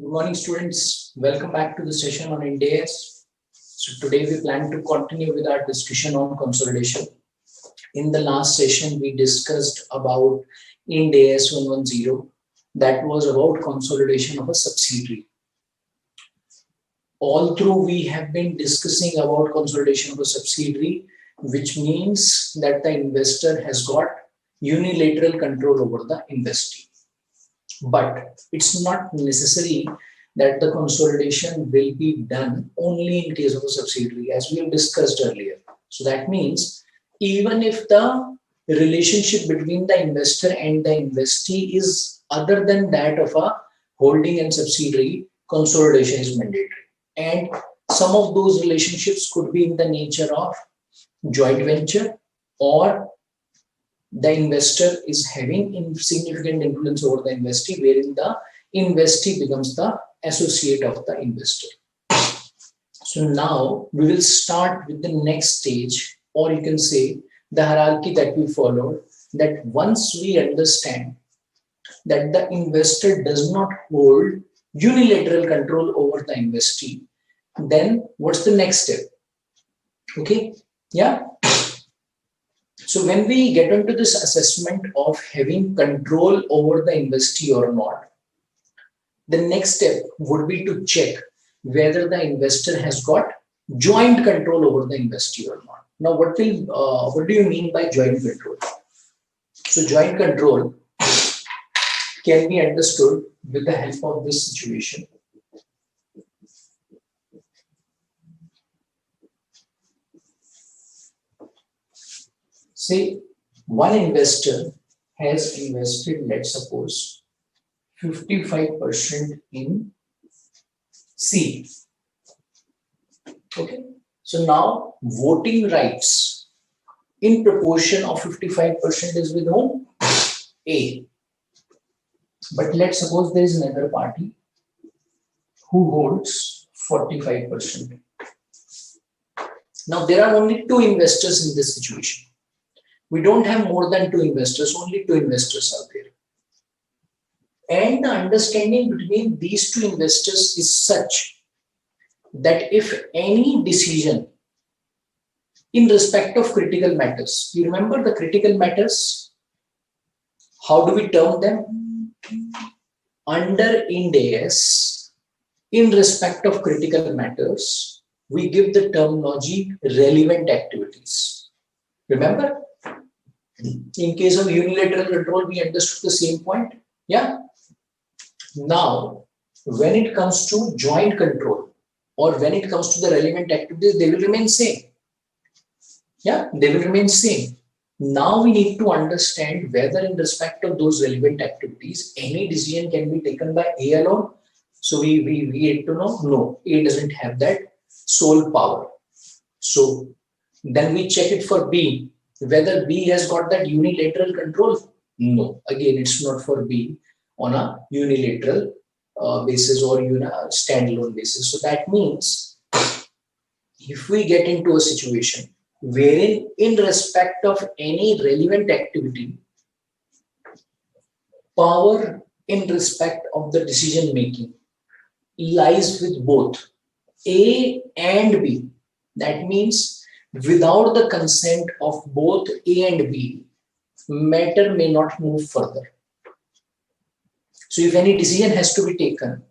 Good morning, students. Welcome back to the session on Ind AS. So today we plan to continue with our discussion on consolidation. In the last session, we discussed about Ind AS 110. That was about consolidation of a subsidiary. All through we have been discussing about consolidation of a subsidiary, which means that the investor has got unilateral control over the investee. But it's not necessary that the consolidation will be done only in case of a subsidiary, as we have discussed earlier. So that means even if the relationship between the investor and the investee is other than that of a holding and subsidiary, consolidation is mandatory. And some of those relationships could be in the nature of joint venture, or the investor is having significant influence over the investee, wherein the investee becomes the associate of the investor. So now we will start with the next stage, or you can say the hierarchy that we followed, that once we understand that the investor does not hold unilateral control over the investee, then what's the next step? Okay, yeah. So when we get into this assessment of having control over the investee or not, the next step would be to check whether the investor has got joint control over the investee or not. Now, what do you mean by joint control? So joint control can be understood with the help of this situation. Say one investor has invested, let's suppose, 55% in C. Okay. So now voting rights in proportion of 55% is with whom? A. But let's suppose there is another party who holds 45%. Now there are only two investors in this situation. We don't have more than two investors, only two investors are there. And the understanding between these two investors is such that if any decision in respect of critical matters, you remember the critical matters? How do we term them? Under Ind AS, in respect of critical matters, we give the terminology relevant activities. Remember? In case of unilateral control, we understood the same point. Yeah. Now, when it comes to joint control, or when it comes to the relevant activities, they will remain same. Yeah, they will remain same. Now we need to understand whether in respect of those relevant activities, any decision can be taken by A alone. So we need to know, no, A doesn't have that sole power. So then we check it for B. Whether B has got that unilateral control? No. Again, it's not for B on a unilateral basis or standalone basis. So that means if we get into a situation wherein in respect of any relevant activity, power in respect of the decision making lies with both A and B. That means without the consent of both A and B, matter may not move further. So if any decision has to be taken,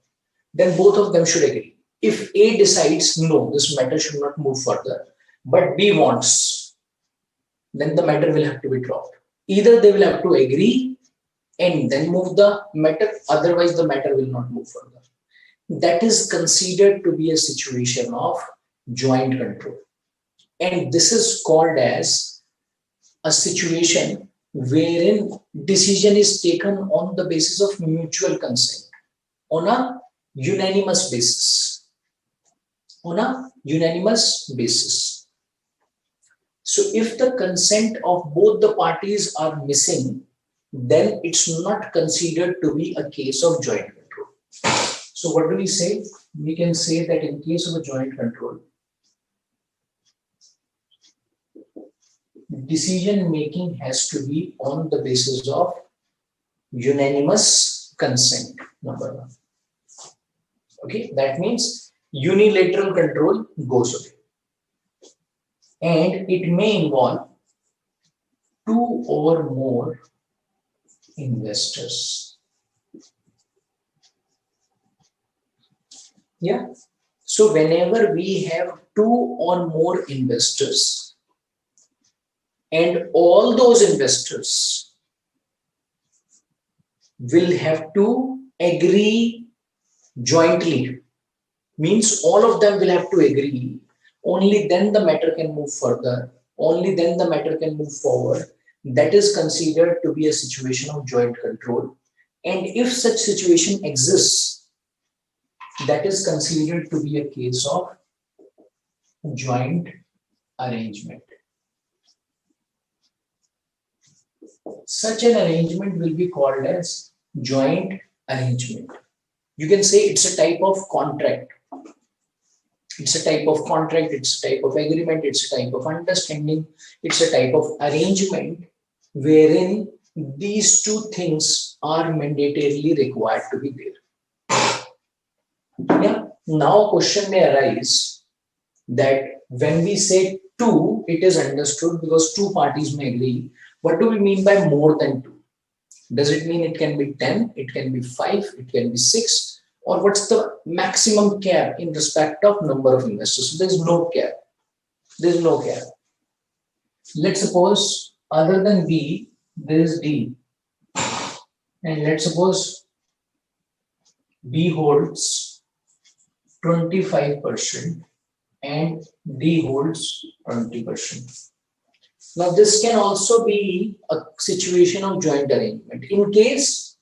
then both of them should agree. If A decides, no, this matter should not move further, but B wants, then the matter will have to be dropped. Either they will have to agree and then move the matter, otherwise the matter will not move further. That is considered to be a situation of joint control. And this is called as a situation wherein decision is taken on the basis of mutual consent, on a unanimous basis. On a unanimous basis. So if the consent of both the parties are missing, then it's not considered to be a case of joint control. So what do we say? We can say that in case of a joint control, decision making has to be on the basis of unanimous consent, number one. Okay, that means unilateral control goes away. And it may involve two or more investors. Yeah. So whenever we have two or more investors and all those investors will have to agree jointly, means all of them will have to agree, only then the matter can move further, only then the matter can move forward. That is considered to be a situation of joint control. And if such situation exists, that is considered to be a case of joint arrangement. Such an arrangement will be called as joint arrangement. You can say it's a type of contract. It's a type of contract, it's a type of agreement, it's a type of understanding, it's a type of arrangement wherein these two things are mandatorily required to be there. Yeah. Now a question may arise that when we say two, it is understood because two parties may agree. What do we mean by more than two? Does it mean it can be 10, it can be 5, it can be 6? Or what's the maximum cap in respect of number of investors? So there's no cap. There's no cap. Let's suppose other than B, there is D. And let's suppose B holds 25% and D holds 20%. Now this can also be a situation of joint arrangement. In case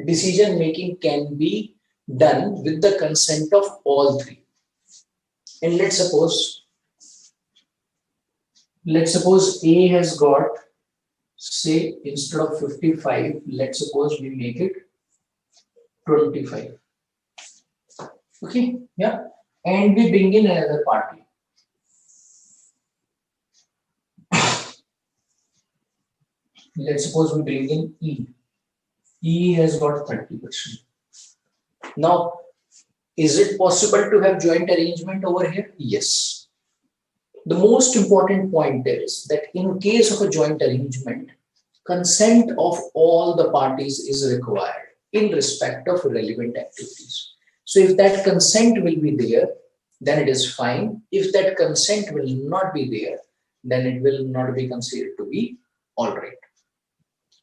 decision making can be done with the consent of all three. And let's suppose A has got, say, instead of 55, let's suppose we make it 25. Okay, yeah. And we bring in another party. Let's suppose we bring in E. E has got 30%. Now, is it possible to have joint arrangement over here? Yes. The most important point is that in case of a joint arrangement, consent of all the parties is required in respect of relevant activities. So if that consent will be there, then it is fine. If that consent will not be there, then it will not be considered to be all right.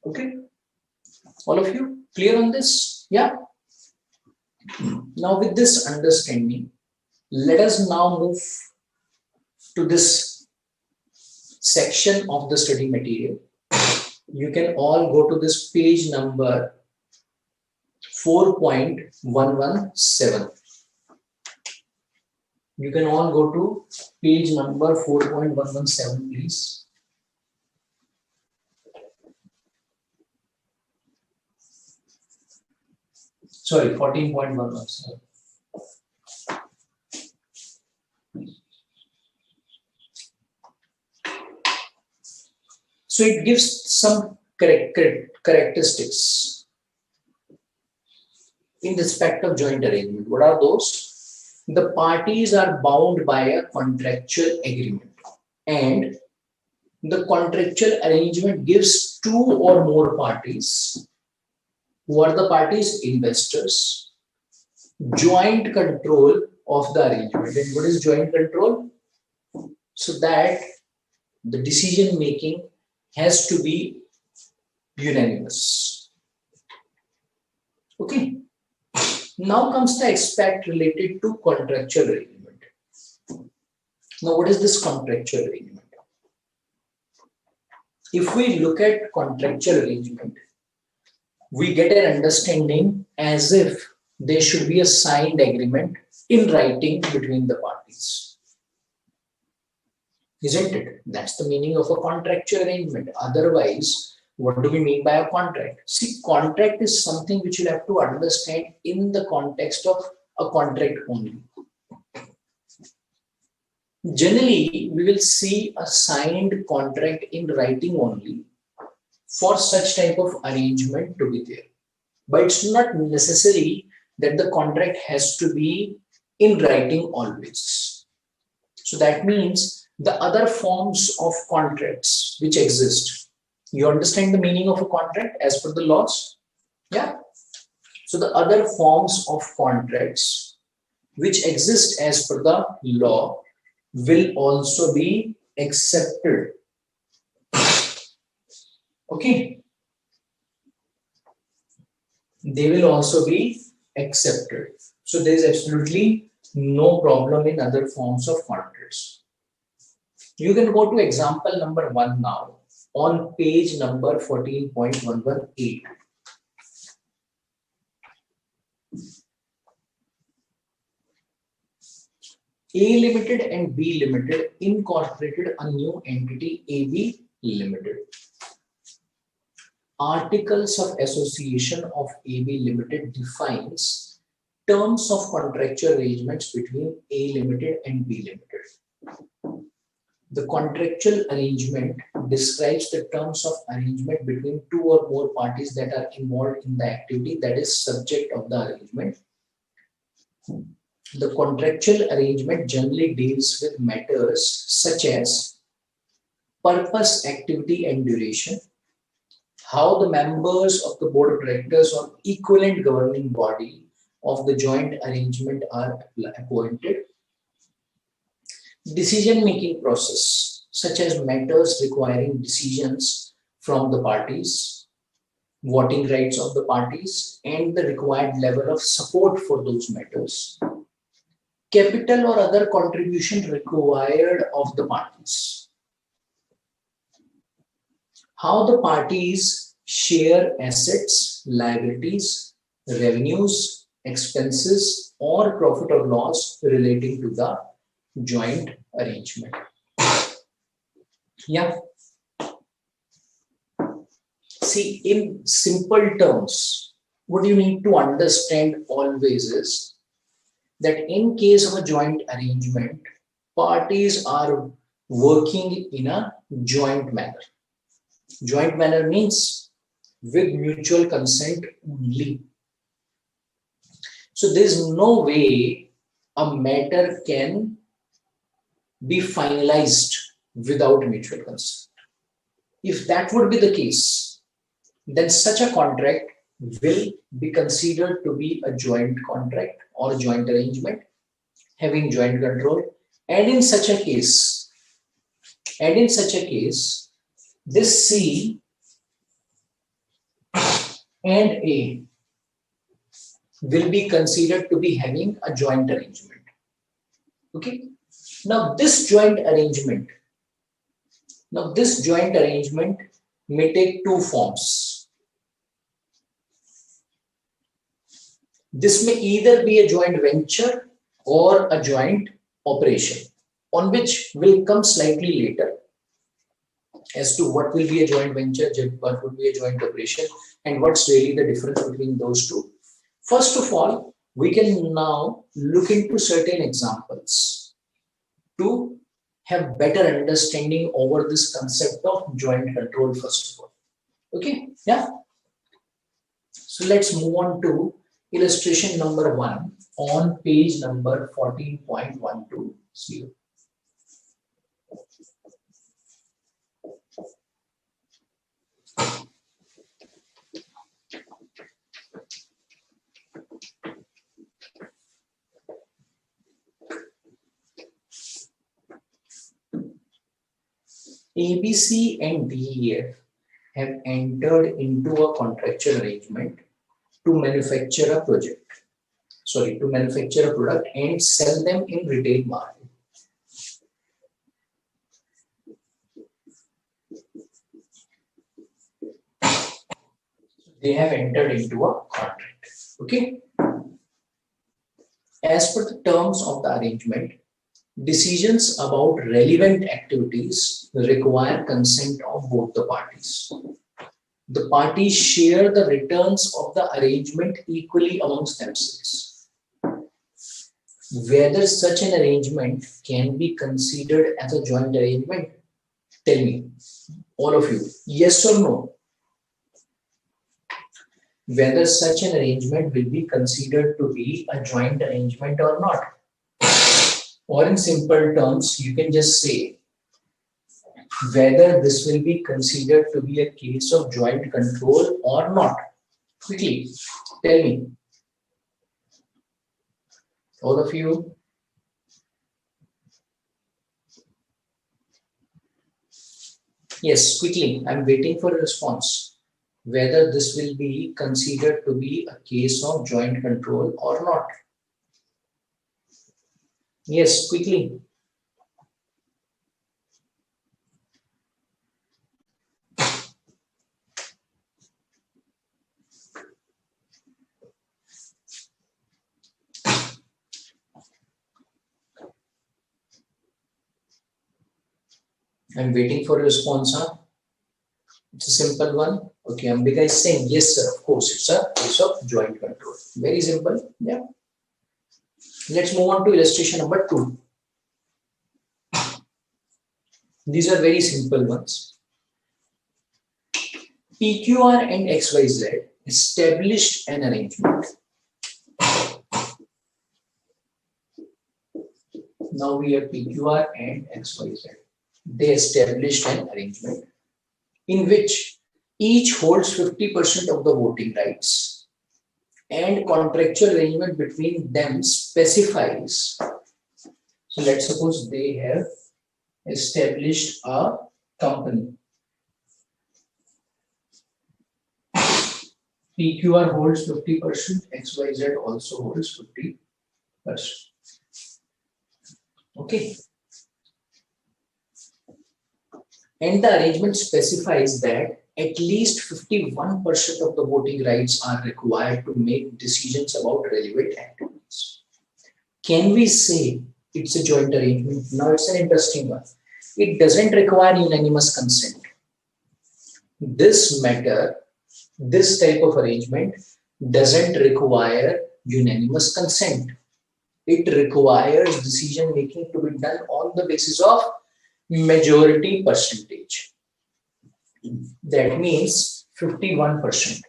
Okay. All of you clear on this? Yeah. Now with this understanding, let us now move to this section of the study material. You can all go to this page number 4.117. You can all go to page number 4.117, please. Sorry, 14.117. So it gives some characteristics in respect of joint arrangement. What are those? The parties are bound by a contractual agreement, and the contractual arrangement gives two or more parties. Who are the parties? Investors. Joint control of the arrangement. And what is joint control? So that the decision making has to be unanimous. Okay. Now comes the aspect related to contractual arrangement. Now, what is this contractual arrangement? If we look at contractual arrangement, we get an understanding as if there should be a signed agreement in writing between the parties. Isn't it? That's the meaning of a contractual arrangement. Otherwise, what do we mean by a contract? See, contract is something which you have to understand in the context of a contract only. Generally, we will see a signed contract in writing only for such type of arrangement to be there. But it's not necessary that the contract has to be in writing always. So that means the other forms of contracts which exist. You understand the meaning of a contract as per the laws? Yeah. So the other forms of contracts which exist as per the law will also be accepted. Okay. They will also be accepted. So there is absolutely no problem in other forms of contracts. You can go to example number 1 now on page number 14.118. A Limited and B Limited incorporated a new entity, AB Limited. Articles of Association of AB Limited defines terms of contractual arrangements between A Limited and B Limited. The contractual arrangement describes the terms of arrangement between two or more parties that are involved in the activity that is subject of the arrangement. The contractual arrangement generally deals with matters such as purpose, activity, and duration, how the members of the board of directors or equivalent governing body of the joint arrangement are appointed, decision-making process, such as matters requiring decisions from the parties, voting rights of the parties, and the required level of support for those matters, capital or other contribution required of the parties, how the parties share assets, liabilities, revenues, expenses, or profit or loss relating to the joint arrangement. Yeah. See, in simple terms, what you need to understand always is that in case of a joint arrangement, parties are working in a joint manner. Joint manner means with mutual consent only. So there is no way a matter can be finalized without mutual consent. If that would be the case, then such a contract will be considered to be a joint contract or a joint arrangement having joint control. And in such a case, this C and A will be considered to be having a joint arrangement. Okay. Now this joint arrangement may take two forms. This may either be a joint venture or a joint operation, on which will come slightly later as to what will be a joint venture, what would be a joint operation, and what's really the difference between those two. First of all, we can now look into certain examples to have better understanding over this concept of joint control first of all. Okay, yeah. So let's move on to illustration number 1 on page number 14.12. See you. ABC and DEF have entered into a contractual arrangement to manufacture a product and sell them in retail market. They have entered into a contract. Okay. As per the terms of the arrangement, decisions about relevant activities require consent of both the parties. The parties share the returns of the arrangement equally amongst themselves. Whether such an arrangement can be considered as a joint arrangement? Tell me, all of you, yes or no? whether such an arrangement will be considered to be a joint arrangement or not. Or in simple terms, you can just say whether this will be considered to be a case of joint control or not. Quickly, tell me. All of you. Yes, quickly, I'm waiting for a response. Whether this will be considered to be a case of joint control or not. Yes, quickly. I'm waiting for a response, huh? It's a simple one. Okay, Ambika is saying yes, sir. Of course, it's a case of joint control. Very simple. Yeah. Let's move on to illustration number 2. These are very simple ones. PQR and XYZ established an arrangement. Now we have PQR and XYZ. They established an arrangement in which each holds 50% of the voting rights, and contractual arrangement between them specifies. So let's suppose they have established a company. PQR holds 50%, XYZ also holds 50%. Okay. And the arrangement specifies that at least 51% of the voting rights are required to make decisions about relevant activities. Can we say it's a joint arrangement? Now it's an interesting one. It doesn't require unanimous consent. This matter, this type of arrangement doesn't require unanimous consent. It requires decision making to be done on the basis of majority percentage. That means 51%.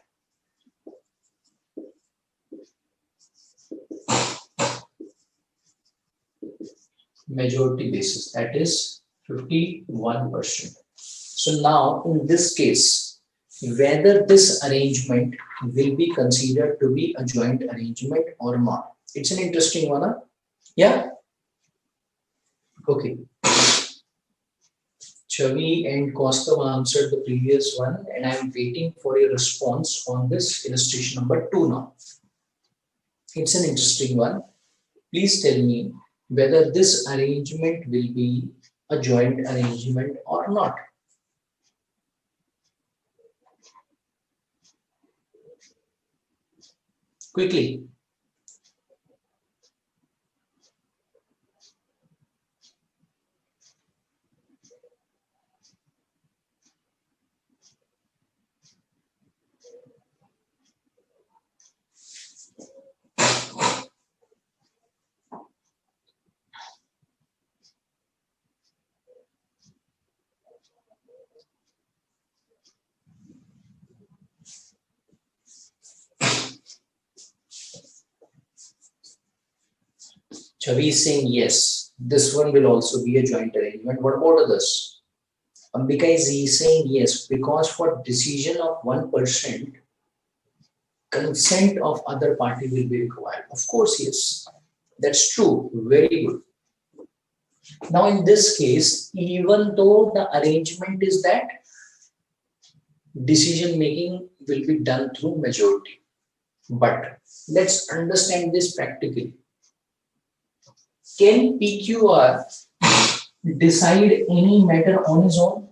Majority basis, that is 51%. So now in this case, whether this arrangement will be considered to be a joint arrangement or not. It's an interesting one, huh? Yeah? Okay. Chavi and Kaustav answered the previous one, and I am waiting for a response on this illustration number 2 now. It's an interesting one. Please tell me whether this arrangement will be a joint arrangement or not. Quickly. Chavi is saying yes, this one will also be a joint arrangement. What about others? Ambika is saying yes, because for decision of 1%, consent of other party will be required. Of course, yes, that's true. Very good. Now, in this case, even though the arrangement is that decision making will be done through majority, but let's understand this practically. Can PQR decide any matter on his own?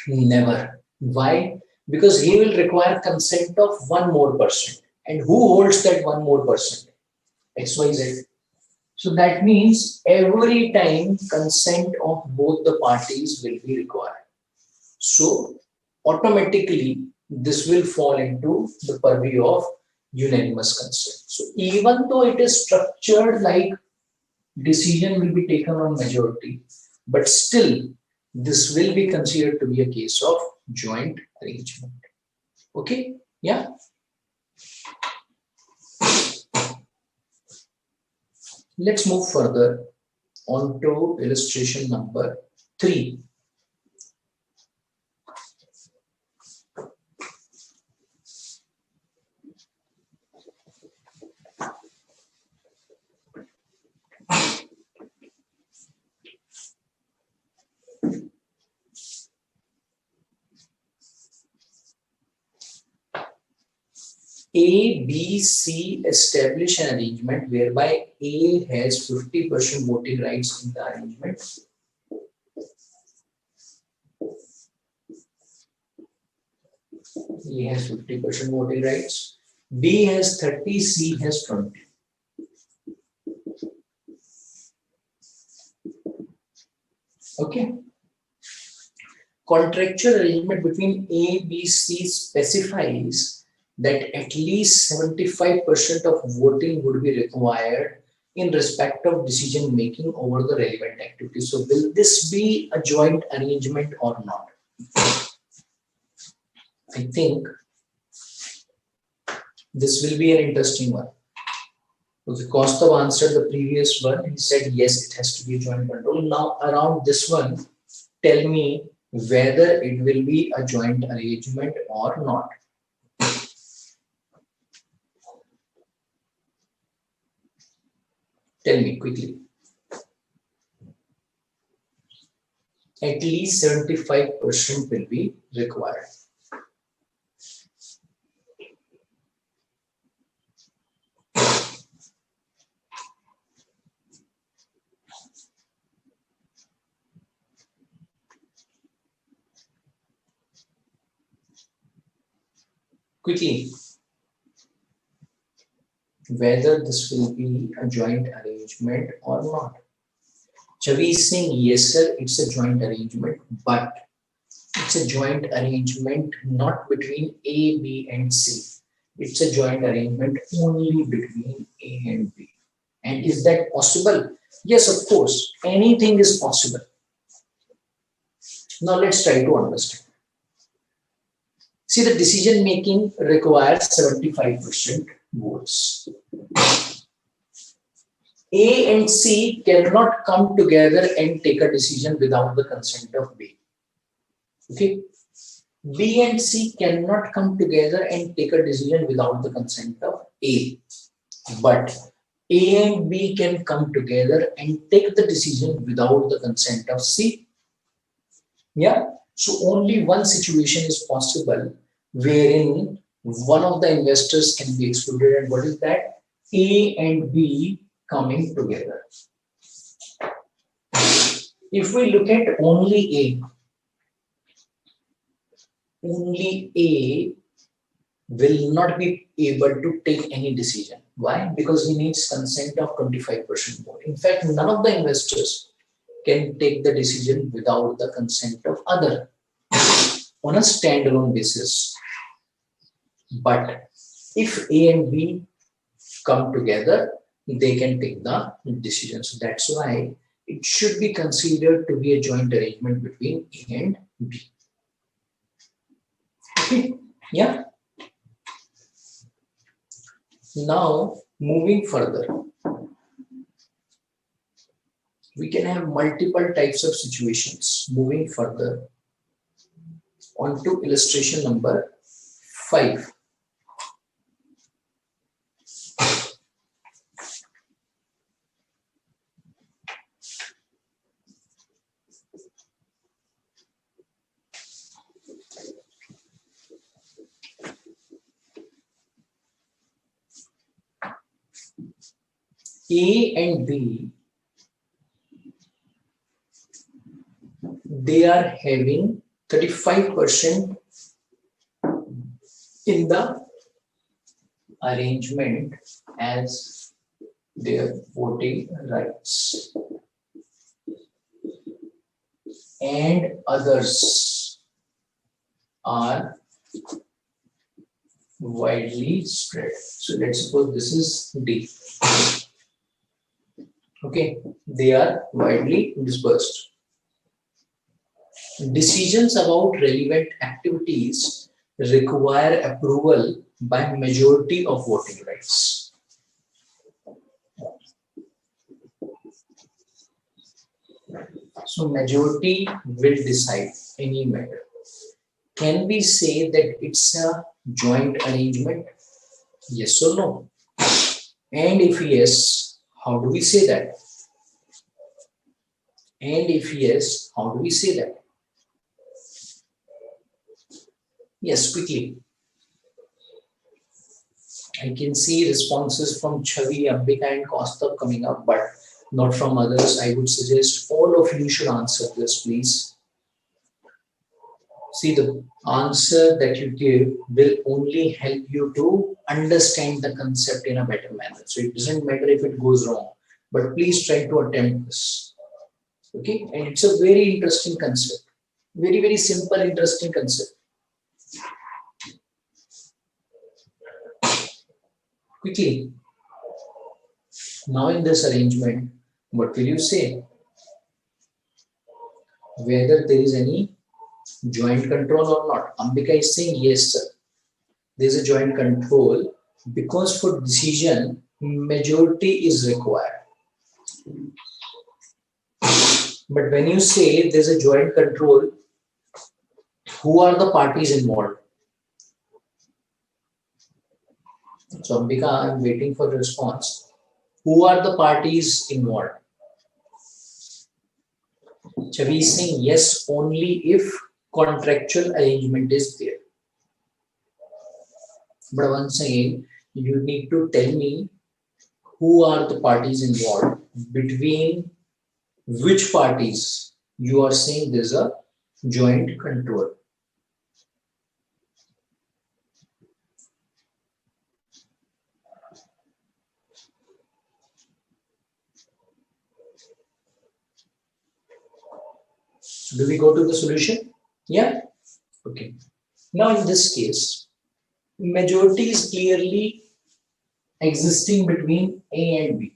Never. Why? Because he will require consent of 1 more person. And who holds that 1 more person? XYZ. So that means every time consent of both the parties will be required. So automatically this will fall into the purview of unanimous consent. So even though it is structured like decision will be taken on majority, but still this will be considered to be a case of joint arrangement. Okay, Yeah. Let's move further on to illustration number 3. A, B, C establish an arrangement whereby A has 50% voting rights in the arrangement. A has 50% voting rights. B has 30, C has 20. Okay. Contractual arrangement between A, B, C specifies that at least 75% of voting would be required in respect of decision making over the relevant activity. So will this be a joint arrangement or not? I think this will be an interesting one. Okay, Kostov answered the previous one. He said yes, it has to be a joint control. Now around this one, tell me whether it will be a joint arrangement or not. Tell me quickly. At least 75% will be required. Quickly, whether this will be a joint arrangement or not. Chavi is saying yes sir, it's a joint arrangement, but it's a joint arrangement not between A, B and C. It's a joint arrangement only between A and B. And is that possible? Yes, of course, anything is possible. Now let's try to understand. See, the decision making requires 75% votes. A and C cannot come together and take a decision without the consent of B. Okay. B and C cannot come together and take a decision without the consent of A. But A and B can come together and take the decision without the consent of C. Yeah. So only one situation is possible wherein one of the investors can be excluded, and what is that? A and B coming together. If we look at only A will not be able to take any decision. Why? Because he needs consent of 25% more. In fact, none of the investors can take the decision without the consent of other on a standalone basis. But if A and B come together, they can take the decisions. That's why it should be considered to be a joint arrangement between A and B. Okay. Yeah. Now, moving further, we can have multiple types of situations. Moving further on to illustration number 5. A and B, they are having 35% in the arrangement as their voting rights, and others are widely spread. So let's suppose this is D. Okay, they are widely dispersed. Decisions about relevant activities require approval by majority of voting rights. So majority will decide any matter. Can we say that it's a joint arrangement? Yes or no? And if yes, how do we say that? And if yes, how do we say that? Yes, quickly. I can see responses from Chavi, Ambika and Kaustubh coming up, but not from others. I would suggest all of you should answer this, please. See, the answer that you give will only help you to understand the concept in a better manner. So it doesn't matter if it goes wrong, but please try to attempt this. Okay, and it's a very interesting concept. Very, very simple, interesting concept. Quickly. Now in this arrangement, what will you say? Whether there is any joint control or not. Ambika is saying yes, sir. There is a joint control because for decision, majority is required. But when you say there's a joint control, who are the parties involved? So Ambika, I'm waiting for the response. Who are the parties involved? Chavi is saying yes only if contractual arrangement is there. But once again, you need to tell me who are the parties involved, between which parties you are saying there's a joint control. Do we go to the solution? Yeah? Okay. Now in this case, majority is clearly existing between A and B.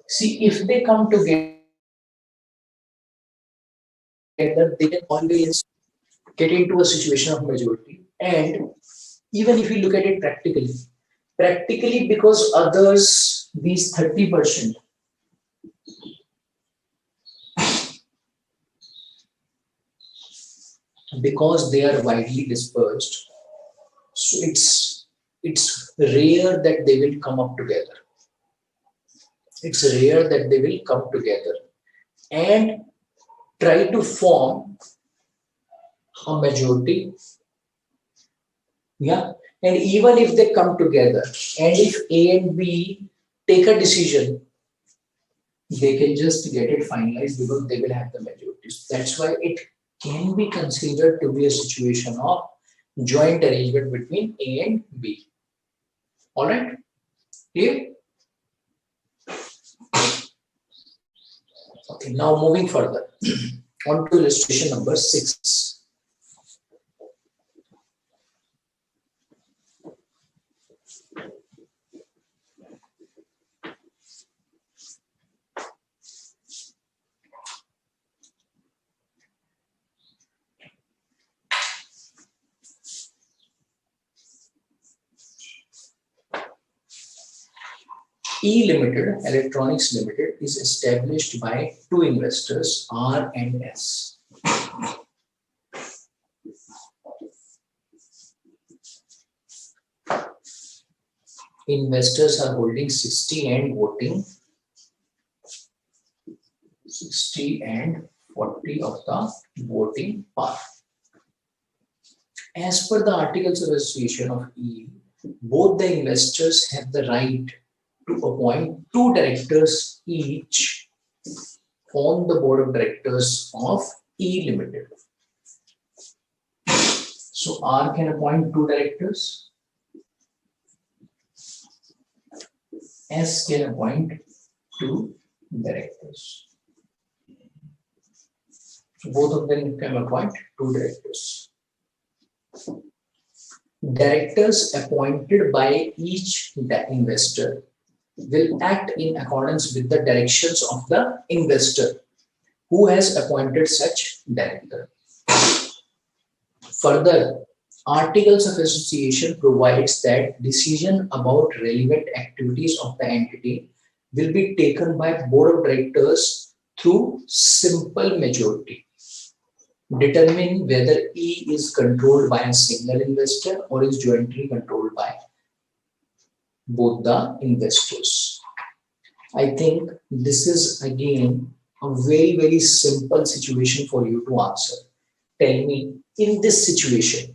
See, if they come together, they can always get into a situation of majority. And even if you look at it practically because others, these 30%, because they are widely dispersed, so it's rare that they will come up together. It's rare that they will come together and try to form a majority. Yeah, and even if they come together and if A and B take a decision, they can just get it finalized because they will have the majorities. That's why it can be considered to be a situation of joint arrangement between A and B. All right, clear? Okay, now moving further on to illustration number 6. E Limited, Electronics Limited, is established by two investors, R and S. Investors are holding 60 and voting 60 and 40 of the voting power. As per the Articles of Association of E, both the investors have the right to appoint 2 directors each on the board of directors of E Limited. So R can appoint 2 directors, S can appoint 2 directors. So both of them can appoint 2 directors. Directors appointed by each investor will act in accordance with the directions of the investor who has appointed such director. Further, Articles of Association provides that decision about relevant activities of the entity will be taken by Board of Directors through simple majority. Determine whether E is controlled by a single investor or is jointly controlled by both the investors. I think this is again a very simple situation for you to answer. Tell me, in this situation,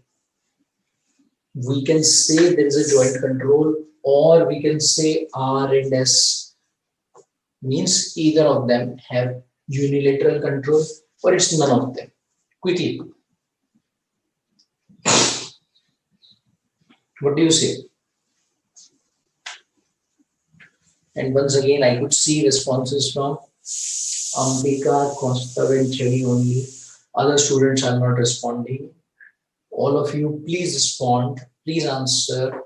we can say there is a joint control, or we can say R and S, means either of them have unilateral control, or it's none of them. Quickly, what do you say? And once again, I could see responses from Ambika, Kostav and Cherry only. Other students are not responding. All of you, please respond. Please answer.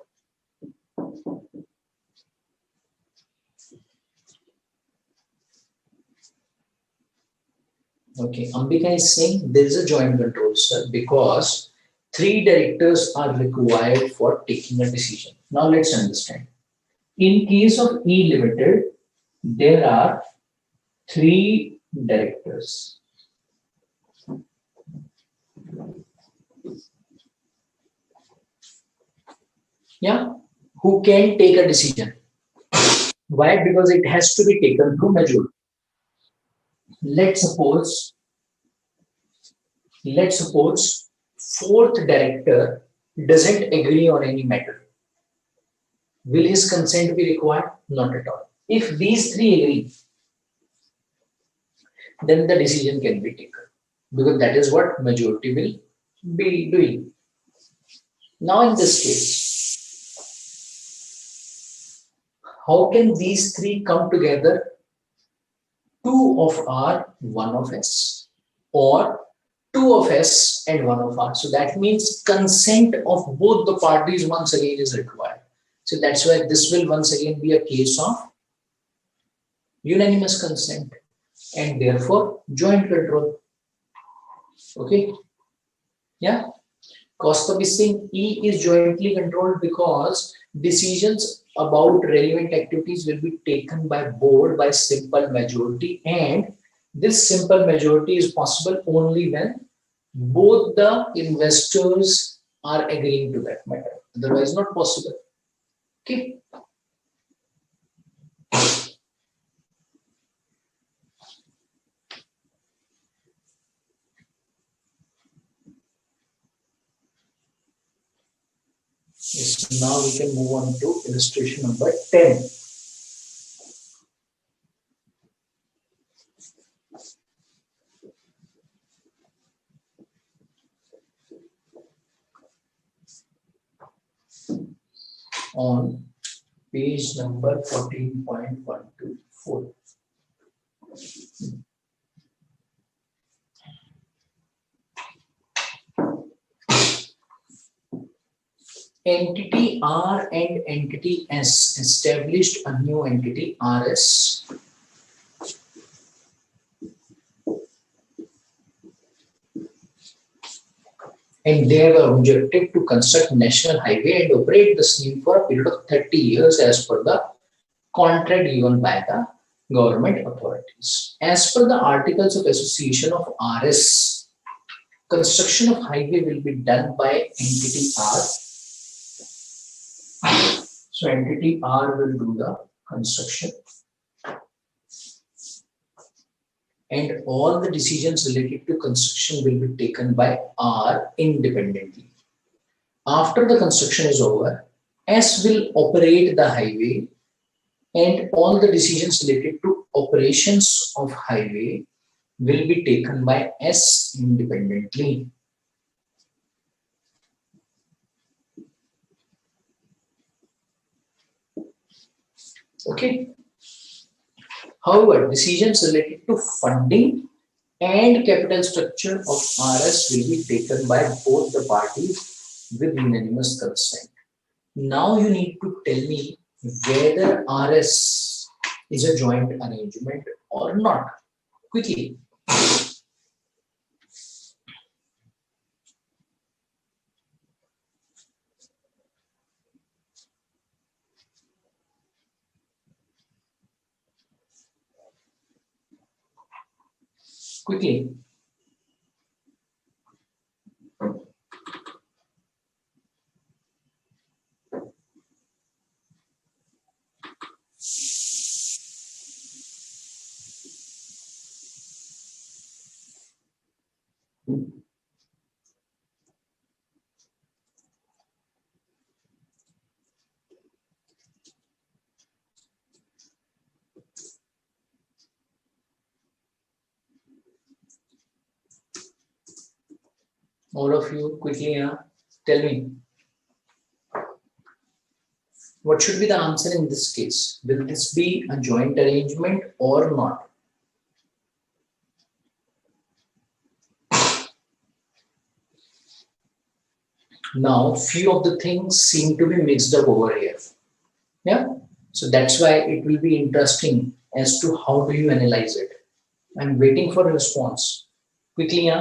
Okay, Ambika is saying there is a joint control, sir, because 3 directors are required for taking a decision. Now let's understand. In case of E Limited, there are 3 directors. Yeah, who can take a decision. Why? Because it has to be taken through majority. Let's suppose 4th director doesn't agree on any matter. Will his consent be required? Not at all. If these 3 agree, then the decision can be taken, because that is what majority will be doing. Now in this case, how can these 3 come together? 2 of R, 1 of S, or 2 of S and 1 of R. So that means consent of both the parties once again is required. So that's why this will once again be a case of unanimous consent and therefore joint control. Okay. Yeah. Kostav is saying E is jointly controlled because decisions about relevant activities will be taken by board by simple majority, and this simple majority is possible only when both the investors are agreeing to that matter. Otherwise not possible. Okay. Yes, now we can move on to illustration number 10. On page number 14.124. Entity R and entity S established a new entity RS. And they have an objective to construct national highway and operate the same for a period of 30 years as per the contract given by the government authorities. As per the Articles of Association of RS, construction of highway will be done by entity R. So entity R will do the construction, and all the decisions related to construction will be taken by R independently. After the construction is over, S will operate the highway, and all the decisions related to operations of highway will be taken by S independently. Okay. However, decisions related to funding and capital structure of RS will be taken by both the parties with unanimous consent. Now you need to tell me whether RS is a joint arrangement or not. Quickly. Quickly. All of you, quickly, tell me. What should be the answer in this case? Will this be a joint arrangement or not? Now, few of the things seem to be mixed up over here. Yeah. So that's why it will be interesting as to how do you analyze it. I'm waiting for a response. Quickly,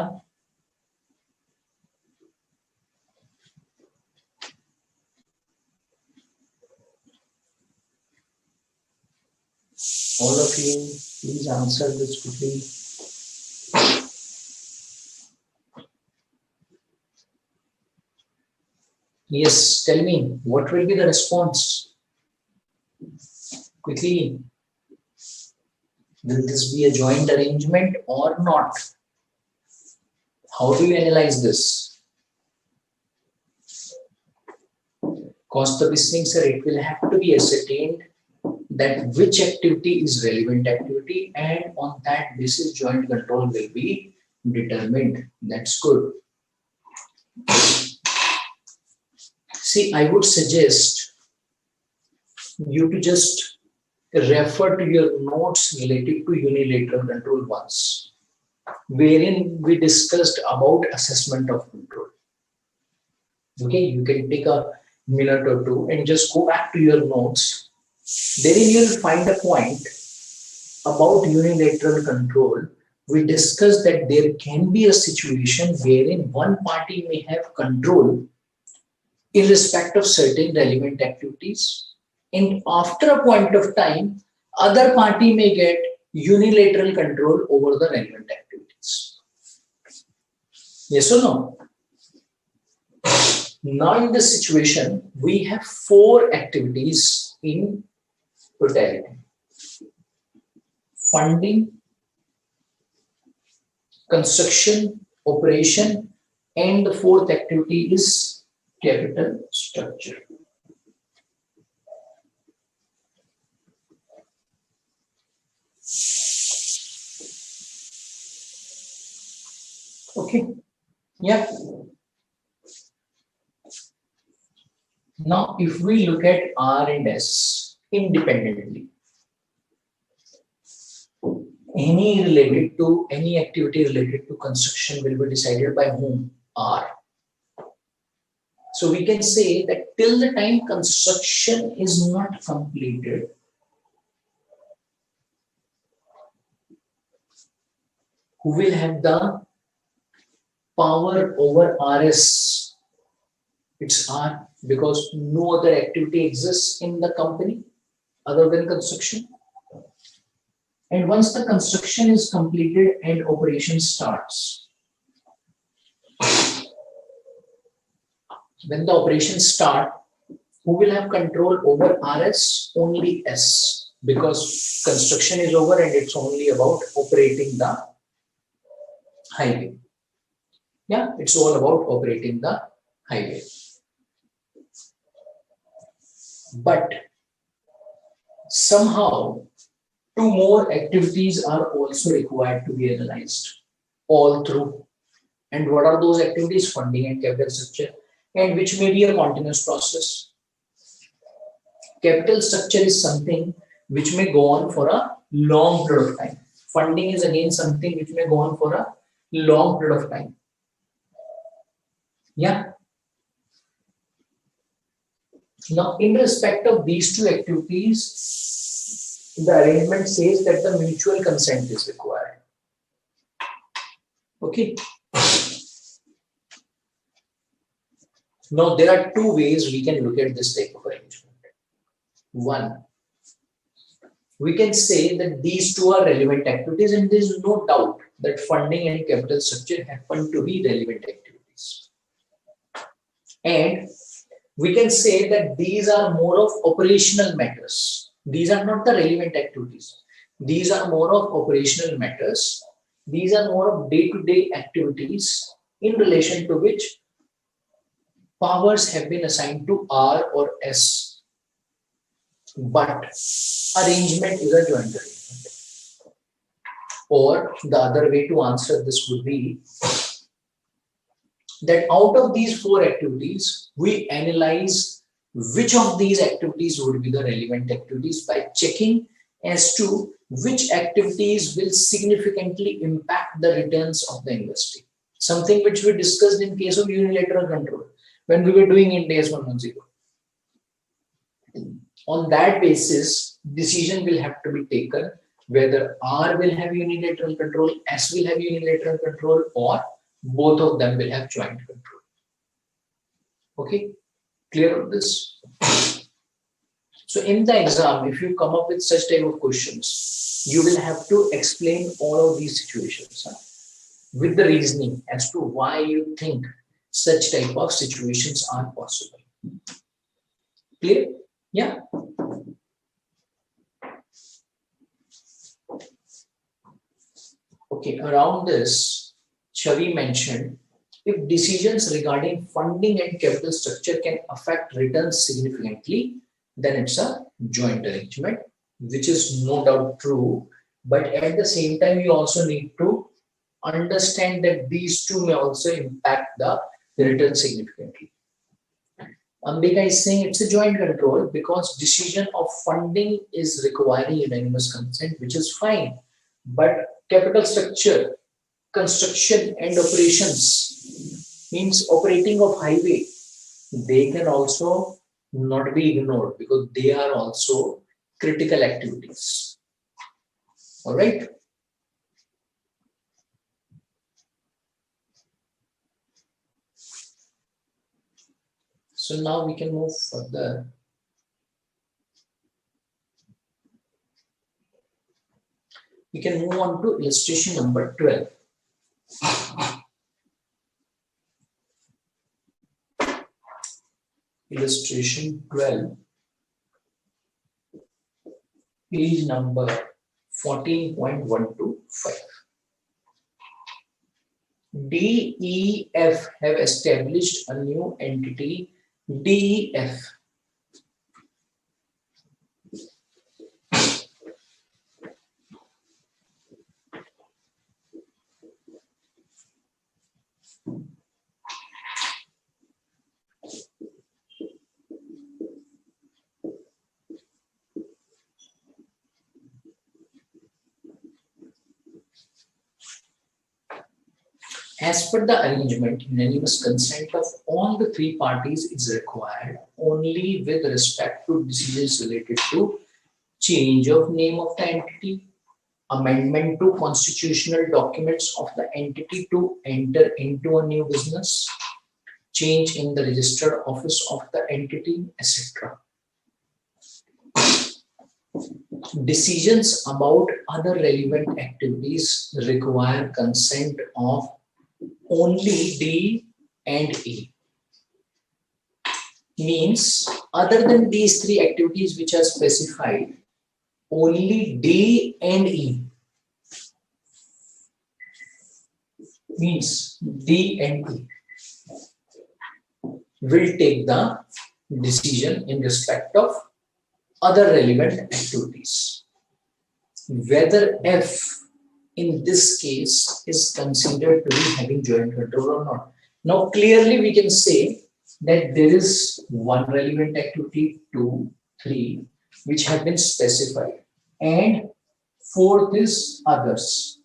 All of you, please answer this quickly. Yes, tell me, what will be the response? Quickly. Will this be a joint arrangement or not? How do you analyze this? Cost of this thing, sir, it will have to be ascertained that which activity is relevant activity, and on that basis joint control will be determined. That's good. See, I would suggest you to just refer to your notes related to unilateral control once, wherein we discussed about assessment of control. Okay, you can take a minute or two and just go back to your notes. Therein you will find a point about unilateral control. We discussed that there can be a situation wherein one party may have control in respect of certain relevant activities, and after a point of time, other party may get unilateral control over the relevant activities. Yes or no? Now in this situation, we have 4 activities in totality: funding, construction, operation, and the 4th activity is capital structure. Okay, yeah. Now, if we look at R and S independently, any activity related to construction will be decided by whom? R. So we can say that till the time construction is not completed, who will have the power over RS? It's R, because no other activity exists in the company other than construction. And once the construction is completed and operation starts, when the operations start, who will have control over RS? Only S, because construction is over and it's only about operating the highway. Yeah, it's all about operating the highway. But somehow 2 more activities are also required to be analyzed all through. And what are those activities? Funding and capital structure, and which may be a continuous process. Capital structure is something which may go on for a long period of time. Funding is again something which may go on for a long period of time. Yeah. Now, in respect of these 2 activities, the arrangement says that the mutual consent is required. Okay. Now, there are 2 ways we can look at this type of arrangement. One, we can say that these 2 are relevant activities, and there is no doubt that funding and capital structure happen to be relevant activities. And we can say that these are more of operational matters. These are not the relevant activities. These are more of operational matters. These are more of day-to-day activities in relation to which powers have been assigned to R or S. But arrangement is a joint arrangement. Or the other way to answer this would be that out of these four activities, we analyze which of these activities would be the relevant activities by checking as to which activities will significantly impact the returns of the industry. Something which we discussed in case of unilateral control when we were doing Ind AS 110. On that basis, decision will have to be taken whether R will have unilateral control, S will have unilateral control, or both of them will have joint control. Okay, clear on this? So in the exam, if you come up with such type of questions, you will have to explain all of these situations with the reasoning as to why you think such type of situations are possible. Clear? Yeah. Okay, around this, Chavi mentioned, if decisions regarding funding and capital structure can affect returns significantly, then it's a joint arrangement, which is no doubt true. But at the same time, you also need to understand that these two may also impact the return significantly. Ambika is saying it's a joint control because decision of funding is requiring unanimous consent, which is fine. But capital structure, construction and operations means operating of highway, they can also not be ignored because they are also critical activities. All right. So now we can move further. We can move on to illustration number 12. Illustration 12, page number 14.125. DEF have established a new entity, DEF. As per the arrangement, unanimous consent of all the three parties is required only with respect to decisions related to change of name of the entity, amendment to constitutional documents of the entity to enter into a new business, change in the registered office of the entity, etc. Decisions about other relevant activities require consent of only D and E. Means other than these three activities which are specified, only D and E. Means D and E will take the decision in respect of other relevant activities. Whether F in this case is considered to be having joint control or not. Now clearly we can say that there is one relevant activity, 2, 3, which have been specified, and fourth is others.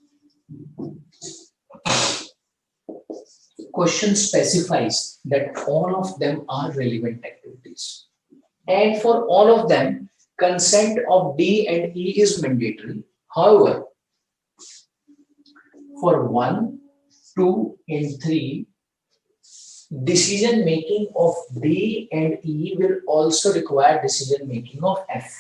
Question specifies that all of them are relevant activities, and for all of them consent of D and E is mandatory. However, for 1, 2 and 3, decision making of D and E will also require decision making of F.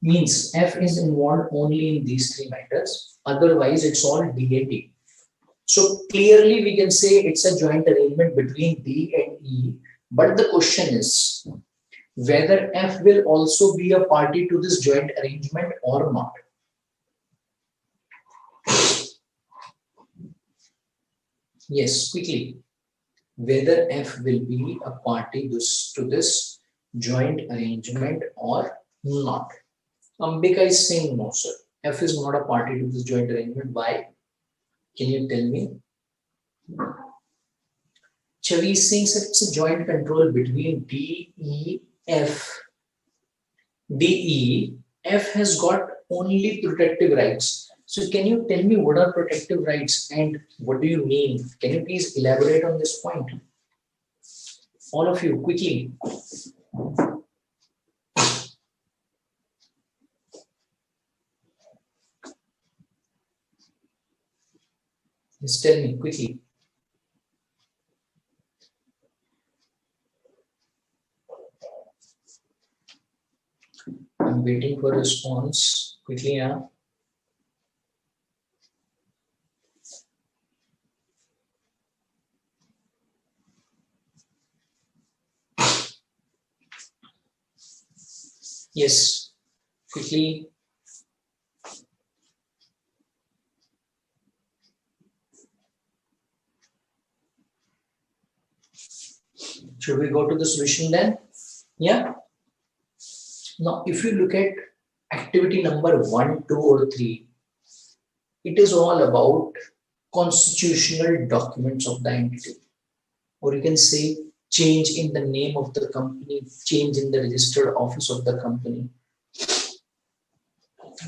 Means F is involved only in these three matters. Otherwise, it's all DAT. So clearly we can say it's a joint arrangement between D and E. But the question is whether F will also be a party to this joint arrangement or not. Yes, quickly. Whether F will be a party to this joint arrangement or not. Ambika is saying no, sir. F is not a party to this joint arrangement. Why? Can you tell me? Chavi is saying, sir, it's a joint control between D, E, F. D, E, F has got only protective rights. So can you tell me what are protective rights and what do you mean? Can you please elaborate on this point? All of you, quickly. Just tell me quickly. I'm waiting for a response. Quickly, yeah. Yes, quickly. Should we go to the solution then? Yeah. Now, if you look at activity number 1, 2, or 3, it is all about constitutional documents of the entity. Or you can say change in the name of the company, change in the registered office of the company,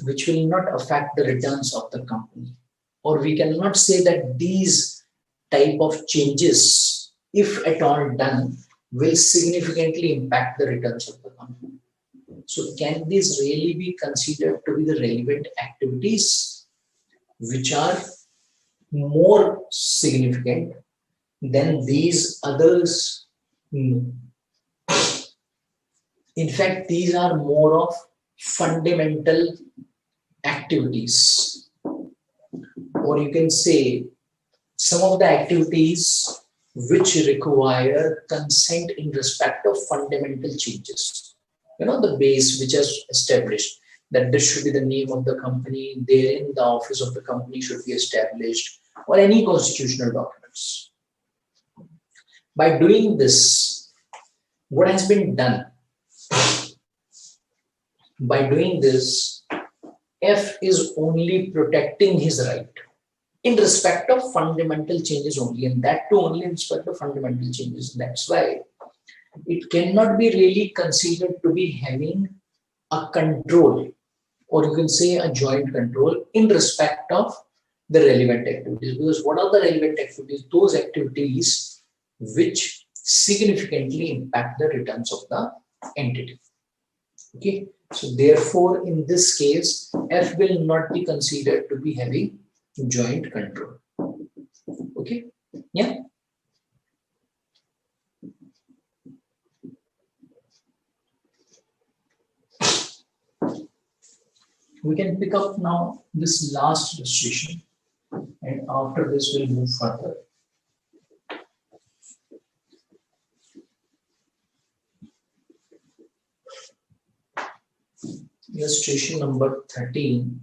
which will not affect the returns of the company. Or we cannot say that these type of changes, if at all done, will significantly impact the returns of the company. So can these really be considered to be the relevant activities which are more significant than these others? No. In fact, these are more of fundamental activities, or you can say some of the activities which require consent in respect of fundamental changes. You know, the base which is established, that this should be the name of the company, therein the office of the company should be established, or any constitutional documents. By doing this, what has been done? By doing this, F is only protecting his right in respect of fundamental changes only, and that too only in respect of fundamental changes. That's why it cannot be really considered to be having a control, or you can say a joint control in respect of the relevant activities. Because what are the relevant activities? Those activities which significantly impact the returns of the entity. Okay, so therefore in this case F will not be considered to be having joint control. Okay, yeah. We can pick up now this last illustration, and after this we'll move further. Illustration number 13,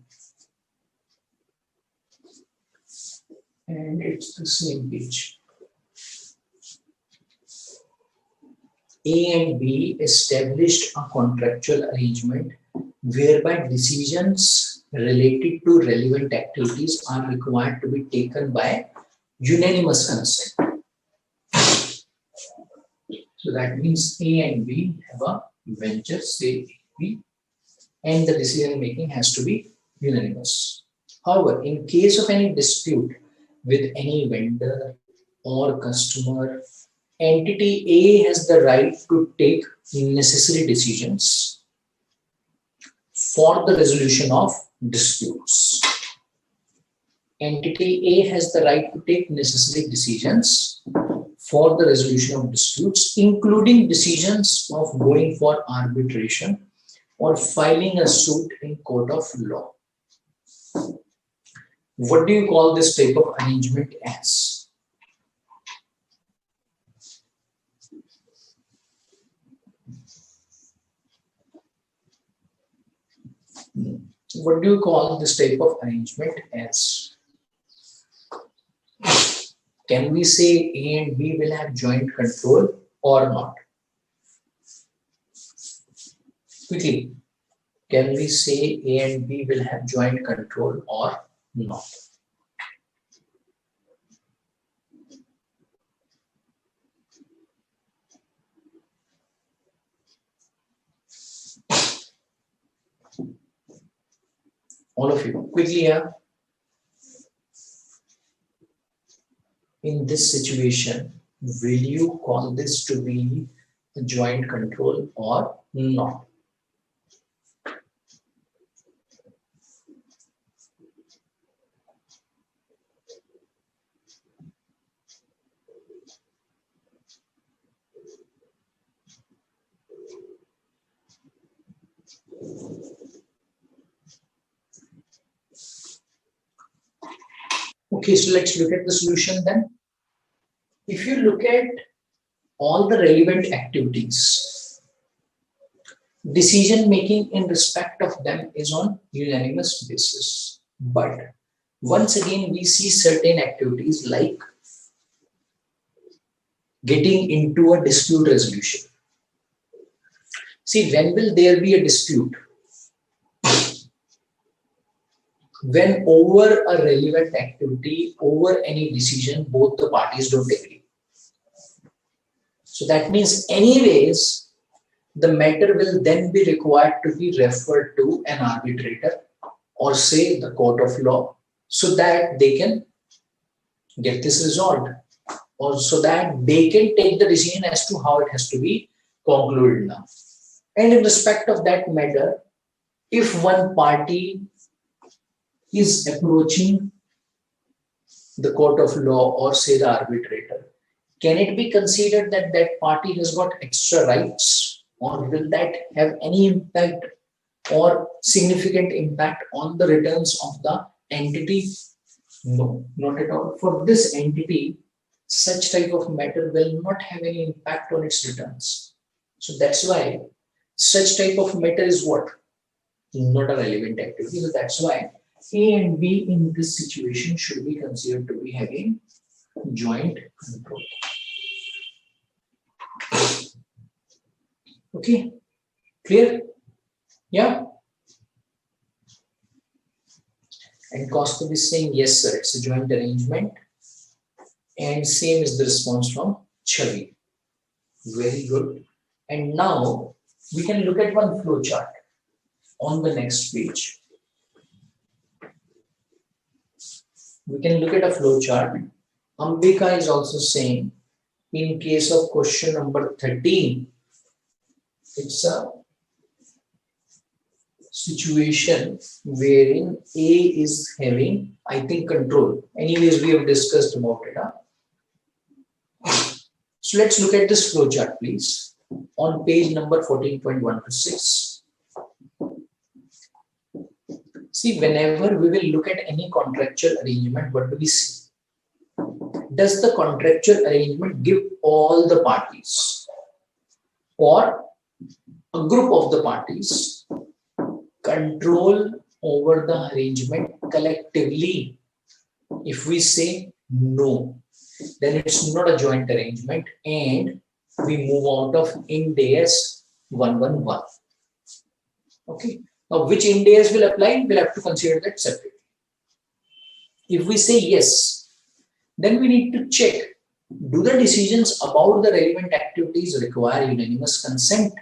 and it's the same page. A and B established a contractual arrangement whereby decisions related to relevant activities are required to be taken by unanimous consent. So that means A and B have a venture, say B, and the decision making has to be unanimous. However, in case of any dispute with any vendor or customer, entity A has the right to take necessary decisions for the resolution of disputes. Entity A has the right to take necessary decisions for the resolution of disputes, including decisions of going for arbitration or filing a suit in court of law. What do you call this type of arrangement as? What do you call this type of arrangement as? Can we say A and B will have joint control or not? Quickly, can we say A and B will have joint control or not? All of you, quickly here. In this situation, will you call this to be a joint control or not? Okay, so let's look at the solution then. If you look at all the relevant activities, decision making in respect of them is on unanimous basis. But once again, we see certain activities like getting into a dispute resolution. See, when will there be a dispute? When over a relevant activity, over any decision, both the parties don't agree. So that means anyways, the matter will then be required to be referred to an arbitrator or say the court of law so that they can get this resolved or so that they can take the decision as to how it has to be concluded now. And in respect of that matter, if one party is approaching the court of law or say the arbitrator, can it be considered that that party has got extra rights, or will that have any impact or significant impact on the returns of the entity? No, not at all. For this entity, such type of matter will not have any impact on its returns. So that's why such type of matter is what? Not a relevant activity. So that's why A and B in this situation should be considered to be having joint control. Okay, clear? Yeah. And Koskov is saying, yes, sir, it's a joint arrangement. And same is the response from Chavi. Very good. And now we can look at one flow chart on the next page. We can look at a flow chart. Ambika is also saying, in case of question number 13, it's a situation wherein A is having, I think, control. Anyways, we have discussed about it. So let's look at this flow chart, please. On page number 14.126. See, whenever we will look at any contractual arrangement, what do we see? Does the contractual arrangement give all the parties or a group of the parties control over the arrangement collectively? If we say no, then it's not a joint arrangement and we move out of Ind AS 111. Okay. Now, which Ind AS will apply? We'll have to consider that separately. If we say yes, then we need to check, do the decisions about the relevant activities require unanimous consent?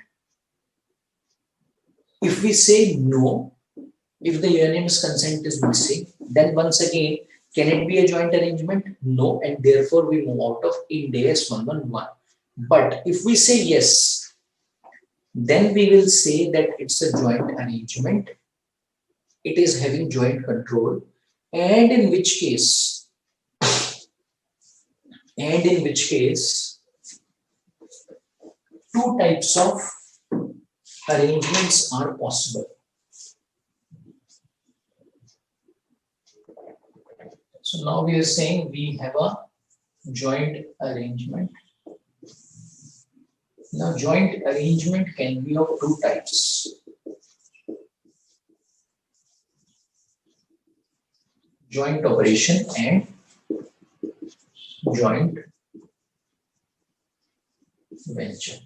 If we say no, if the unanimous consent is missing, then once again, can it be a joint arrangement? No, and therefore we move out of Ind AS 111. But if we say yes, then we will say that it's a joint arrangement. It is having joint control, and in which case, two types of arrangements are possible. So now we are saying we have a joint arrangement. Now joint arrangement can be of two types. Joint operation and joint venture.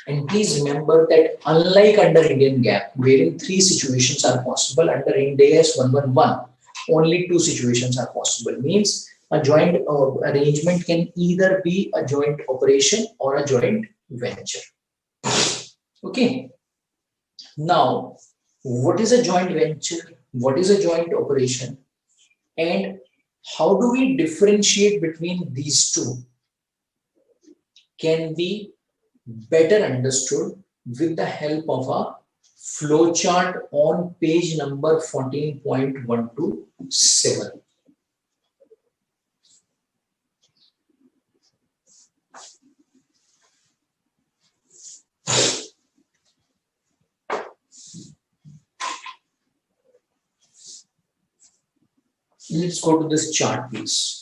And please remember that unlike under Indian GAAP, wherein three situations are possible, under Ind AS 111, only two situations are possible. Means a joint arrangement can either be a joint operation or a joint venture. Okay. Now, what is a joint venture? What is a joint operation? And how do we differentiate between these two? Can be better understood with the help of a flowchart on page number 14.127. Let's go to this chart, please.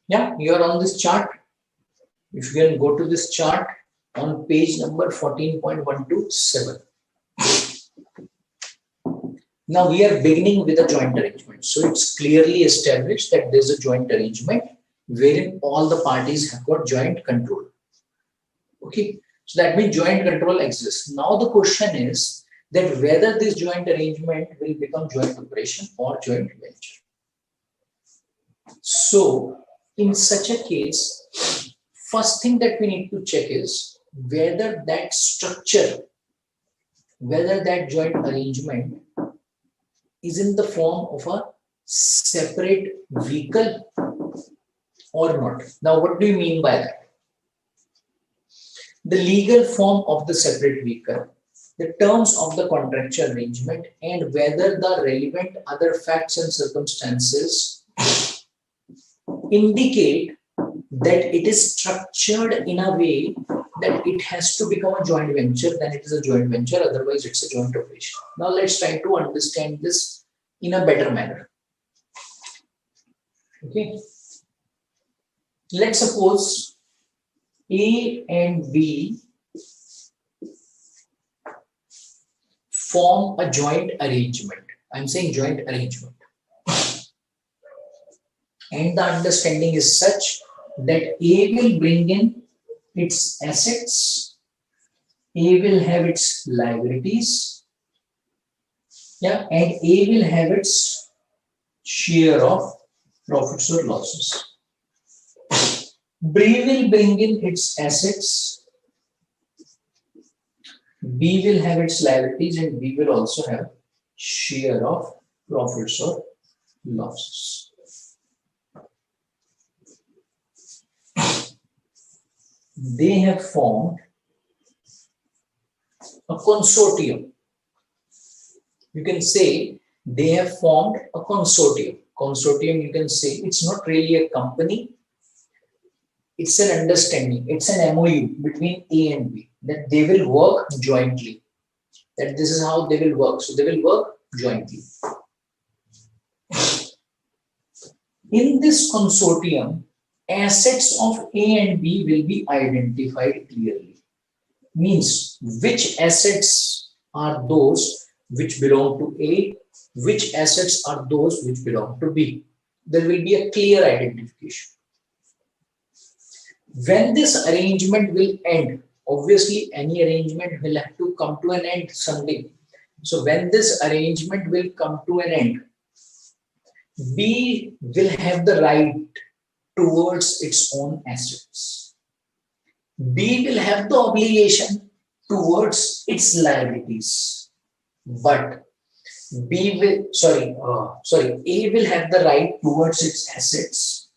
Yeah, you are on this chart. If you can go to this chart on page number 14.127. Now we are beginning with a joint arrangement. So it's clearly established that there's a joint arrangement wherein all the parties have got joint control. Okay, so that means joint control exists. Now the question is that whether this joint arrangement will become joint operation or joint venture. So in such a case, first thing that we need to check is whether that structure, whether that joint arrangement is in the form of a separate vehicle or not. Now, what do you mean by that? The legal form of the separate vehicle, the terms of the contractual arrangement, and whether the relevant other facts and circumstances indicate that it is structured in a way that it has to become a joint venture, then it is a joint venture, otherwise it's a joint operation. Now let's try to understand this in a better manner. Okay. Let's suppose A and B form a joint arrangement. I'm saying joint arrangement. And the understanding is such that A will bring in its assets, A will have its liabilities, yeah, and A will have its share of profits or losses. B will bring in its assets, B will have its liabilities, and B will also have share of profits or losses. They have formed a consortium. You can say they have formed a consortium. Consortium, you can say it's not really a company. It's an understanding. It's an MOU between A and B that they will work jointly. That this is how they will work. So they will work jointly. In this consortium, assets of A and B will be identified clearly. Means which assets are those which belong to A, which assets are those which belong to B. There will be a clear identification. When this arrangement will end, obviously any arrangement will have to come to an end someday. So when this arrangement will come to an end, B will have the right towards its own assets. B will have the obligation towards its liabilities. But A will have the right towards its assets.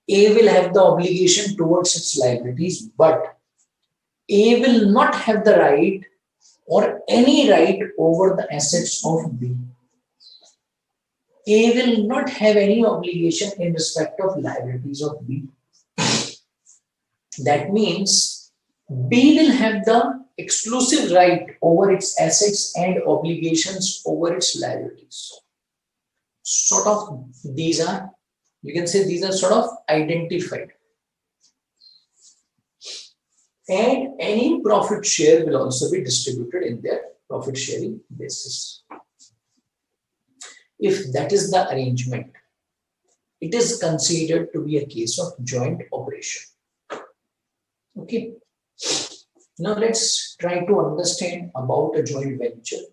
A will have the obligation towards its liabilities, but A will not have the right or any right over the assets of B. A will not have any obligation in respect of liabilities of B. That means B will have the exclusive right over its assets and obligations over its liabilities. Sort of these are, you can say these are sort of identified. And any profit share will also be distributed in their profit sharing basis. If that is the arrangement, it is considered to be a case of joint operation. Okay. Now let's try to understand about a joint venture,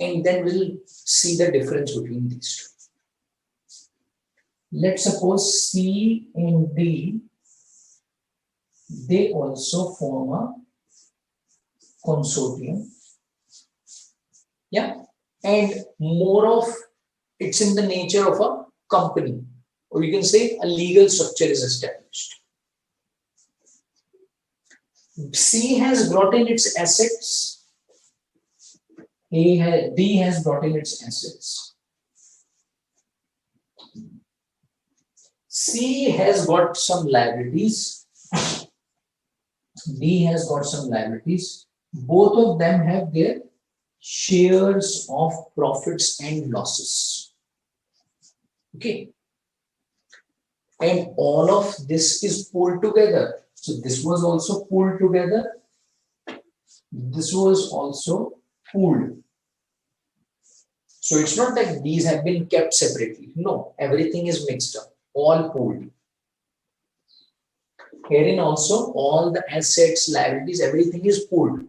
and then we'll see the difference between these two. Let's suppose C and D, they also form a consortium. Yeah. And more of it's in the nature of a company, or you can say a legal structure is established. C has brought in its assets. D has brought in its assets. C has got some liabilities. D has got some liabilities. Both of them have their shares of profits and losses. Okay. And all of this is pulled together. So this was also pulled together. This was also pooled. So it's not that these have been kept separately. No, everything is mixed up, all pooled. Herein also, all the assets, liabilities, everything is pooled.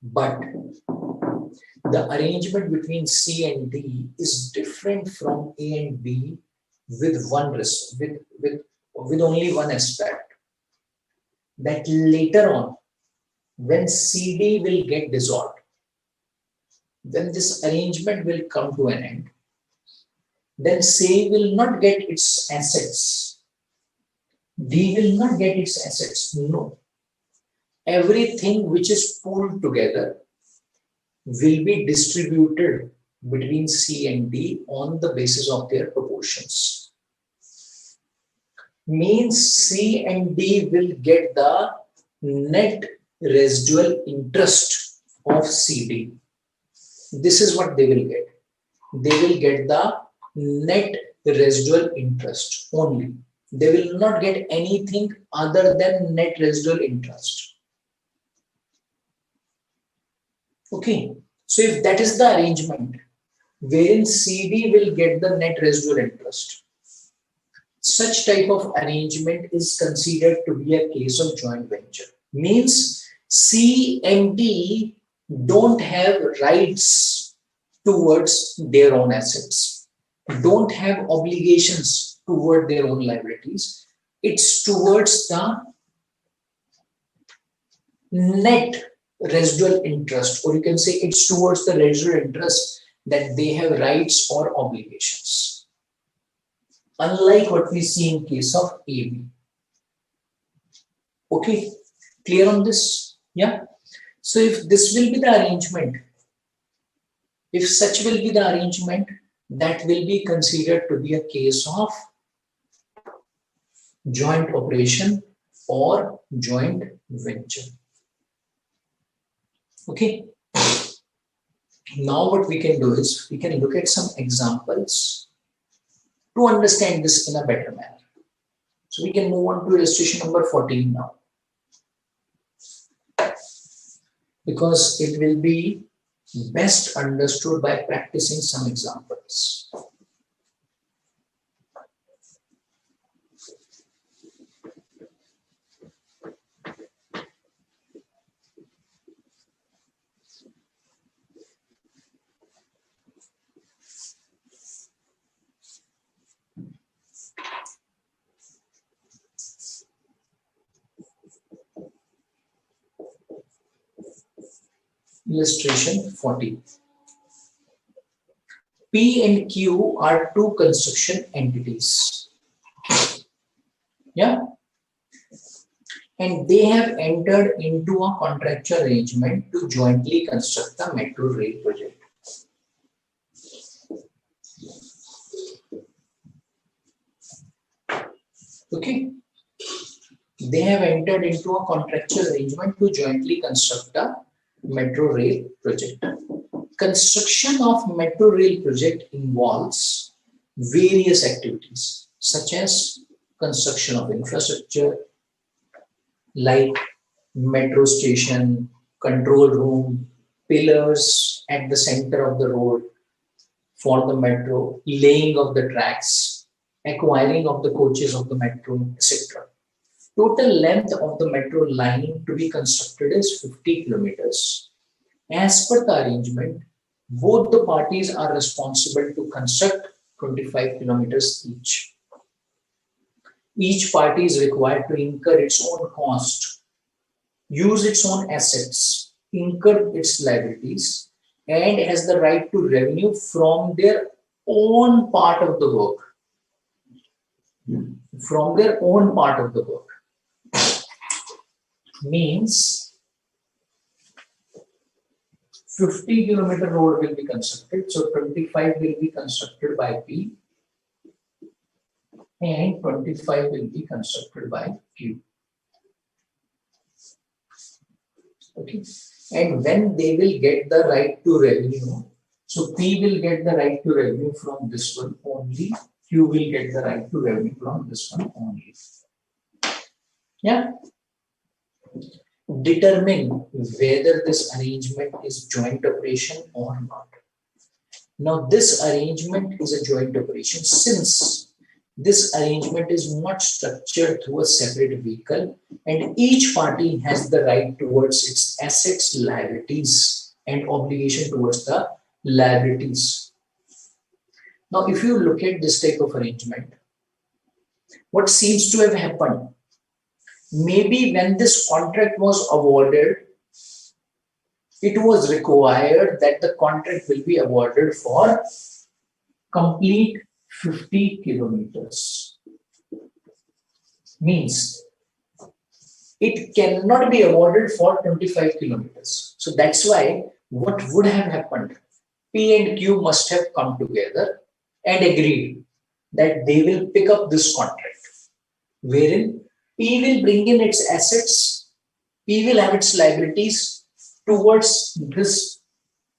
But the arrangement between C and D is different from A and B with with only one aspect. That later on, when CD will get dissolved, then this arrangement will come to an end. Then C will not get its assets. D will not get its assets. No. Everything which is pooled together will be distributed between C and D on the basis of their proportions. Means C and D will get the net residual interest of CD. This is what they will get. They will get the net residual interest only. They will not get anything other than net residual interest. Okay. So if that is the arrangement wherein CD will get the net residual interest, such type of arrangement is considered to be a case of joint venture. Means C and D don't have rights towards their own assets, don't have obligations toward their own liabilities. It's towards the net residual interest, or you can say it's towards the residual interest that they have rights or obligations. Unlike what we see in case of AB. Okay, clear on this? Yeah. So if this will be the arrangement, if such will be the arrangement, that will be considered to be a case of joint operation or joint venture. Okay. Now what we can do is we can look at some examples to understand this in a better manner. So we can move on to illustration number 14 now, because it will be best understood by practicing some examples. Illustration 40. P and Q are two construction entities. Yeah. And they have entered into a contractual arrangement to jointly construct the metro rail project. Okay. They have entered into a contractual arrangement to jointly construct a metro rail project. Construction of metro rail project involves various activities such as construction of infrastructure like metro station, control room, pillars at the center of the road for the metro, laying of the tracks, acquiring of the coaches of the metro, etc. Total length of the metro line to be constructed is 50 kilometers. As per the arrangement, both the parties are responsible to construct 25 kilometers each. Each party is required to incur its own cost, use its own assets, incur its liabilities, and has the right to revenue from their own part of the work. From their own part of the work. Means 50 kilometer road will be constructed, so 25 will be constructed by P and 25 will be constructed by Q. Okay, and when they will get the right to revenue, so P will get the right to revenue from this one only, Q will get the right to revenue from this one only. Yeah. Determine whether this arrangement is joint operation or not. Now, this arrangement is a joint operation since this arrangement is not structured through a separate vehicle and each party has the right towards its assets, liabilities, and obligation towards the liabilities. Now, if you look at this type of arrangement, what seems to have happened? Maybe when this contract was awarded, it was required that the contract will be awarded for complete 50 kilometers. Means it cannot be awarded for 25 kilometers. So that's why what would have happened? P and Q must have come together and agreed that they will pick up this contract, wherein P will bring in its assets, P will have its liabilities towards this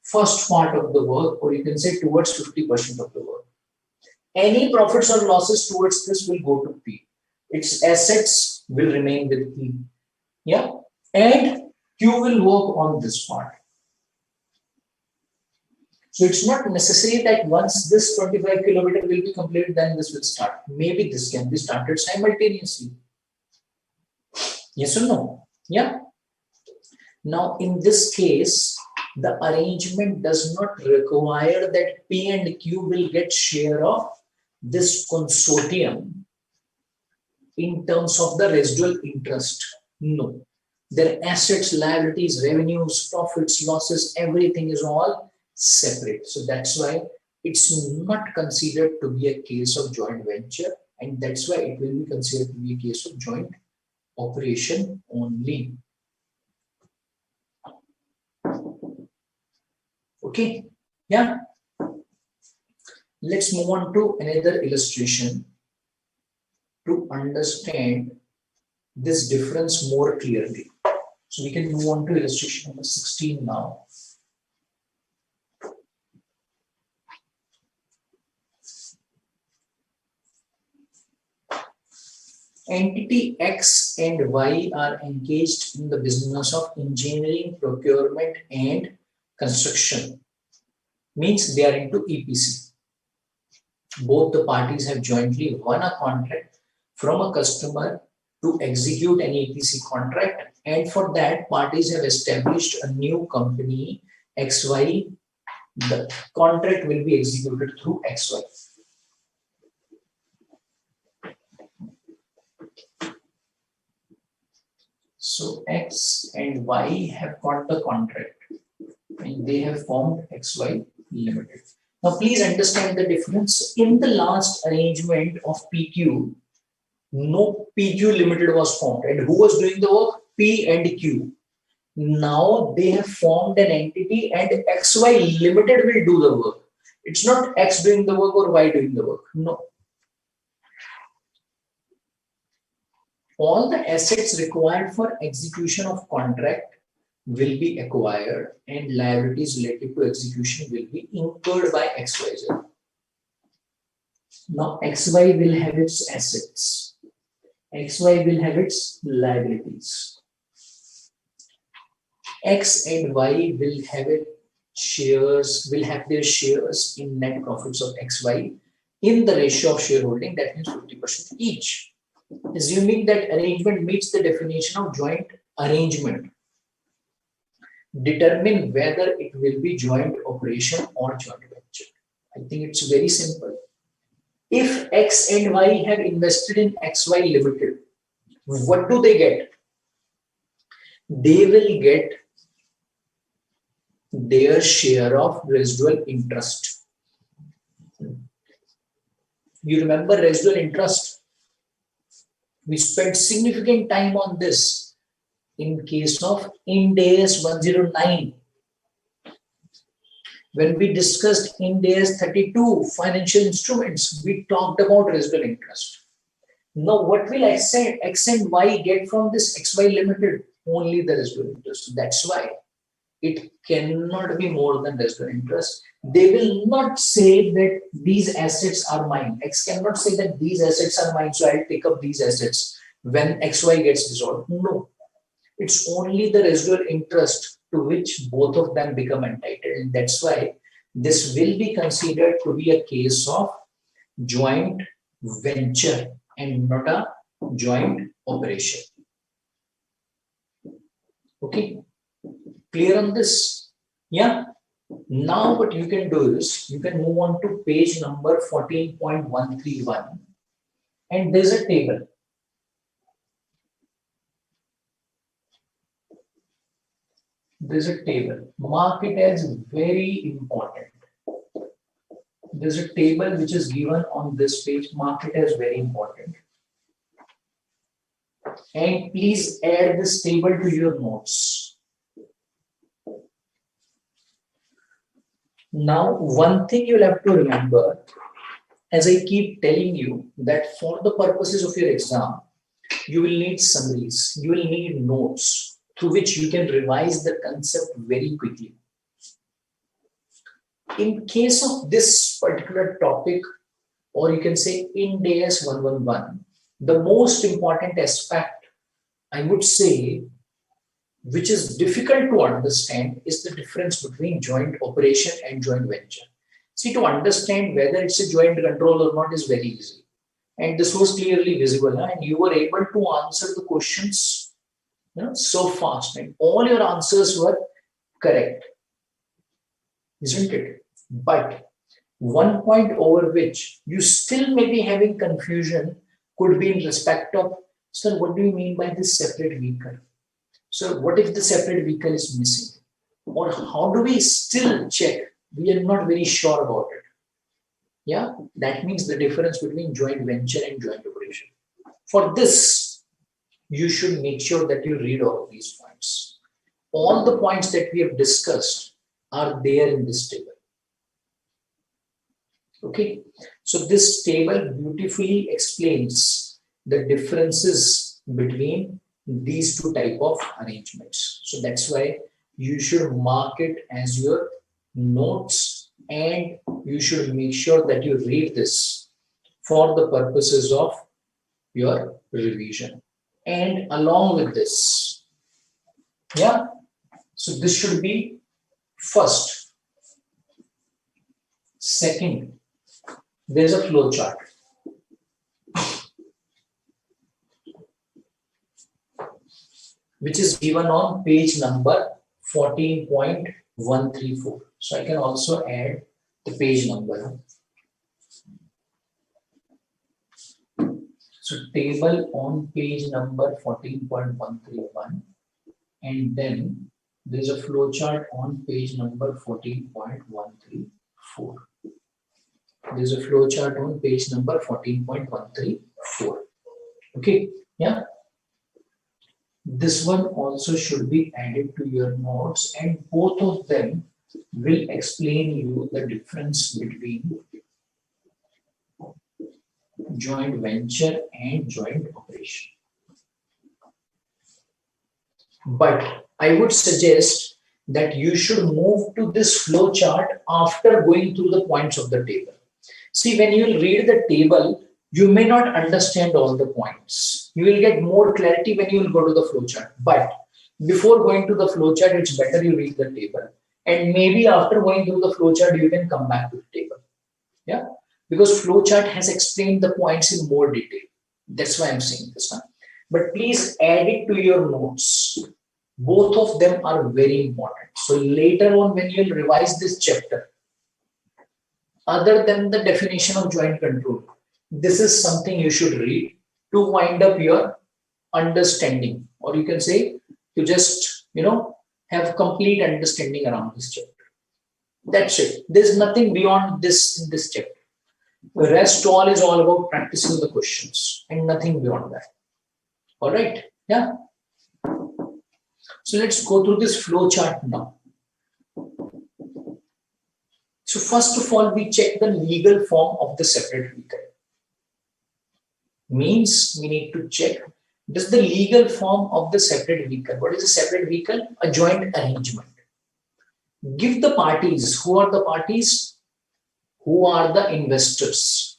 first part of the work, or you can say towards 50% of the work. Any profits or losses towards this will go to P. Its assets will remain with P. Yeah, and Q will work on this part. So it's not necessary that once this 25 kilometer will be completed, then this will start. Maybe this can be started simultaneously. Yes or no? Yeah. Now, in this case, the arrangement does not require that P and Q will get share of this consortium in terms of the residual interest. No. Their assets, liabilities, revenues, profits, losses, everything is all separate. So that's why it's not considered to be a case of joint venture, and that's why it will be considered to be a case of joint operation only. Okay, yeah. Let's move on to another illustration to understand this difference more clearly. So we can move on to illustration number 16 now. Entity X and Y are engaged in the business of engineering, procurement, and construction. Means they are into EPC. Both the parties have jointly won a contract from a customer to execute an EPC contract, and for that parties have established a new company XY. The contract will be executed through XY. So X and Y have got the contract and they have formed XY Limited. Now please understand the difference. In the last arrangement of PQ, no PQ Limited was formed, and who was doing the work? P and Q. Now they have formed an entity and XY Limited will do the work. It's not X doing the work or Y doing the work. No. All the assets required for execution of contract will be acquired and liabilities related to execution will be incurred by XYZ. Now XY will have its assets. XY will have its liabilities. X and Y will have their shares in net profits of XY in the ratio of shareholding, that means 50% each. Assuming that arrangement meets the definition of joint arrangement, determine whether it will be joint operation or joint venture. I think it's very simple. If X and Y have invested in XY Limited, what do they get? They will get their share of residual interest. You remember residual interest? We spent significant time on this in case of Ind AS 109. When we discussed Ind AS 32 financial instruments, we talked about residual interest. Now, what will X and Y get from this XY Limited? Only the residual interest. That's why it cannot be more than residual interest. They will not say that these assets are mine. X cannot say that these assets are mine, so I'll take up these assets when XY gets dissolved. No. It's only the residual interest to which both of them become entitled. And that's why this will be considered to be a case of joint venture and not a joint operation. Okay. Clear on this? Yeah. Now what you can do is you can move on to page number 14.131 and there's a table. There's a table. Mark it as very important. There's a table which is given on this page. Mark it as very important. And please add this table to your notes. Now, one thing you'll have to remember, as I keep telling you, that for the purposes of your exam, you will need summaries, you will need notes through which you can revise the concept very quickly. In case of this particular topic, or you can say Ind AS 111, the most important aspect, I would say, which is difficult to understand, is the difference between joint operation and joint venture. See, to understand whether it's a joint control or not is very easy. And this was clearly visible, and you were able to answer the questions so fast, and all your answers were correct, isn't it? But one point over which you still may be having confusion could be in respect of, sir, what do you mean by this separate vehicle? So what if the separate vehicle is missing? Or how do we still check? We are not very sure about it. Yeah, that means the difference between joint venture and joint operation. For this, you should make sure that you read all of these points. All the points that we have discussed are there in this table. Okay, so this table beautifully explains the differences between these two type of arrangements. So that's why you should mark it as your notes and you should make sure that you read this for the purposes of your revision. And along with this, yeah, so this should be first. Second, there's a flow chart. Which is given on page number 14.134. So I can also add the page number. So table on page number 14.131, and then there's a flow chart on page number 14.134. There's a flow chart on page number 14.134. Okay, yeah. This one also should be added to your notes, and both of them will explain you the difference between joint venture and joint operation. But I would suggest that you should move to this flow chart after going through the points of the table. See, when you will read the table, you may not understand all the points. You will get more clarity when you will go to the flow chart. But before going to the flow chart, it's better you read the table. And maybe after going through the flow chart, you can come back to the table. Yeah, because flow chart has explained the points in more detail. That's why I'm saying this one. But please add it to your notes. Both of them are very important. So later on, when you'll revise this chapter, other than the definition of joint control, this is something you should read to wind up your understanding, or you can say to just, have complete understanding around this chapter. That's it. There's nothing beyond this in this chapter. The rest all is all about practicing the questions and nothing beyond that. All right. Yeah. So let's go through this flow chart now. So first of all, we check the legal form of the separate vehicle. Means we need to check, does the legal form of the separate vehicle, what is a separate vehicle? A joint arrangement. Give the parties, who are the parties? Who are the investors?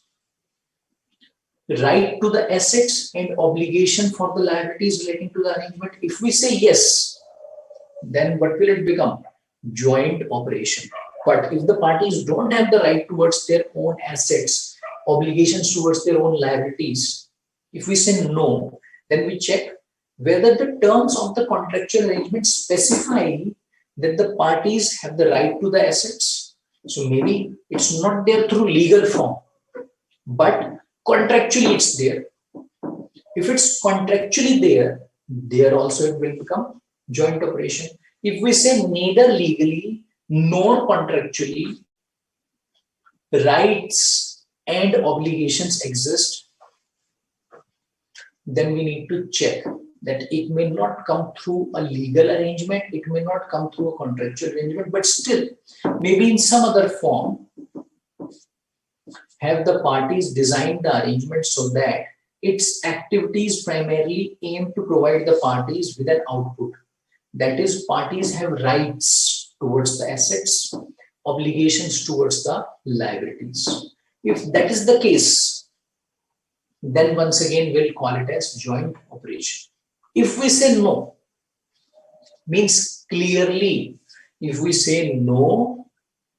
Right to the assets and obligation for the liabilities relating to the arrangement. If we say yes, then what will it become? Joint operation. But if the parties don't have the right towards their own assets, obligations towards their own liabilities, if we say no, then we check whether the terms of the contractual arrangement specify that the parties have the right to the assets. So maybe it's not there through legal form, but contractually it's there. If it's contractually there also it will become joint operation. If we say neither legally nor contractually rights and obligations exist, then we need to check that it may not come through a legal arrangement, it may not come through a contractual arrangement, but still maybe in some other form have the parties designed the arrangement so that its activities primarily aim to provide the parties with an output. That is, parties have rights towards the assets, obligations towards the liabilities. If that is the case, then once again we'll call it as joint operation. If we say no, means clearly, if we say no,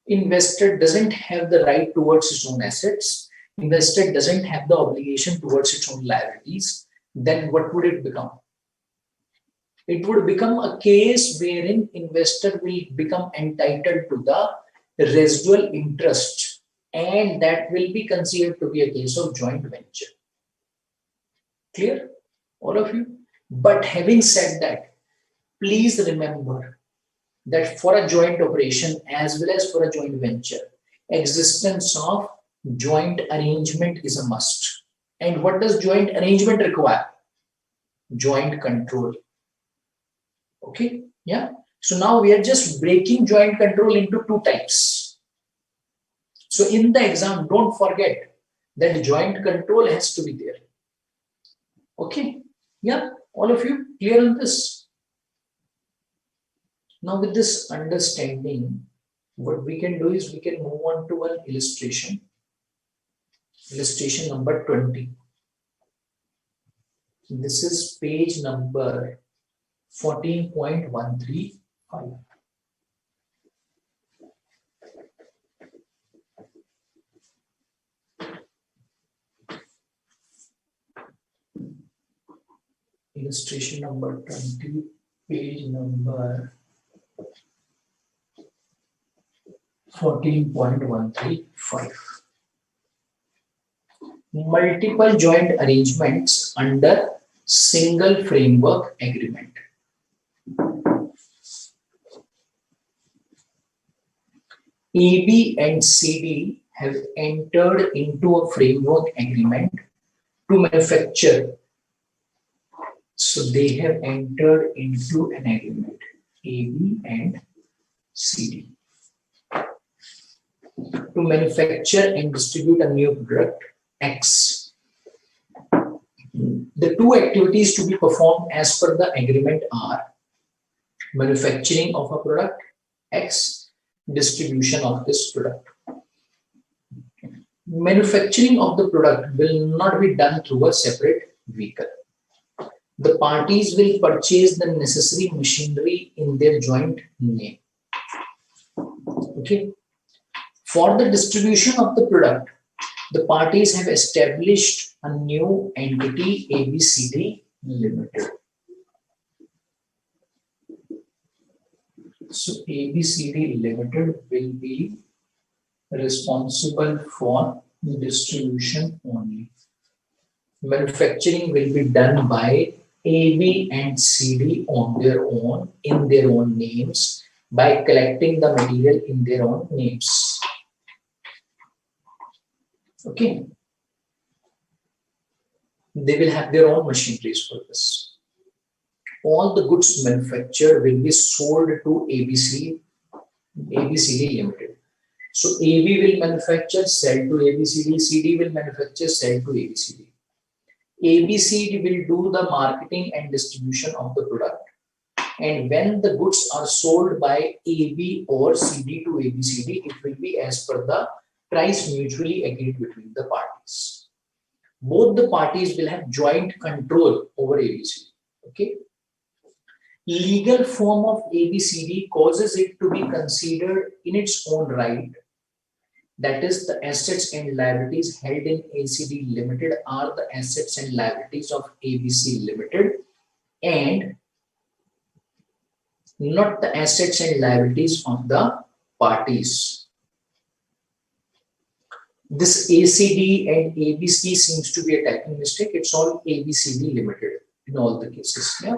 investor doesn't have the right towards its own assets, investor doesn't have the obligation towards its own liabilities, then what would it become? It would become a case wherein investor will become entitled to the residual interest, and that will be considered to be a case of joint venture. Clear, all of you? But having said that, please remember that for a joint operation as well as for a joint venture, existence of joint arrangement is a must. And what does joint arrangement require? Joint control. Okay, yeah. So now we are just breaking joint control into two types. So in the exam, don't forget that joint control has to be there. Okay, yeah, all of you clear on this? Now with this understanding, what we can do is we can move on to an illustration. Illustration number 20. This is page number 14.135. Illustration number 20, page number 14.135. Multiple joint arrangements under single framework agreement. AB and CD have entered into a framework agreement to manufacture. So they have entered into an agreement, AB and CD, to manufacture and distribute a new product, X. The two activities to be performed as per the agreement are Manufacturing of a product, X. Distribution of this product. Manufacturing of the product will not be done through a separate vehicle. The parties will purchase the necessary machinery in their joint name. Okay. For the distribution of the product, the parties have established a new entity, ABCD Limited. So ABCD Limited will be responsible for distribution only. Manufacturing will be done by A, B, and CD on their own, in their own names, by collecting the material in their own names. Okay. They will have their own machineries for this. All the goods manufactured will be sold to ABCD Limited. So AB will manufacture, sell to ABCD, CD will manufacture, sell to ABCD. ABCD will do the marketing and distribution of the product. And when the goods are sold by AB or CD to ABCD, it will be as per the price mutually agreed between the parties. Both the parties will have joint control over ABCD. Okay. Legal form of ABCD causes it to be considered in its own right. That is, the assets and liabilities held in ACD Limited are the assets and liabilities of ABC Limited and not the assets and liabilities of the parties. This ACD and ABC seems to be a typing mistake. It's all ABCD Limited in all the cases. Yeah.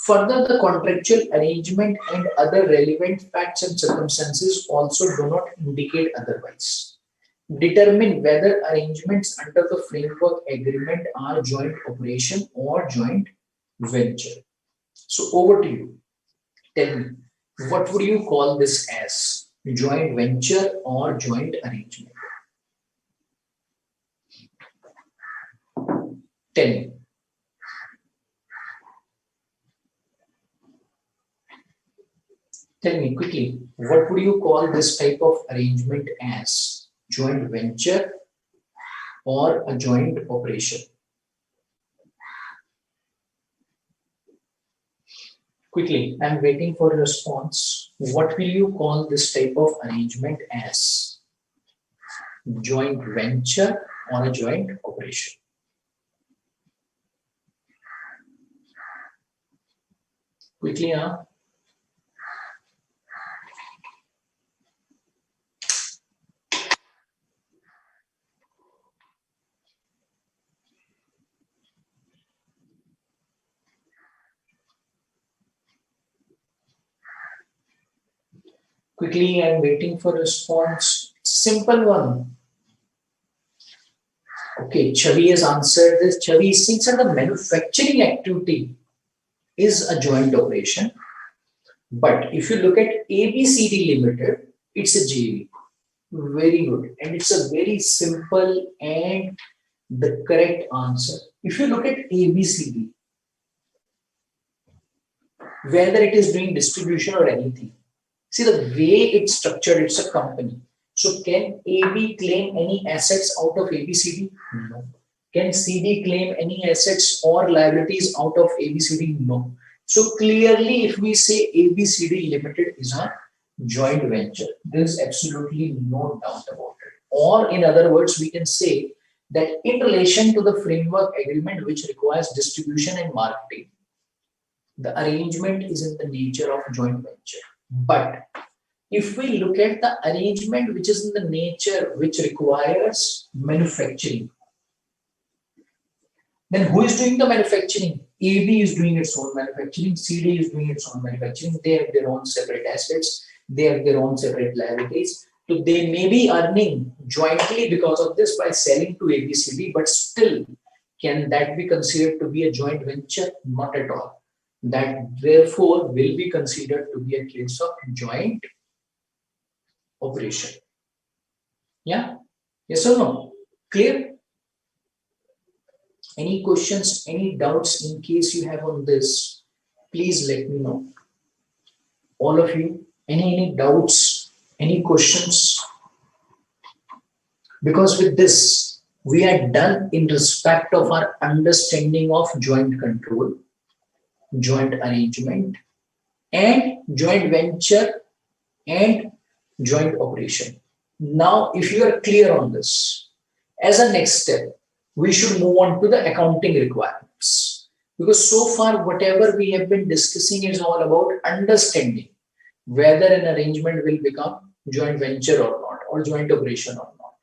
Further, the contractual arrangement and other relevant facts and circumstances also do not indicate otherwise. Determine whether arrangements under the framework agreement are joint operation or joint venture. So over to you. Tell me, what would you call this as? Joint venture or joint arrangement? Tell me. Tell me quickly, what would you call this type of arrangement as? Joint venture or a joint operation? Quickly, I'm waiting for a response. What will you call this type of arrangement as? Joint venture or a joint operation? Quickly, huh? Quickly, I'm waiting for a response. Simple one. Okay, Chavi has answered this. Chavi, since the manufacturing activity is a joint operation, but if you look at ABCD Limited, it's a JV. Very good. And it's a very simple and the correct answer. If you look at ABCD, whether it is doing distribution or anything, see the way it's structured, it's a company. So can AB claim any assets out of ABCD? No. Can CD claim any assets or liabilities out of ABCD? No. So clearly, if we say ABCD Limited is a joint venture, there is absolutely no doubt about it. Or in other words, we can say that in relation to the framework agreement which requires distribution and marketing, the arrangement is in the nature of joint venture. But if we look at the arrangement which is in the nature which requires manufacturing, then who is doing the manufacturing? AB is doing its own manufacturing, CD is doing its own manufacturing. They have their own separate assets, they have their own separate liabilities. So they may be earning jointly because of this by selling to ABCD, but still, can that be considered to be a joint venture? Not at all. That therefore will be considered to be a case of joint operation. Yeah? Yes or no? Clear? Any questions, any doubts in case you have on this, please let me know. All of you, any doubts, any questions? Because with this, we are done in respect of our understanding of joint control, joint arrangement, and joint venture and joint operation. Now, if you are clear on this, as a next step, we should move on to the accounting requirements. Because so far, whatever we have been discussing is all about understanding whether an arrangement will become joint venture or not, or joint operation or not.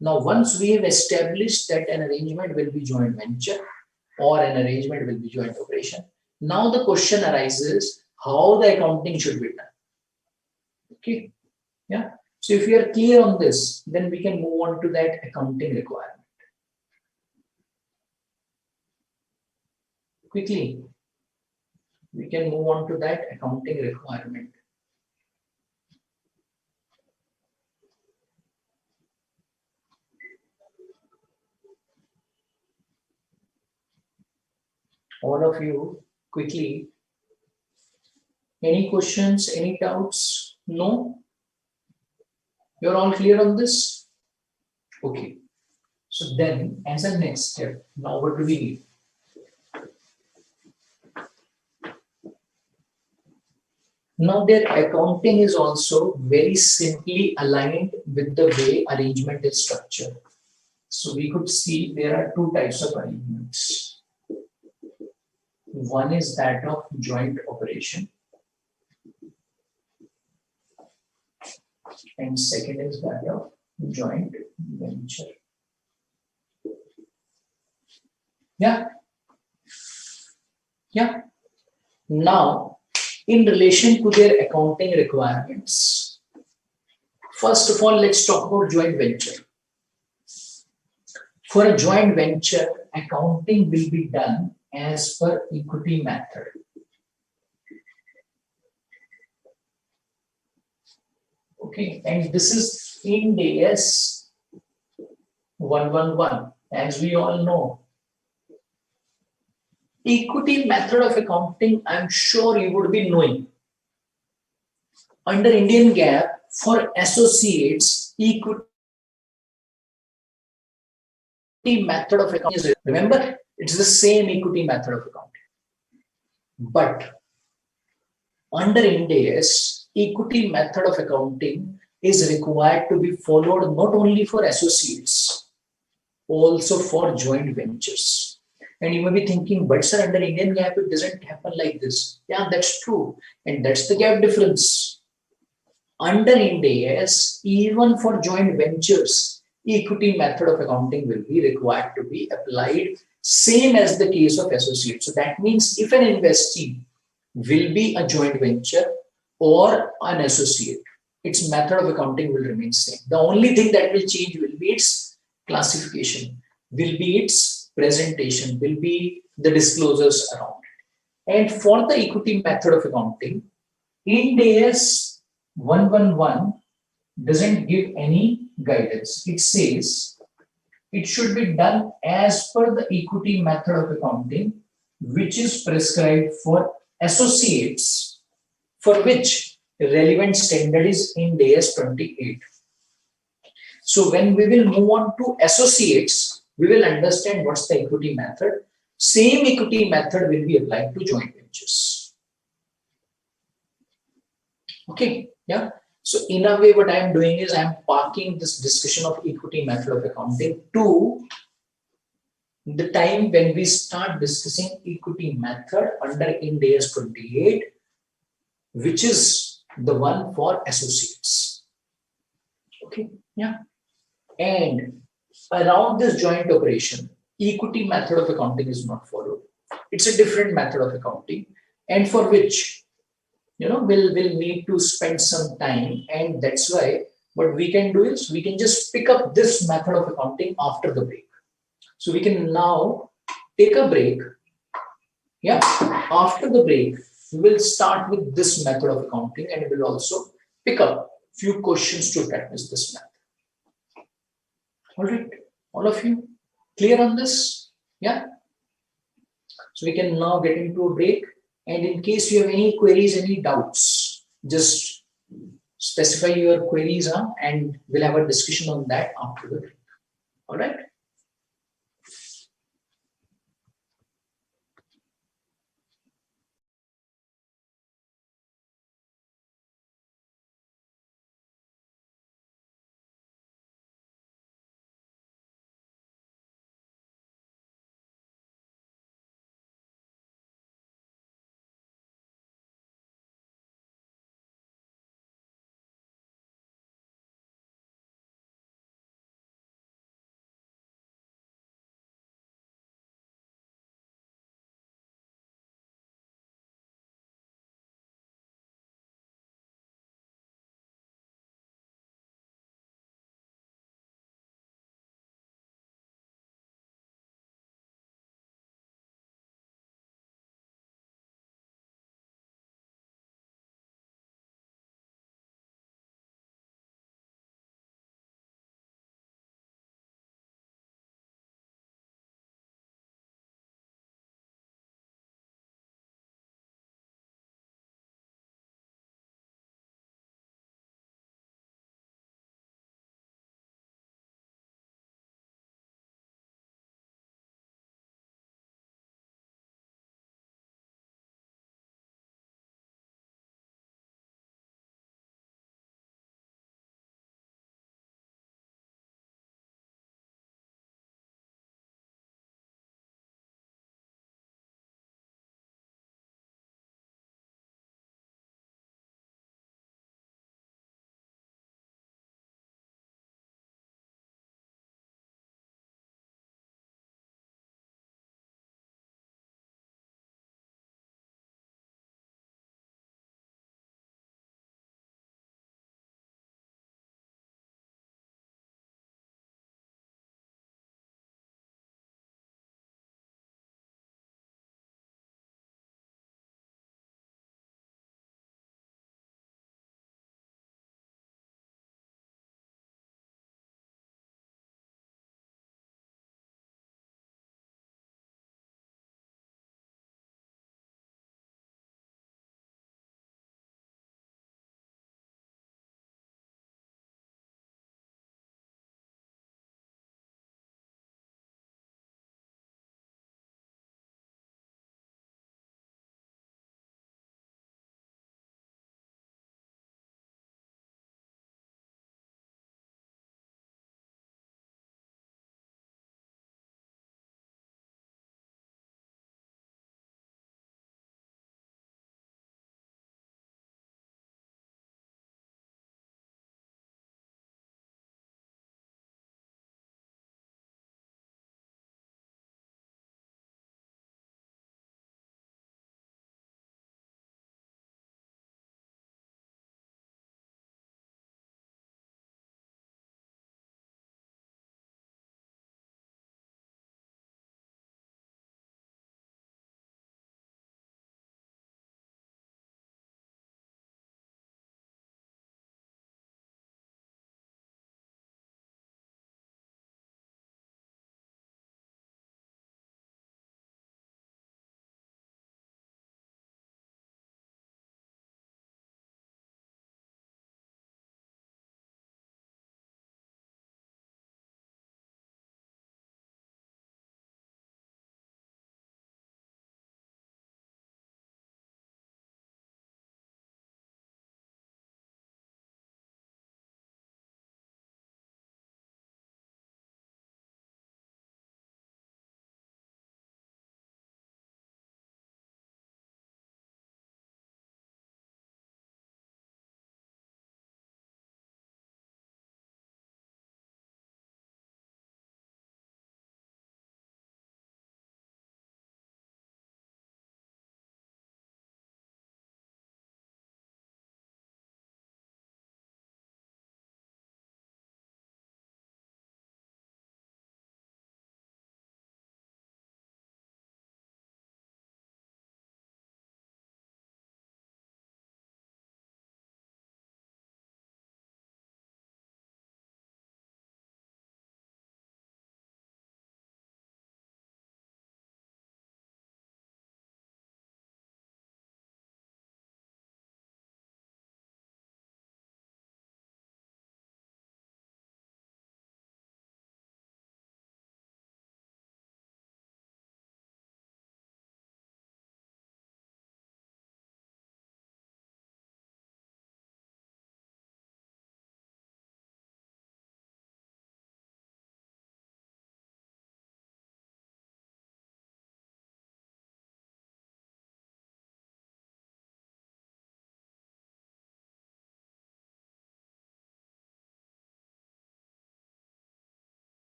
Now, once we have established that an arrangement will be joint venture or an arrangement will be joint operation, now the question arises how the accounting should be done. Okay, yeah. So if you are clear on this, then we can move on to that accounting requirement. Quickly, we can move on to that accounting requirement. All of you, quickly. Any questions, any doubts? No? You're all clear on this? Okay. So then, as a next step, now what do we need? Now their accounting is also very simply aligned with the way arrangement is structured. So we could see there are two types of arrangements. One is that of joint operation, and second is that of joint venture. Yeah. Yeah. Now, in relation to their accounting requirements, first of all, let's talk about joint venture. For a joint venture, accounting will be done as per equity method. Okay, and this is Ind AS 111, as we all know. Equity method of accounting, I'm sure you would be knowing. Under Indian GAAP, for associates, equity method of accounting is, remember, it's the same equity method of accounting. But under Ind AS, equity method of accounting is required to be followed not only for associates, also for joint ventures. And you may be thinking, but sir, under Indian GAAP, it doesn't happen like this. Yeah, that's true. And that's the gap difference. Under Ind AS, even for joint ventures, equity method of accounting will be required to be applied, same as the case of associates. So that means if an investee will be a joint venture or an associate, its method of accounting will remain same. The only thing that will change will be its classification, will be its presentation, will be the disclosures around it. And for the equity method of accounting, Ind AS 111 doesn't give any guidance. It says it should be done as per the equity method of accounting, which is prescribed for associates, for which relevant standard is Ind AS 28. So when we will move on to associates, we will understand what's the equity method. Same equity method will be applied to joint ventures. Okay, yeah. So in a way, what I am doing is I am parking this discussion of equity method of accounting to the time when we start discussing equity method under Ind AS 28, which is the one for associates. Okay, yeah. And around this joint operation, equity method of accounting is not followed. It's a different method of accounting, and for which, we'll need to spend some time. And that's why what we can do is we can just pick up this method of accounting after the break. So we can now take a break. Yeah, after the break, we will start with this method of accounting, and we will also pick up few questions to practice this method. All right, all of you clear on this? Yeah. So we can now get into a break. And in case you have any queries, any doubts, just specify your queries, and we'll have a discussion on that after the break. All right.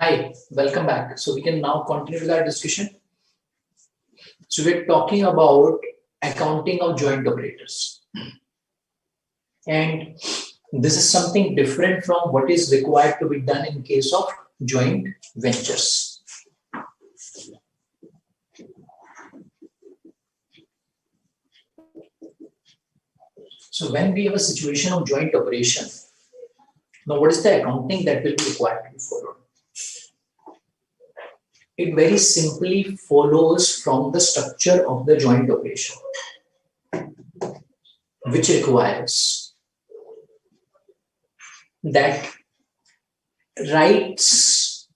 Hi, welcome back. So we can now continue with our discussion. So we're talking about accounting of joint operators. And this is something different from what is required to be done in case of joint ventures. So when we have a situation of joint operation, now what is the accounting that will be required to be followed? It very simply follows from the structure of the joint operation, which requires that rights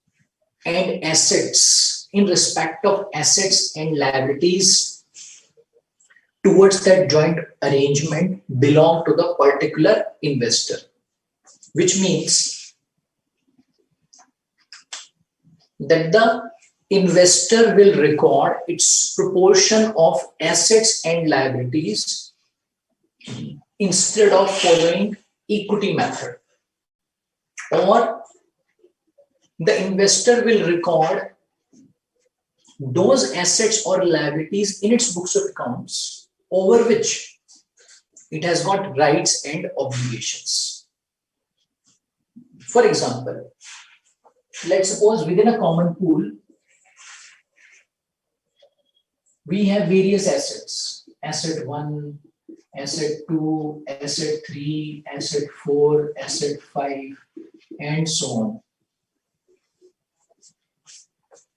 and assets in respect of assets and liabilities towards that joint arrangement belong to the particular investor, which means that the investor will record its proportion of assets and liabilities instead of following equity method, or the investor will record those assets or liabilities in its books of accounts over which it has got rights and obligations. For example, let's suppose within a common pool, we have various assets, asset 1, asset 2, asset 3, asset 4, asset 5, and so on.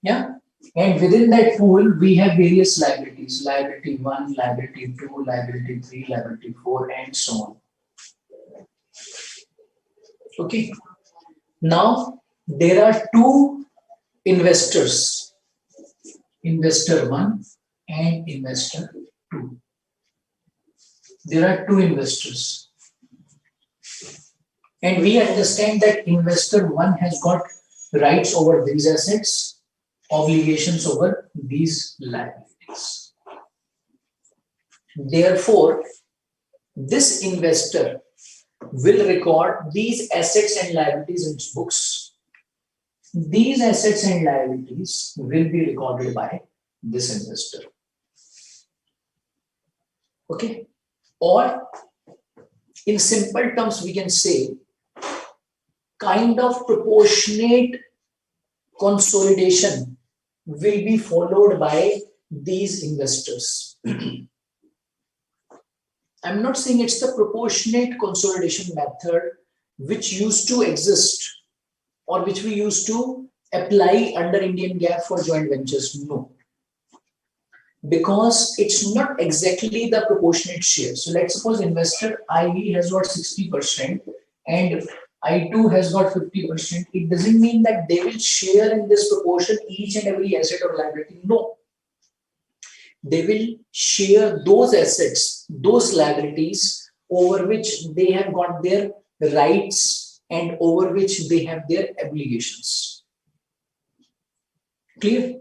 Yeah. And within that pool, we have various liabilities, liability 1, liability 2, liability 3, liability 4, and so on. Okay. Now, there are two investors, investor 1 and investor 2. There are two investors. And we understand that investor 1 has got rights over these assets, obligations over these liabilities. Therefore, this investor will record these assets and liabilities in its books. These assets and liabilities will be recorded by this investor. Okay. Or in simple terms, we can say kind of proportionate consolidation will be followed by these investors. I'm not saying it's the proportionate consolidation method which used to exist or which we used to apply under Indian GAAP for joint ventures. No. Because it's not exactly the proportionate share. So let's suppose investor IV has got 60% and I2 has got 50%. It doesn't mean that they will share in this proportion each and every asset or liability. No. They will share those assets, those liabilities over which they have got their rights and over which they have their obligations. Clear?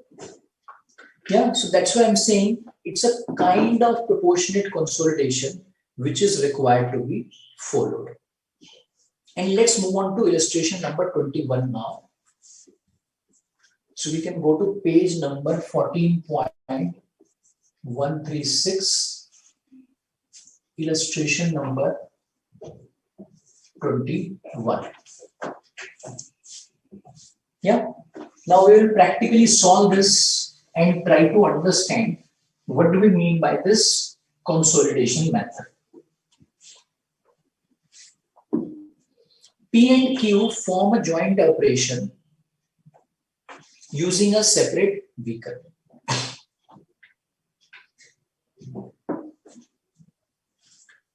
Yeah, so that's why I'm saying it's a kind of proportionate consolidation which is required to be followed. And let's move on to illustration number 21 now. So we can go to page number 14.136, illustration number 21. Yeah, now we will practically solve this and try to understand what do we mean by this consolidation method. P and Q form a joint operation using a separate vehicle.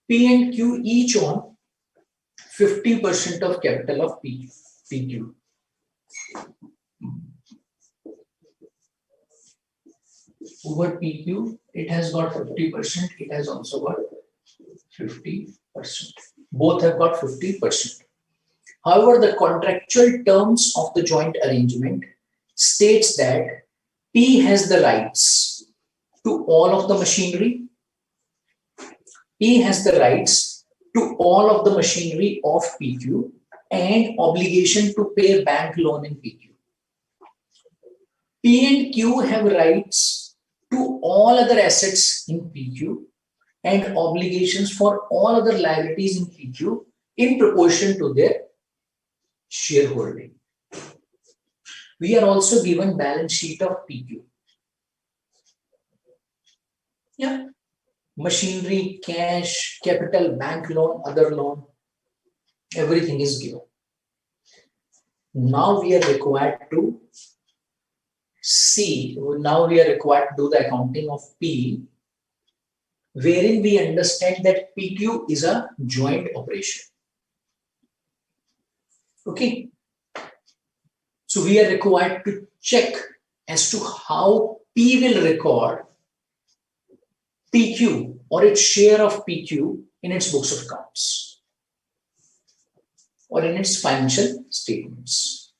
P and Q each own 50% of capital of PQ. Over PQ, it has got 50%, it has also got 50%. Both have got 50%. However, the contractual terms of the joint arrangement states that P has the rights to all of the machinery. P has the rights to all of the machinery of PQ and obligation to pay bank loan in PQ. P and Q have rights to all other assets in PQ and obligations for all other liabilities in PQ in proportion to their shareholding. We are also given balance sheet of PQ. Yeah. Machinery, cash, capital, bank loan, other loan, everything is given. Now we are required to do the accounting of P, wherein we understand that PQ is a joint operation. Okay. So we are required to check as to how P will record PQ or its share of PQ in its books of accounts or in its financial statements.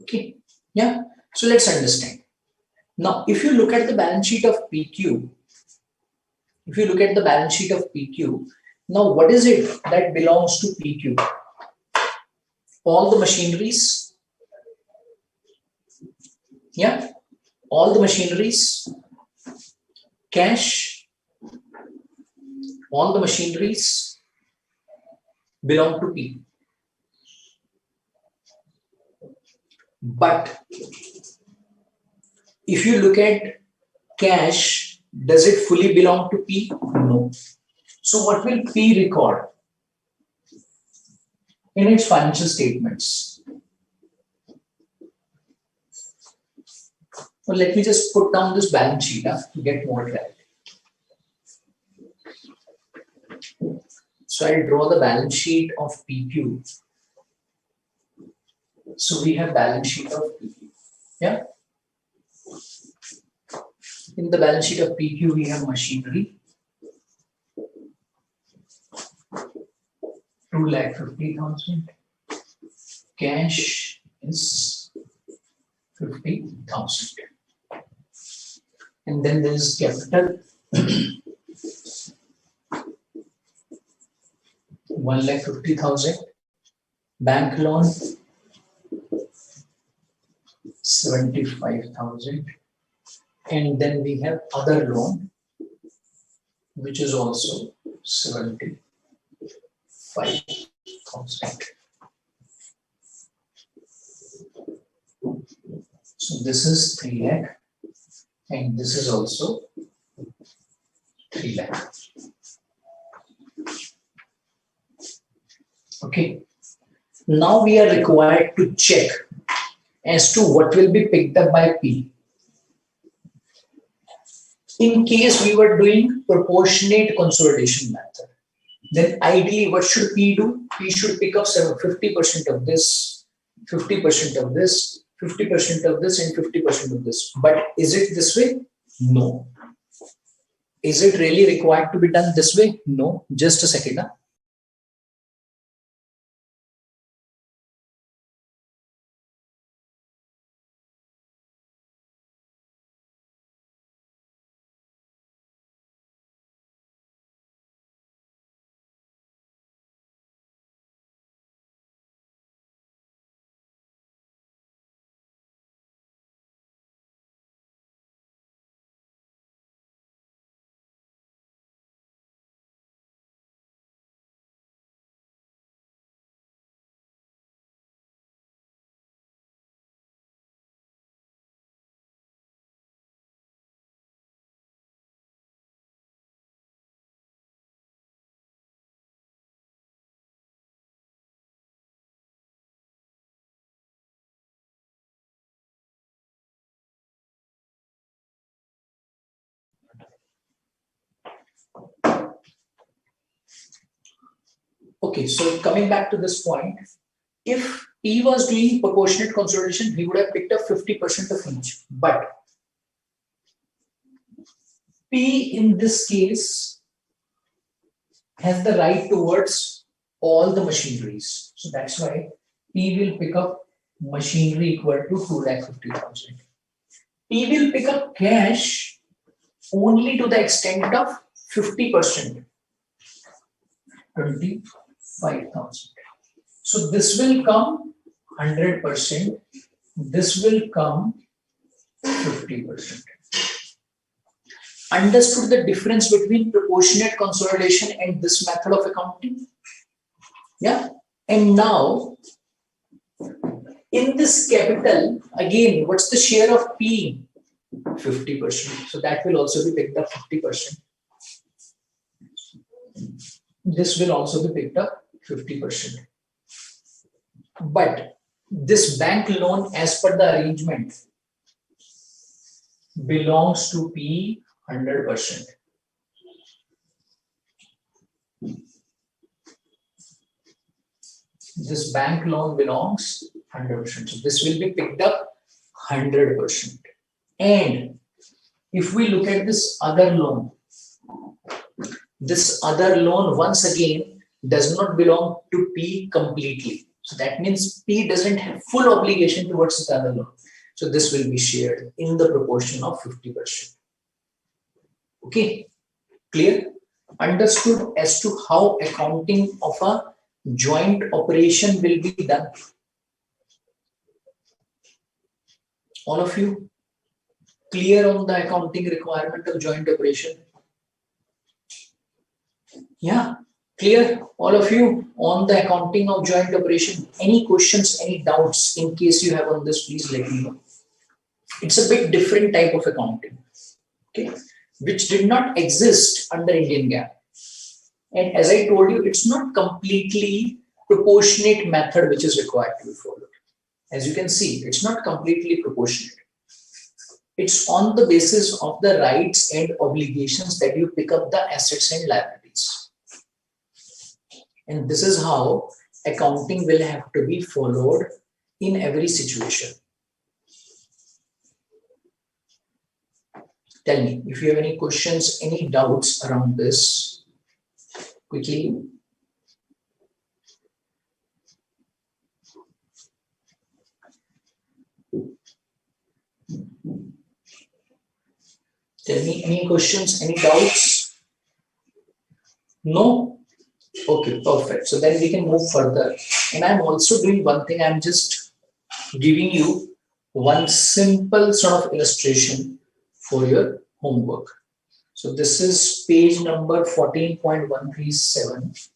Okay. Yeah. So let's understand. Now, if you look at the balance sheet of PQ, now what is it that belongs to PQ? All the machineries. Yeah. All the machineries. Cash. All the machineries belong to P. But if you look at cash, does it fully belong to P? No. So what will P record in its financial statements? Well, let me just put down this balance sheet to get more clarity. So I'll draw the balance sheet of PQ. So we have balance sheet of PQ. Yeah. In the balance sheet of PQ, we have machinery, 2,50,000. Cash is 50,000. And then there is capital, 1,50,000. Bank loan, 75,000. And then we have other loan, which is also 75,000. So this is 3 lakh and this is also 3 lakh. Okay. Now we are required to check as to what will be picked up by P. In case we were doing proportionate consolidation method, then ideally what should P do? P should pick up 50% of this, 50% of this, 50% of this, and 50% of this. But is it this way? No. Is it really required to be done this way? No. Just a second. Okay, so coming back to this point, if P was doing proportionate consolidation, he would have picked up 50% of each. But P in this case has the right towards all the machineries. So that's why P will pick up machinery equal to 2,50,000. P will pick up cash only to the extent of 50%, 25,000. So this will come 100%. This will come 50%. Understood the difference between proportionate consolidation and this method of accounting? Yeah. And now, in this capital, again, what's the share of P? 50%. So that will also be picked up 50%. This will also be picked up 50%. But this bank loan, as per the arrangement, belongs to P 100%. This bank loan belongs 100%. So this will be picked up 100%. And if we look at this other loan once again does not belong to P completely. So that means P doesn't have full obligation towards the other loan. So this will be shared in the proportion of 50%. Okay, clear? Understood as to how accounting of a joint operation will be done? All of you clear on the accounting requirement of joint operation? Yeah, clear? All of you on the accounting of joint operation? Any questions, any doubts? In case you have on this, please let me know. It's a bit different type of accounting, okay, which did not exist under Indian GAAP. And as I told you, it's not completely proportionate method which is required to be followed. As you can see, it's not completely proportionate. It's on the basis of the rights and obligations that you pick up the assets and liabilities. And this is how accounting will have to be followed in every situation. Tell me if you have any questions, any doubts around this. Quickly. Tell me any questions, any doubts? No? Okay, perfect. So then we can move further. And I'm also doing one thing. I'm just giving you one simple sort of illustration for your homework. So this is page number 14.137.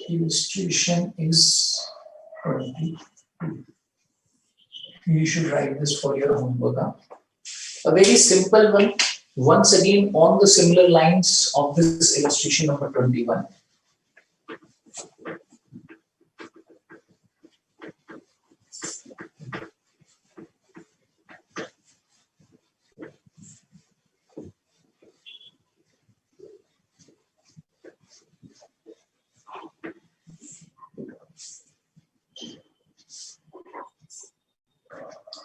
Illustration is 20. You should write this for your homework. Huh? A very simple one. Once again, on the similar lines of this illustration number 21.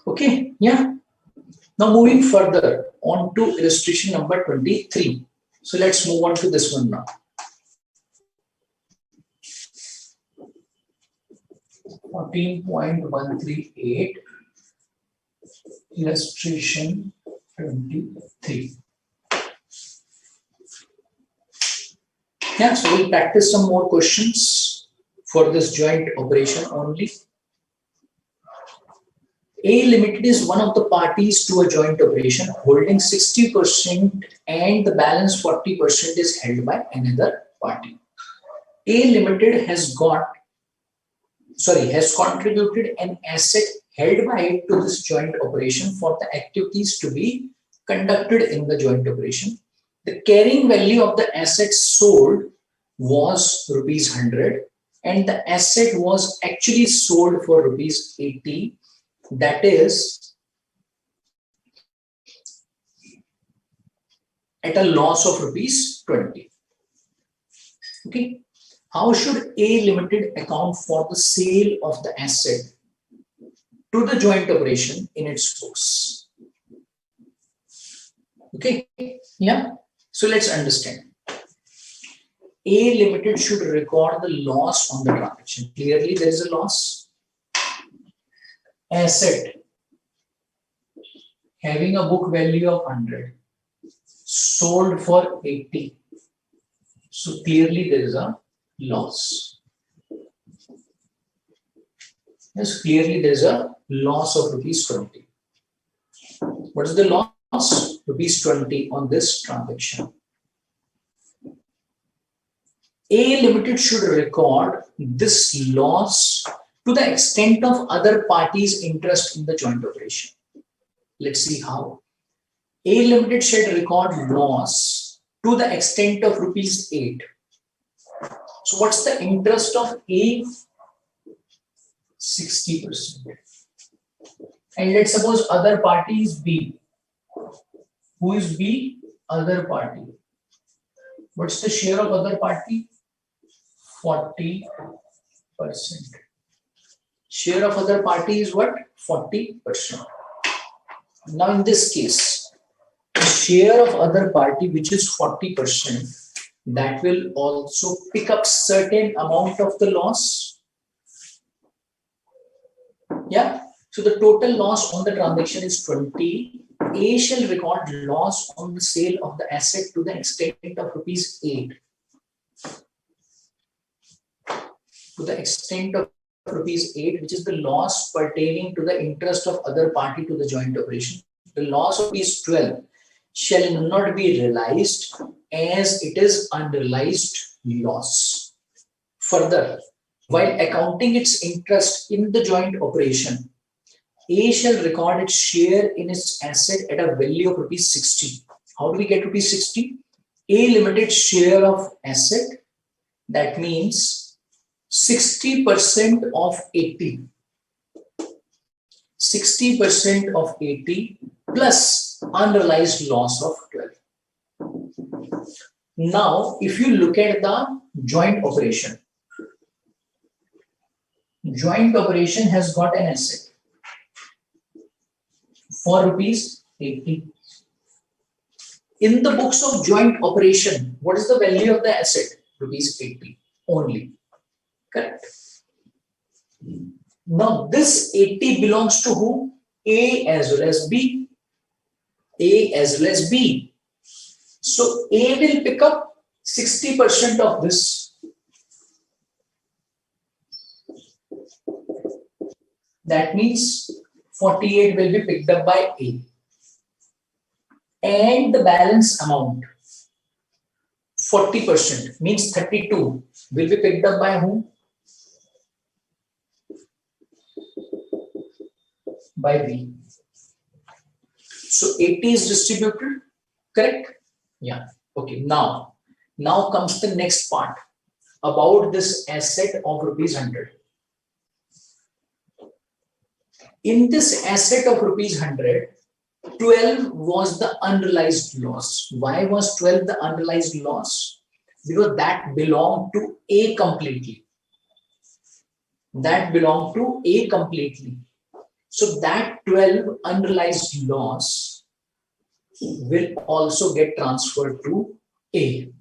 Okay, yeah. Now moving further on to illustration number 23. So let's move on to this one now. (14.138) illustration 23. Yeah, so we'll practice some more questions for this joint operation only. A Limited is one of the parties to a joint operation holding 60% and the balance 40% is held by another party. A Limited has contributed an asset held by it to this joint operation for the activities to be conducted in the joint operation. The carrying value of the asset sold was rupees 100 and the asset was actually sold for rupees 80. That is at a loss of rupees 20. Okay. How should A Limited account for the sale of the asset to the joint operation in its books? Okay. Yeah. So let's understand. A Limited should record the loss on the transaction. Clearly there is a loss. Asset having a book value of 100 sold for 80. So clearly there is a loss. Yes, clearly there is a loss of rupees 20. What is the loss? Rupees 20 on this transaction. A Limited should record this loss to the extent of other parties' interest in the joint operation. Let's see how. A Limited should record loss to the extent of rupees 8. So what's the interest of A? 60%. And let's suppose other party is B. Who is B? Other party. What's the share of other party? 40%. Share of other party is what? 40%. Now in this case, the share of other party, which is 40%, that will also pick up certain amount of the loss. Yeah. So the total loss on the transaction is 20. A shall record loss on the sale of the asset to the extent of rupees 8. To the extent of rupees 8, which is the loss pertaining to the interest of other party to the joint operation. The loss of rupees 12 shall not be realized as it is unrealized loss. Further, while accounting its interest in the joint operation, A shall record its share in its asset at a value of rupees 60. How do we get rupees 60? A Limited share of asset, that means 60% of 80. 60% of 80 plus unrealized loss of 12. Now, if you look at the joint operation has got an asset for rupees 80. In the books of joint operation, what is the value of the asset? Rupees 80 only. Correct. Now this 80 belongs to who? A as well as B. A as well as B. So A will pick up 60% of this. That means 48 will be picked up by A. And the balance amount, 40%, means 32, will be picked up by whom? By B. So 80 is distributed, correct? Yeah. Okay. Now comes the next part about this asset of rupees 100. In this asset of rupees 100, 12 was the unrealized loss. Why was 12 the unrealized loss? Because that belonged to A completely. That belonged to A completely. So that 12 unrealized loss will also get transferred to A.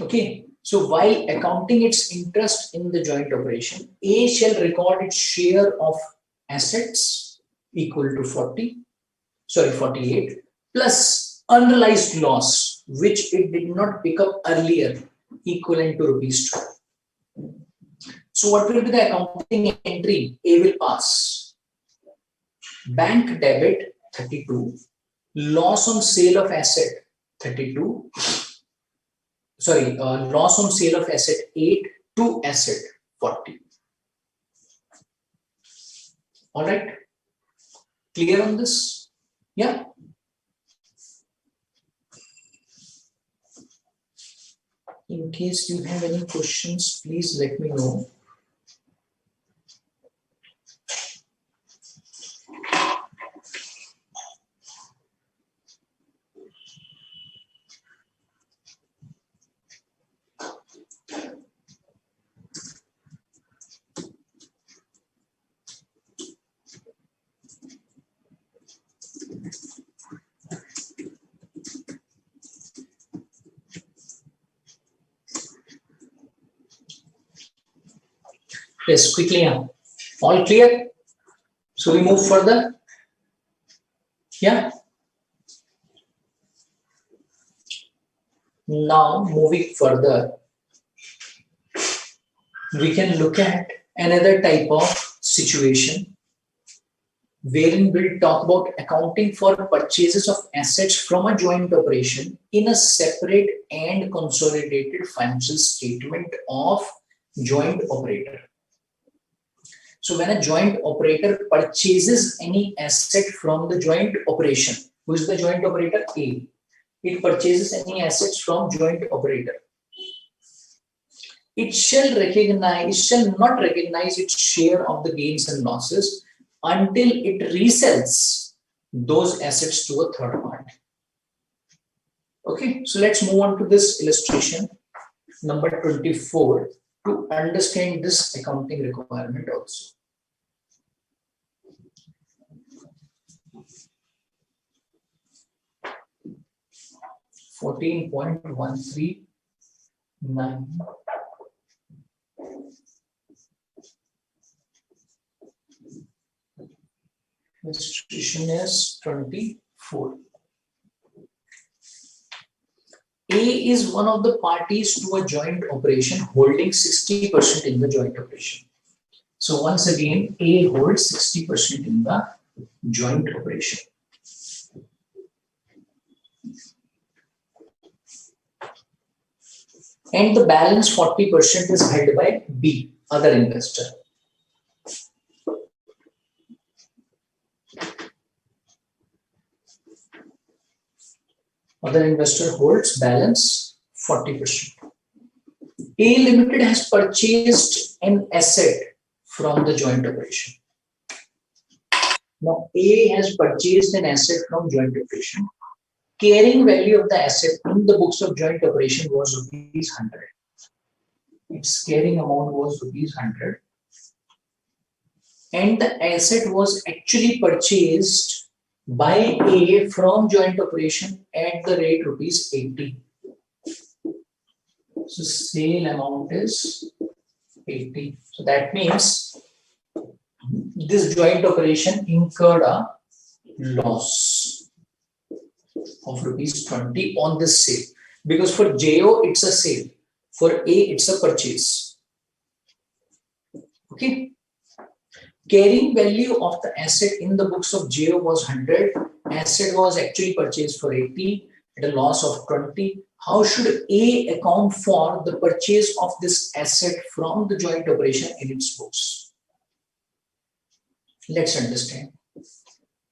Okay. So while accounting its interest in the joint operation, A shall record its share of assets equal to 48 plus unrealized loss, which it did not pick up earlier, equivalent to rupees 12. So what will be the accounting entry? A will pass. Bank debit 32, loss on sale of asset 32. Loss on sale of asset 8 to asset 40. All right. Clear on this? Yeah. In case you have any questions, please let me know. Yes, quickly now. All clear? So we move further. Yeah. Now moving further, we can look at Another type of situation wherein we'll talk about accounting for purchases of assets from a joint operation in a separate and consolidated financial statement of joint operator. So when a joint operator purchases any asset from the joint operation, who is the joint operator? A. It purchases any assets from joint operator. It shall not recognize its share of the gains and losses until it resells those assets to a third party. Okay, so let's move on to this illustration number 24 to understand this accounting requirement also. (14.139). Illustration is 24. A is one of the parties to a joint operation holding 60% in the joint operation. So once again, A holds 60% in the joint operation. And the balance 40% is held by B, other investor. Other investor holds balance 40%. A Limited has purchased an asset from the joint operation. Now A has purchased an asset from joint operation. Carrying value of the asset in the books of joint operation was rupees 100. Its carrying amount was rupees 100. And the asset was actually purchased by A from joint operation at the rate rupees 80. So sale amount is 80. So that means this joint operation incurred a loss of rupees 20 on this sale, because for JO it's a sale, for A it's a purchase. Okay. Carrying value of the asset in the books of JO was 100. Asset was actually purchased for 80 at a loss of 20. How should A account for the purchase of this asset from the joint operation in its books? Let's understand.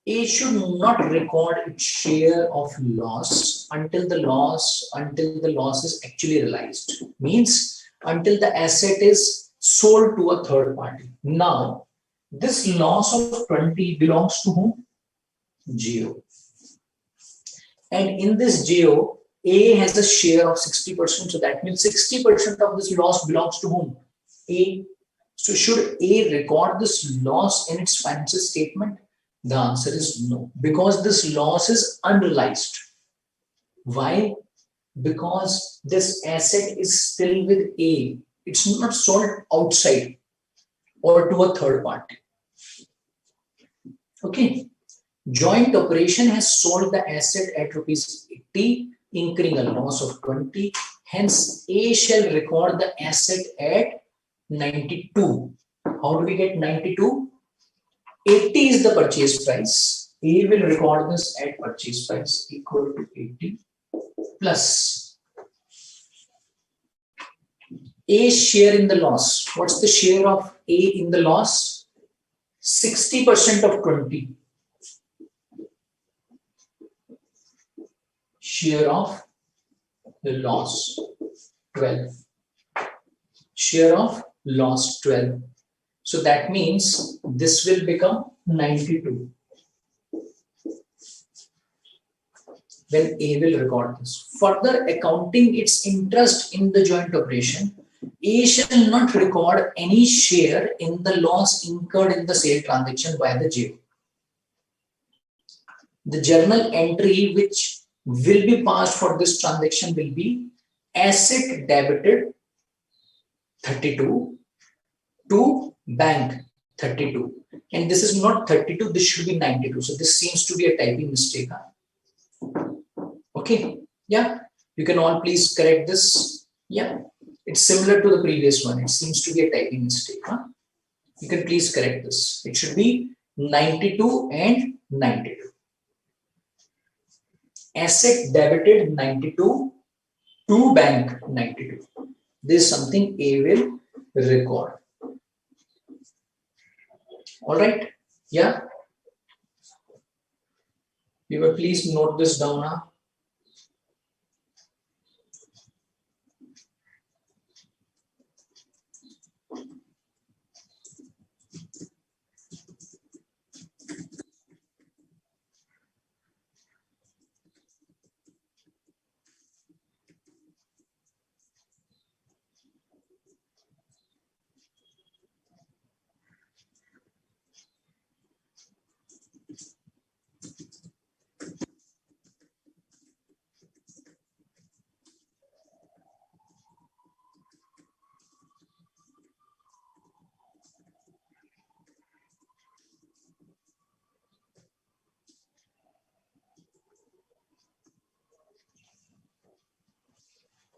A should not record its share of loss until the loss is actually realized. Means until the asset is sold to a third party. Now, this loss of 20 belongs to whom? JO. And in this JO, A has a share of 60%. So that means 60% of this loss belongs to whom? A. So should A record this loss in its financial statement? The answer is no, because this loss is unrealized. Why? Because this asset is still with A. It's not sold outside or to a third party. Okay. Joint operation has sold the asset at rupees 80, incurring a loss of 20. Hence, A shall record the asset at 92. How do we get 92? 80 is the purchase price. A will record this at purchase price equal to 80 plus A's share in the loss. What's the share of A in the loss? 60% of 20. Share of the loss 12. Share of loss 12. So that means this will become 92 when A will record this. Further accounting its interest in the joint operation, A shall not record any share in the loss incurred in the sale transaction by the JO. The journal entry which will be passed for this transaction will be asset debited 32 to bank 32, and this is not 32, this should be 92. So this seems to be a typing mistake. Okay, yeah, you can all please correct this. Yeah, it's similar to the previous one. It seems to be a typing mistake. You can please correct this. It should be 92 and 92. Asset debited 92 to bank 92. This is something A will record. All right. Yeah. You will please note this down now.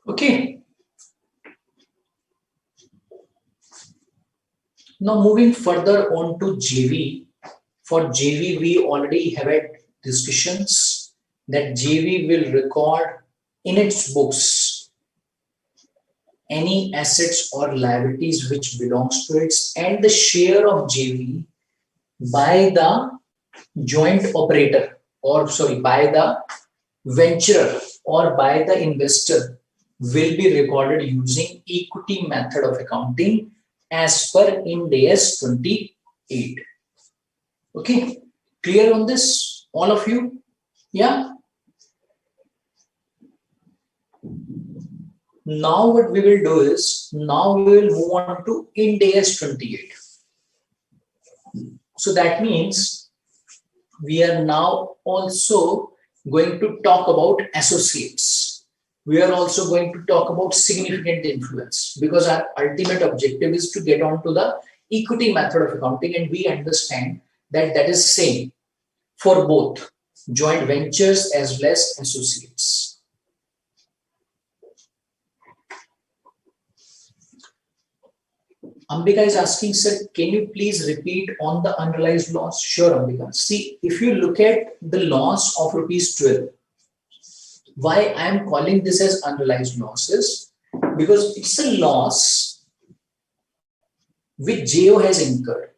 Okay. Now moving further on to JV. For JV, we already have had discussions that JV will record in its books any assets or liabilities which belongs to it and the share of JV by the joint operator, or sorry, by the venturer or by the investor will be recorded using equity method of accounting as per Ind AS 28. Okay, clear on this, all of you? Yeah. Now what we will do is, now we will move on to Ind AS 28. So that means we are now also going to talk about associates. We are also going to talk about significant influence, because our ultimate objective is to get on to the equity method of accounting, and we understand that that is same for both joint ventures as well as associates. Ambika is asking, sir, can you please repeat on the unrealized loss? Sure, Ambika. See, if you look at the loss of rupees 12, why I am calling this as unrealized losses? Because it's a loss which JO has incurred.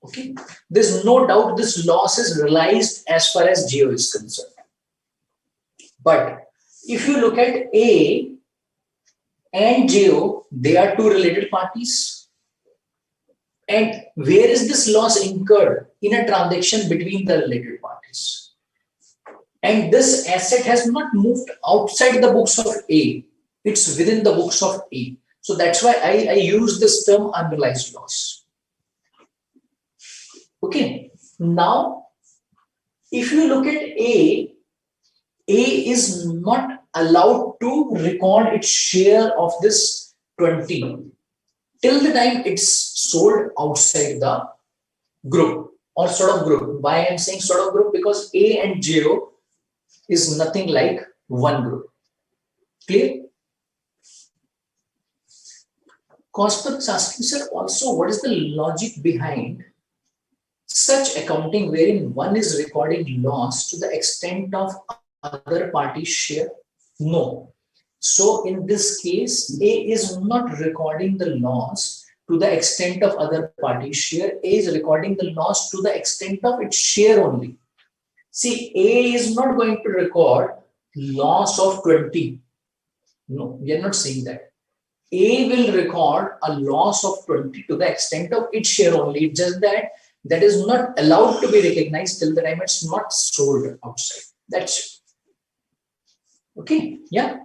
Okay, there's no doubt this loss is realized as far as JO is concerned. But if you look at A and JO, they are two related parties. And where is this loss incurred? In a transaction between the related parties. And this asset has not moved outside the books of A. It's within the books of A. So that's why I use this term unrealized loss. Okay. Now, if you look at A is not allowed to record its share of this 20 till the time it's sold outside the group or sort of group. Why I'm saying sort of group? Because A and JO is nothing like one group. Clear? Cosper is asking, sir, also what is the logic behind such accounting wherein one is recording loss to the extent of other party's share? No. So in this case, A is not recording the loss to the extent of other party's share. A is recording the loss to the extent of its share only. See, A is not going to record loss of 20. No, we are not saying that. A will record a loss of 20 to the extent of its share only. It's just that that is not allowed to be recognized till the time it's not sold outside. That's it. Okay, yeah.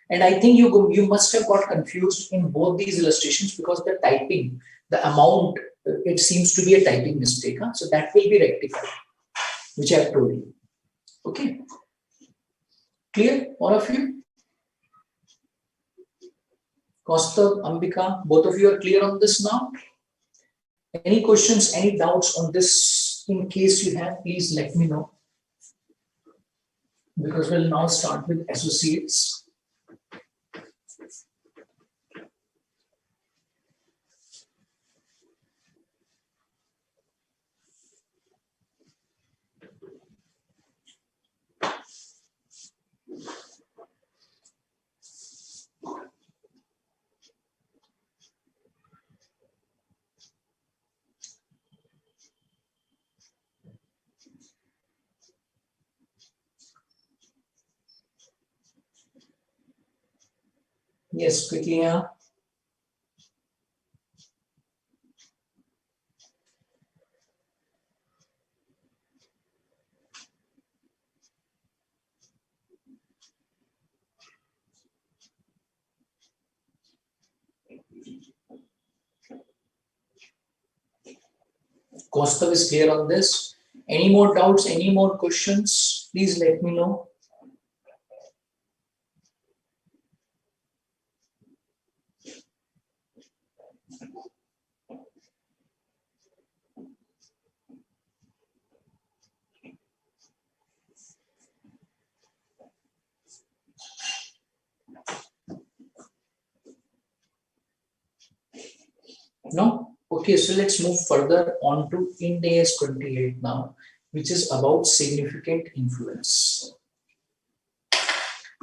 And I think you must have got confused in both these illustrations because the typing, the amount, it seems to be a typing mistake. Huh? So that will be rectified, which I have told you. Okay. Clear, all of you? Kaustav, Ambika, both of you are clear on this now? Any questions, any doubts on this? In case you have, please let me know. Because we'll now start with associates. Yes, quickly, yeah. Kaustav is clear on this. Any more doubts, any more questions? Please let me know. No? Okay, so let's move further on to Ind AS 28 now, which is about significant influence.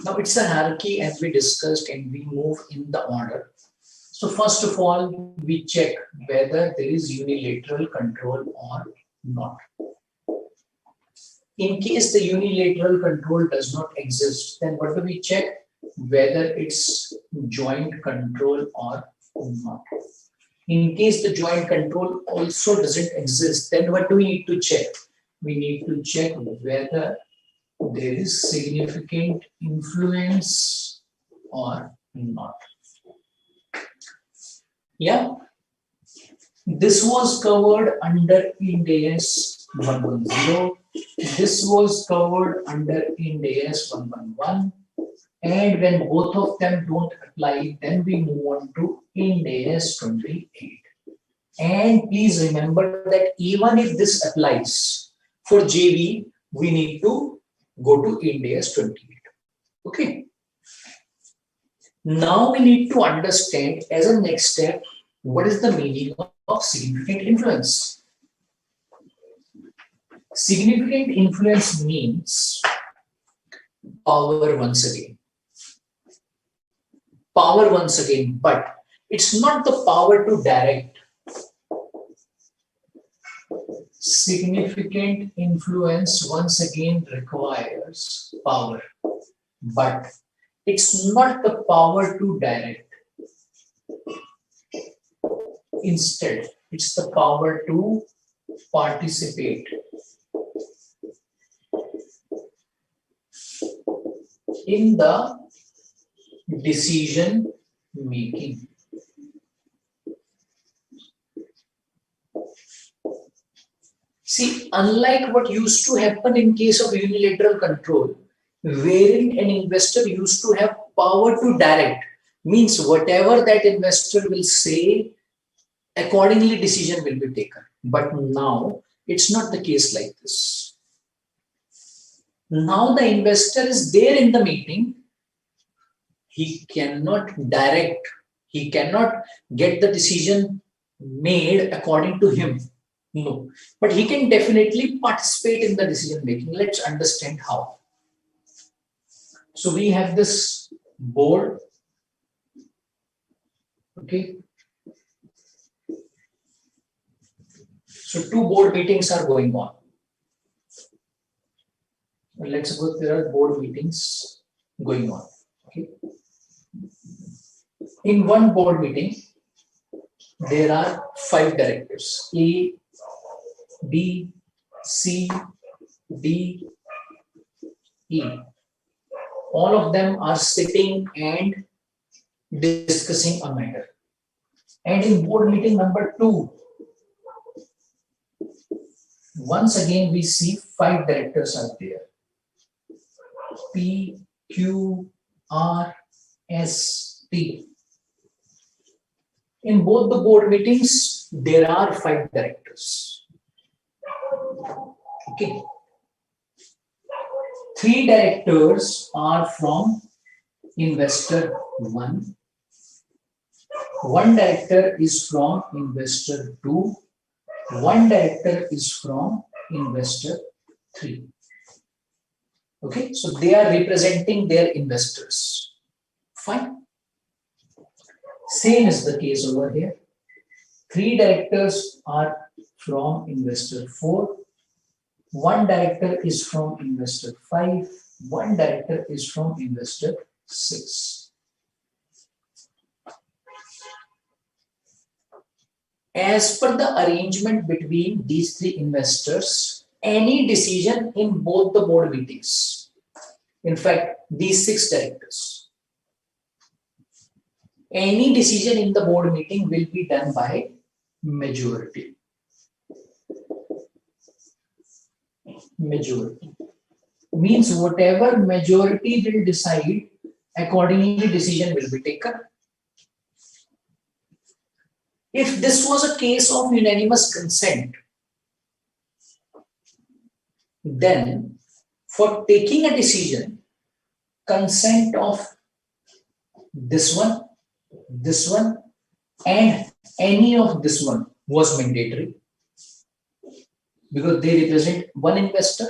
Now it's a hierarchy as we discussed, and we move in the order. So first of all, we check whether there is unilateral control or not. In case the unilateral control does not exist, then what do we check? Whether it's joint control or not. In case the joint control also doesn't exist, then what do we need to check? We need to check whether there is significant influence or not. Yeah, this was covered under Ind AS 110. This was covered under Ind AS 111. And when both of them don't apply, then we move on to Ind AS 28. And please remember that even if this applies for JV, we need to go to Ind AS 28. Okay. Now we need to understand as a next step, what is the meaning of significant influence? Significant influence means power once again. Power once again, but it's not the power to direct. Significant influence once again requires power, but it's not the power to direct. Instead, it's the power to participate in the decision making. See, unlike what used to happen in case of unilateral control, wherein an investor used to have power to direct, means whatever that investor will say, accordingly decision will be taken. But now it's not the case like this. Now the investor is there in the meeting. He cannot direct. He cannot get the decision made according to him. No. But he can definitely participate in the decision making. Let's understand how. So we have this board. Okay. So two board meetings are going on. Let's suppose there are board meetings going on. Okay. In one board meeting, there are 5 directors: A, B, C, D, E. All of them are sitting and discussing a matter. And in board meeting number 2, once again we see 5 directors are there: P, Q, R, S, T. In both the board meetings, there are 5 directors. Okay. 3 directors are from investor 1. 1 director is from investor 2. 1 director is from investor 3. Okay, so they are representing their investors. Fine. Same is the case over here. 3 directors are from investor 4. 1 director is from investor 5. 1 director is from investor 6. As per the arrangement between these three investors, any decision in both the board meetings, in fact, these 6 directors, any decision in the board meeting will be done by majority. Majority means whatever majority will decide, accordingly decision will be taken. If this was a case of unanimous consent, then for taking a decision, consent of this one, and any of this one was mandatory because they represent one investor.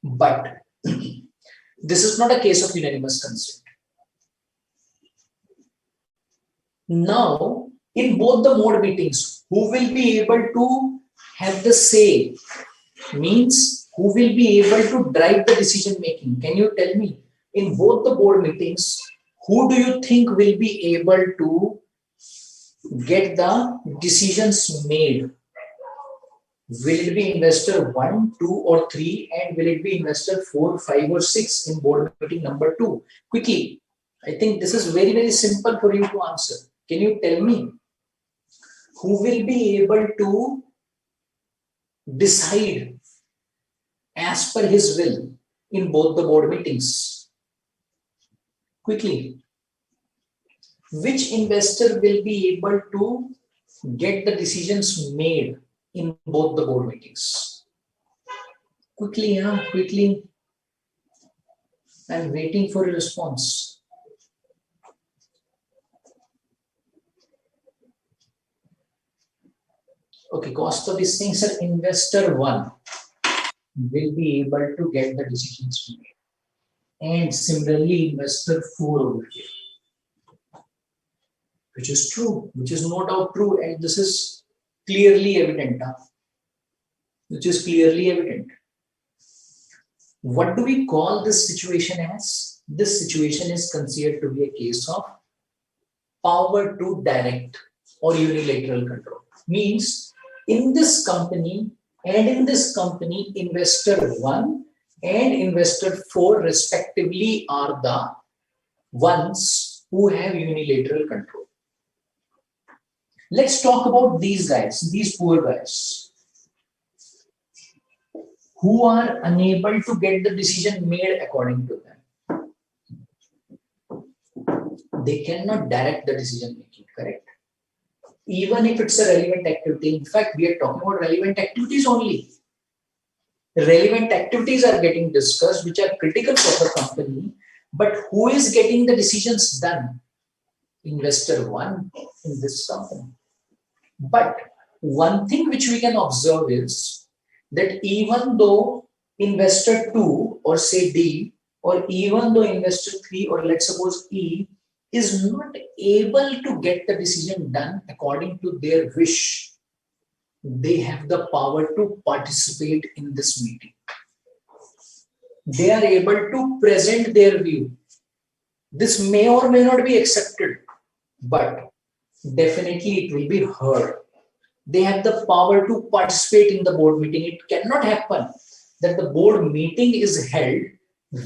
But this is not a case of unanimous consent. Now, in both the board meetings, who will be able to have the say? Means who will be able to drive the decision making? Can you tell me? In both the board meetings, who do you think will be able to get the decisions made? Will it be investor 1, 2, or 3? And will it be investor 4, 5, or 6 in board meeting number 2? Quickly, I think this is very, very simple for you to answer. Can you tell me who will be able to decide as per his will in both the board meetings? Quickly, which investor will be able to get the decisions made in both the board meetings? Quickly, quickly. I'm waiting for a response. Okay, cost of these things are investor 1 will be able to get the decisions made. And similarly, investor 4 over here. Which is true, which is no doubt true, and this is clearly evident. Which is clearly evident. What do we call this situation as? This situation is considered to be a case of power to direct or unilateral control. Means in this company and in this company, investor 1 and investor 4 respectively are the ones who have unilateral control. Let's talk about these guys, these poor guys, who are unable to get the decision made according to them. They cannot direct the decision making, correct? Even if it's a relevant activity. In fact, we are talking about relevant activities only. Relevant activities are getting discussed, which are critical for the company. But who is getting the decisions done? Investor 1 in this company. But one thing which we can observe is that even though investor 2 or say D, or even though investor 3 or let's suppose E is not able to get the decision done according to their wish, they have the power to participate in this meeting. They are able to present their view. This may or may not be accepted, but definitely it will be heard. They have the power to participate in the board meeting. It cannot happen that the board meeting is held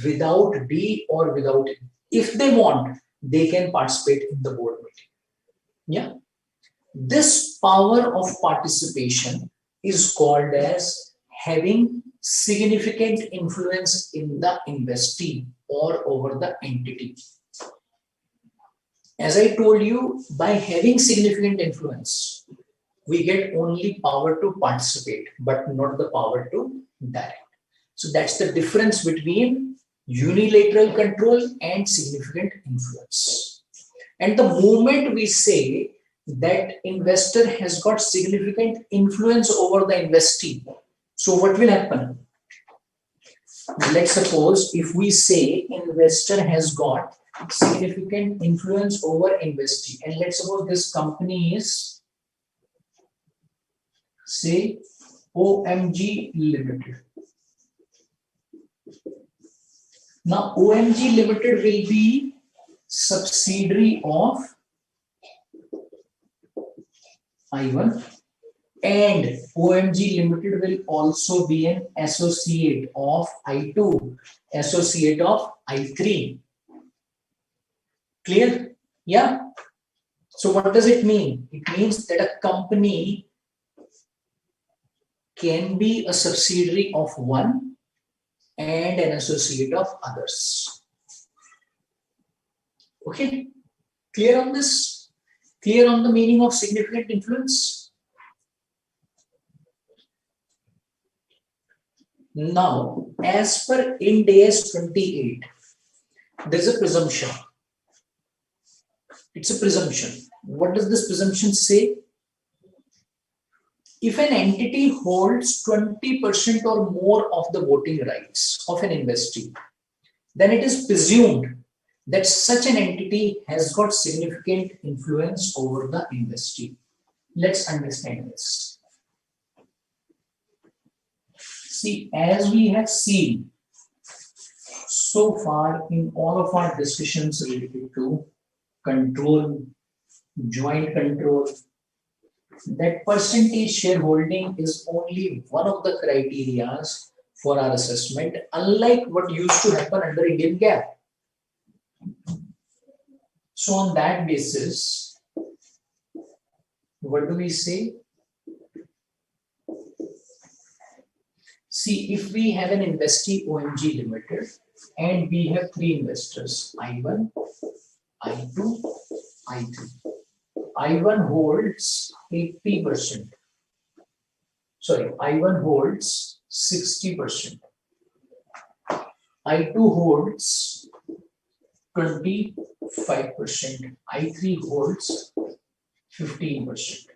without D or without E. If they want, they can participate in the board meeting. Yeah. This power of participation is called as having significant influence in the investee or over the entity. As I told you, by having significant influence, we get only power to participate, but not the power to direct. So that's the difference between unilateral control and significant influence. And the moment we say that investor has got significant influence over the investee, so what will happen? Let's suppose if we say investor has got significant influence over investee, and let's suppose this company is, say, OMG Limited. Now, OMG Limited will be subsidiary of I1, and OMG Limited will also be an associate of I2, associate of I3. Clear? Yeah. So what does it mean? It means that a company can be a subsidiary of one and an associate of others. Okay? Clear on this? Clear on the meaning of significant influence? Now, as per Ind AS 28, there's a presumption. It's a presumption. What does this presumption say? If an entity holds 20% or more of the voting rights of an investee, then it is presumed that such an entity has got significant influence over the investee. Let's understand this. See, as we have seen so far in all of our discussions related to control, joint control, that percentage shareholding is only one of the criteria for our assessment, unlike what used to happen under Indian GAAP. So on that basis, what do we say? See, if we have an investee OMG Limited and we have three investors, I1, I2, I3. I1 holds 80%. Sorry, I1 holds 60%. I2 holds 25%. I3 holds 15%.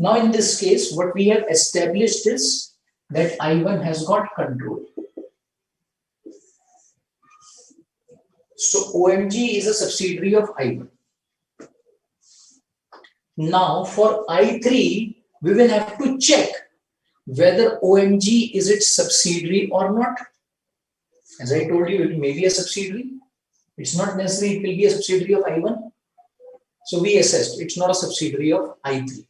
Now in this case, what we have established is that I1 has got control. So OMG is a subsidiary of I1. Now for I3, we will have to check whether OMG is its subsidiary or not. As I told you, it may be a subsidiary. It's not necessary it will be a subsidiary of I1. So we assessed it's not a subsidiary of I3.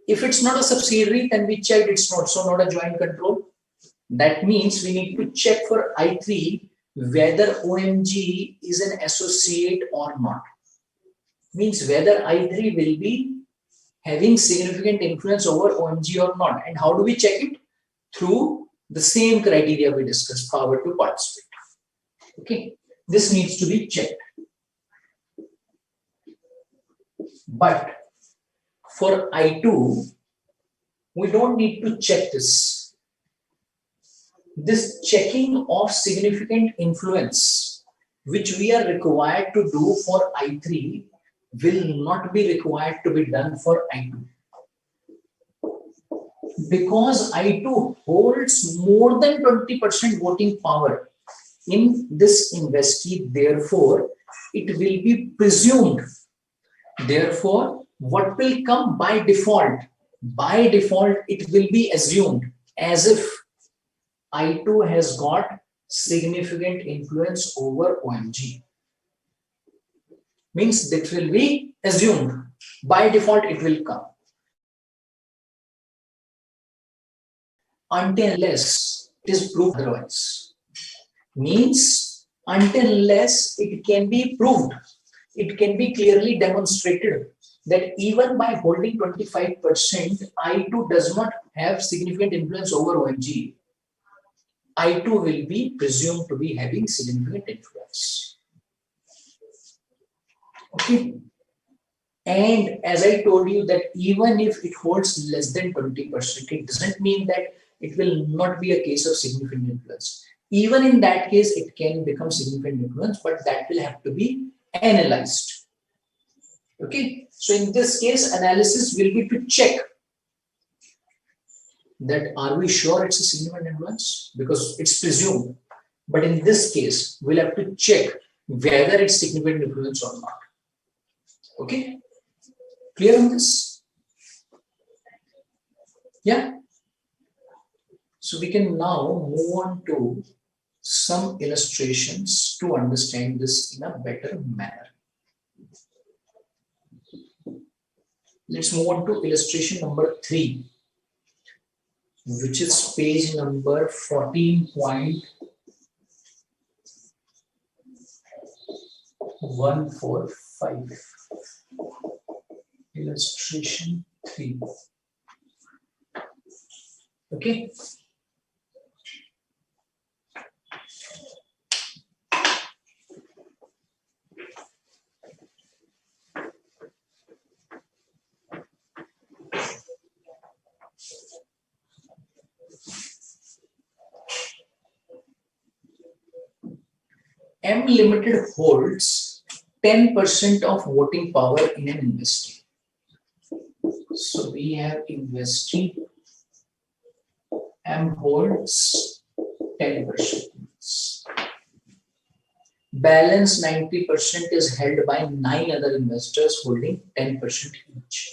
If it's not a subsidiary, then we checked it's also not a joint control. That means we need to check for I3 whether OMG is an associate or not. Means whether I3 will be having significant influence over OMG or not. And how do we check it? Through the same criteria we discussed, power to participate. Okay, this needs to be checked. But for I2, we don't need to check this. This checking of significant influence, which we are required to do for I3, will not be required to be done for I2. Because I2 holds more than 20% voting power in this investee, therefore, it will be presumed. Therefore, what will come by default? By default, it will be assumed as if I2 has got significant influence over OMG. Means that will be assumed. By default, it will come. Until unless it is proved otherwise. Means until unless it can be proved, it can be clearly demonstrated that even by holding 25%, I2 does not have significant influence over OMG. I2 will be presumed to be having significant influence. Okay. And as I told you that even if it holds less than 20%, it doesn't mean that it will not be a case of significant influence. Even in that case, it can become significant influence, but that will have to be analyzed. Okay. So in this case, analysis will be to check that are we sure it's a significant influence? Because it's presumed. But in this case, we'll have to check whether it's significant influence or not. Okay. Clear on this? Yeah. So we can now move on to some illustrations to understand this in a better manner. Let's move on to illustration number 3, which is page number 14.145. Illustration 3. Okay. M Limited holds 10% of voting power in an investee. So we have investee, M holds 10%. Balance 90% is held by 9 other investors holding 10% each.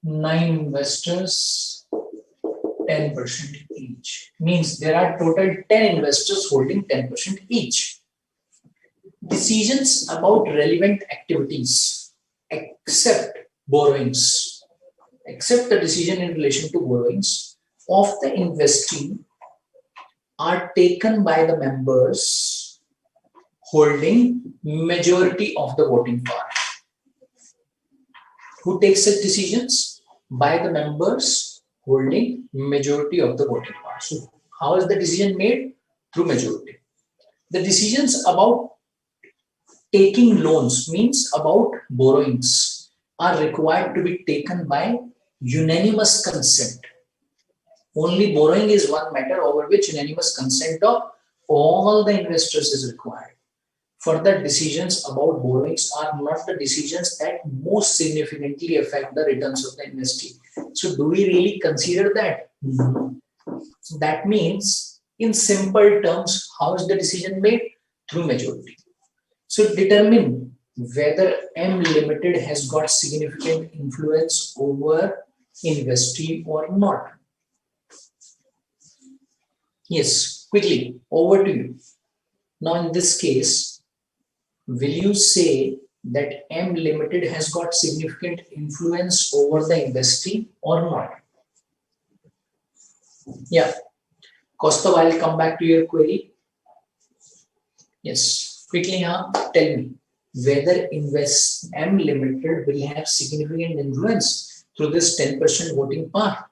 Nine investors, 10% each. Means there are total 10 investors holding 10% each. Decisions about relevant activities, except borrowings, except the decision in relation to borrowings of the investee, are taken by the members holding majority of the voting power. Who takes such decisions? By the members holding majority of the voting power. So how is the decision made? Through majority. The decisions about taking loans, means about borrowings, are required to be taken by unanimous consent. Only borrowing is one matter over which unanimous consent of all the investors is required. Further, decisions about borrowings are not the decisions that most significantly affect the returns of the investee. So do we really consider that? No. So that means, in simple terms, how is the decision made? Through majority. So determine whether M Limited has got significant influence over investee or not. Yes, quickly, over to you. Now in this case, will you say that M Limited has got significant influence over the investee or not? Yeah. Kaustubh, I'll come back to your query. Yes. Quickly, tell me whether M Limited will have significant influence through this 10% voting power.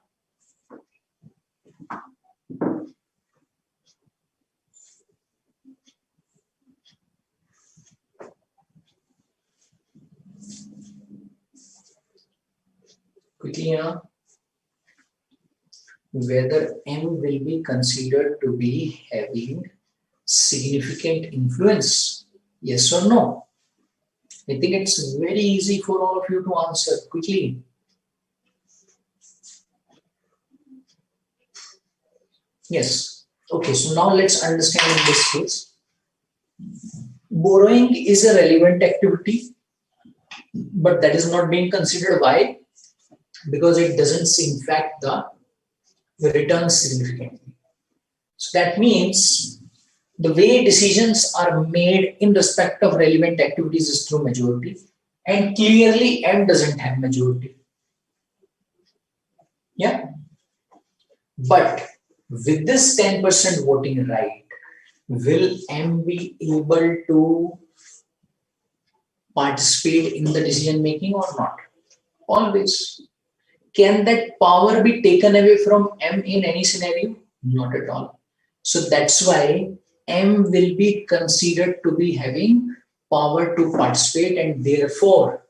Quickly, whether M will be considered to be having significant influence, yes or no? I think it's very easy for all of you to answer quickly. Yes. Okay, so now let's understand in this case. Borrowing is a relevant activity, but that is not being considered. Why? Because it doesn't impact the returns significantly. So that means the way decisions are made in respect of relevant activities is through majority, and clearly M doesn't have majority. Yeah. But with this 10% voting right, will M be able to participate in the decision making or not? Always. Can that power be taken away from M in any scenario? Not at all. So that's why M will be considered to be having power to participate, and therefore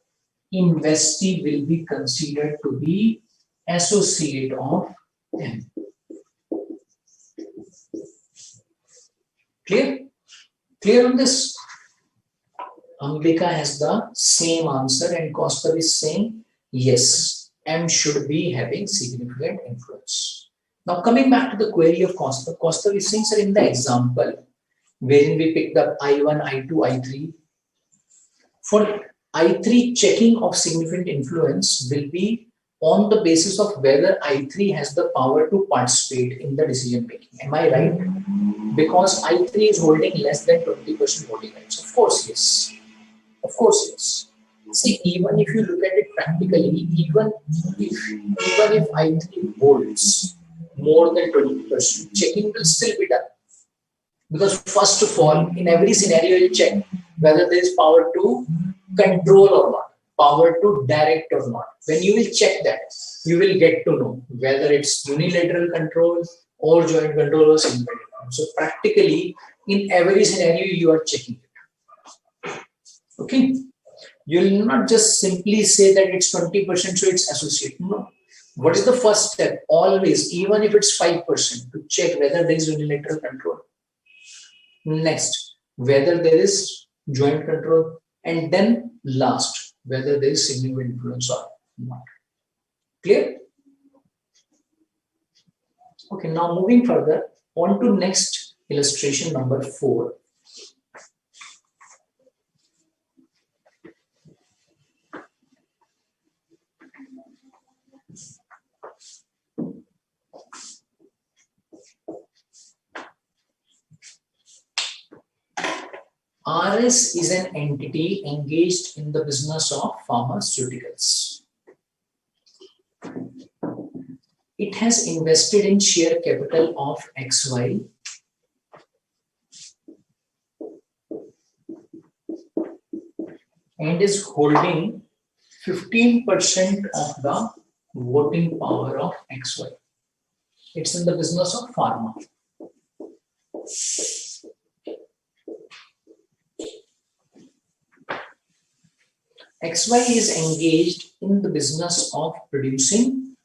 investee will be considered to be associate of M. Clear? Clear on this? Ambika has the same answer and Kaustubh is saying yes, M should be having significant influence. Now coming back to the query of Kaustubh, Kaustubh is saying, sir, in the example wherein we picked up I1, I2, I3, for I3 checking of significant influence will be on the basis of whether I3 has the power to participate in the decision making. Am I right? Because I3 is holding less than 20% voting rights. Of course, yes. Of course, yes. See, even if you look at it practically, even if I3 holds more than 20%, checking will still be done. Because first of all, in every scenario, you check whether there is power to control or not, power to direct or not. When you will check that, you will get to know whether it's unilateral control or joint control or single control. So practically, in every scenario, you are checking it. Okay. You will not just simply say that it's 20%, so it's associated. No. What is the first step? Always, even if it's 5%, to check whether there is unilateral control. Next, whether there is joint control. And then last, whether there is significant influence or not. Clear? Okay, now moving further on to next illustration number 4. RS is an entity engaged in the business of pharmaceuticals. It has invested in share capital of XY and is holding 15% of the voting power of XY. It's in the business of pharma. XY is engaged in the business of producing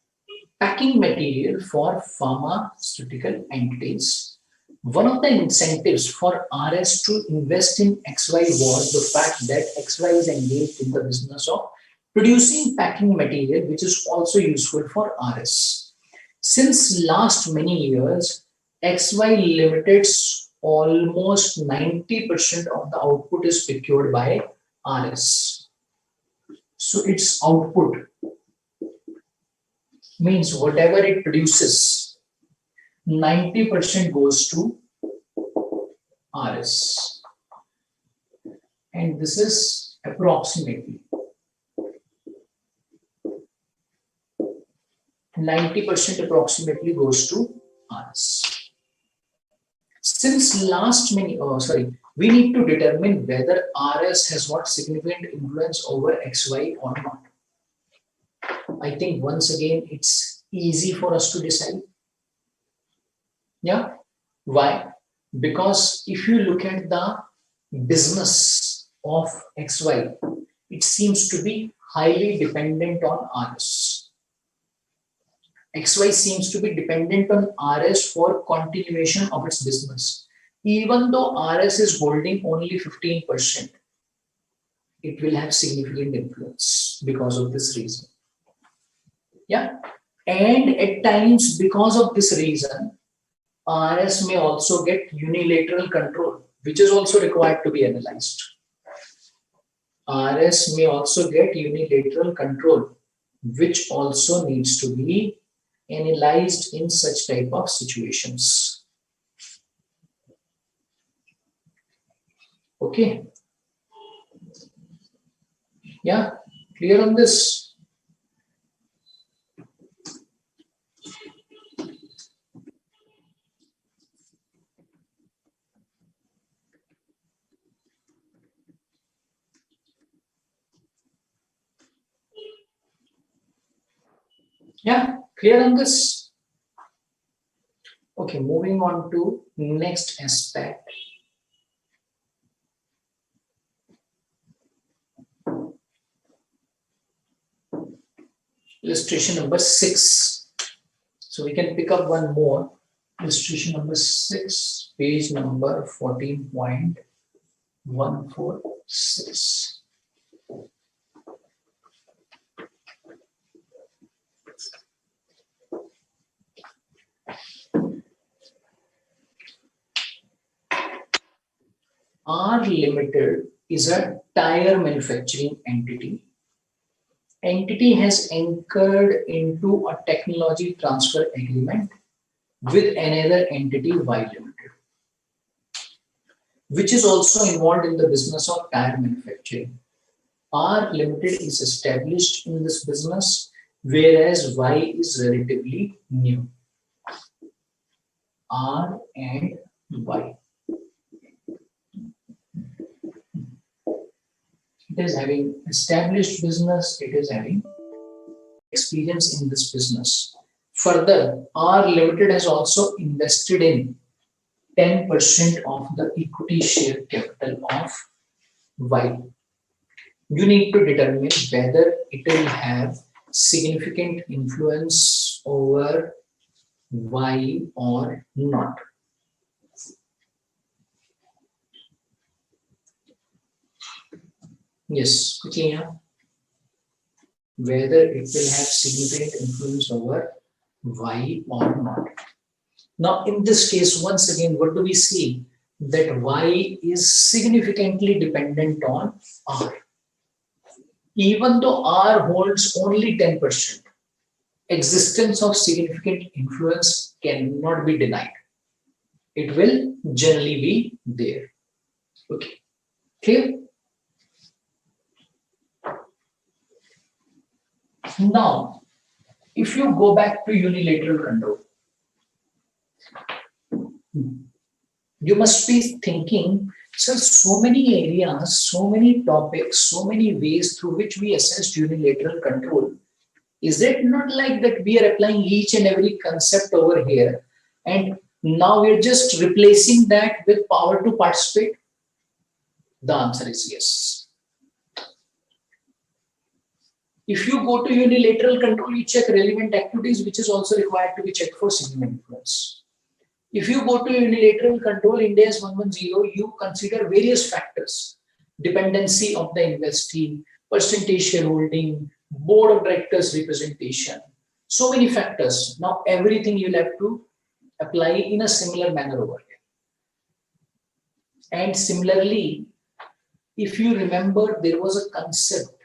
packing material for pharmaceutical entities. One of the incentives for RS to invest in XY was the fact that XY is engaged in the business of producing packing material, which is also useful for RS. Since last many years, XY Limited's almost 90% of the output is procured by RS. So its output means whatever it produces, 90% goes to RS. And this is approximately 90% approximately goes to RS. Since last many, we need to determine whether RS has got significant influence over XY or not. I think once again, it's easy for us to decide. Yeah. Why? Because if you look at the business of XY, it seems to be highly dependent on RS. XY seems to be dependent on RS for continuation of its business. Even though RS is holding only 15%, it will have significant influence because of this reason. Yeah. And at times, because of this reason, RS may also get unilateral control, which is also required to be analyzed. RS may also get unilateral control, which also needs to be analyzed in such type of situations. Okay. Yeah, clear on this? Yeah, clear on this? Okay, moving on to next aspect. Illustration number 6. So we can pick up one more. Illustration number 6, page number 14.146. R Limited is a tire manufacturing entity entity has entered into a technology transfer agreement with another entity, Y Limited, which is also involved in the business of tire manufacturing. R Limited is established in this business, whereas Y is relatively new. R and Y. It is having established business, it is having experience in this business. Further, R Limited has also invested in 10% of the equity share capital of Y. You need to determine whether it will have significant influence over Y or not. Yes, quickly here. Whether it will have significant influence over Y or not. Now, in this case, once again, what do we see? That Y is significantly dependent on R. Even though R holds only 10%, existence of significant influence cannot be denied. It will generally be there. Okay, clear? Now, if you go back to unilateral control, you must be thinking, sir, so many areas, so many topics, so many ways through which we assess unilateral control. Is it not like that we are applying each and every concept over here and now we're just replacing that with power to participate? The answer is yes. If you go to unilateral control, you check relevant activities, which is also required to be checked for significant influence. If you go to unilateral control, Ind AS 110, you consider various factors: dependency of the investee, percentage shareholding, board of directors representation, so many factors. Now everything you'll have to apply in a similar manner over here. And similarly, if you remember, there was a concept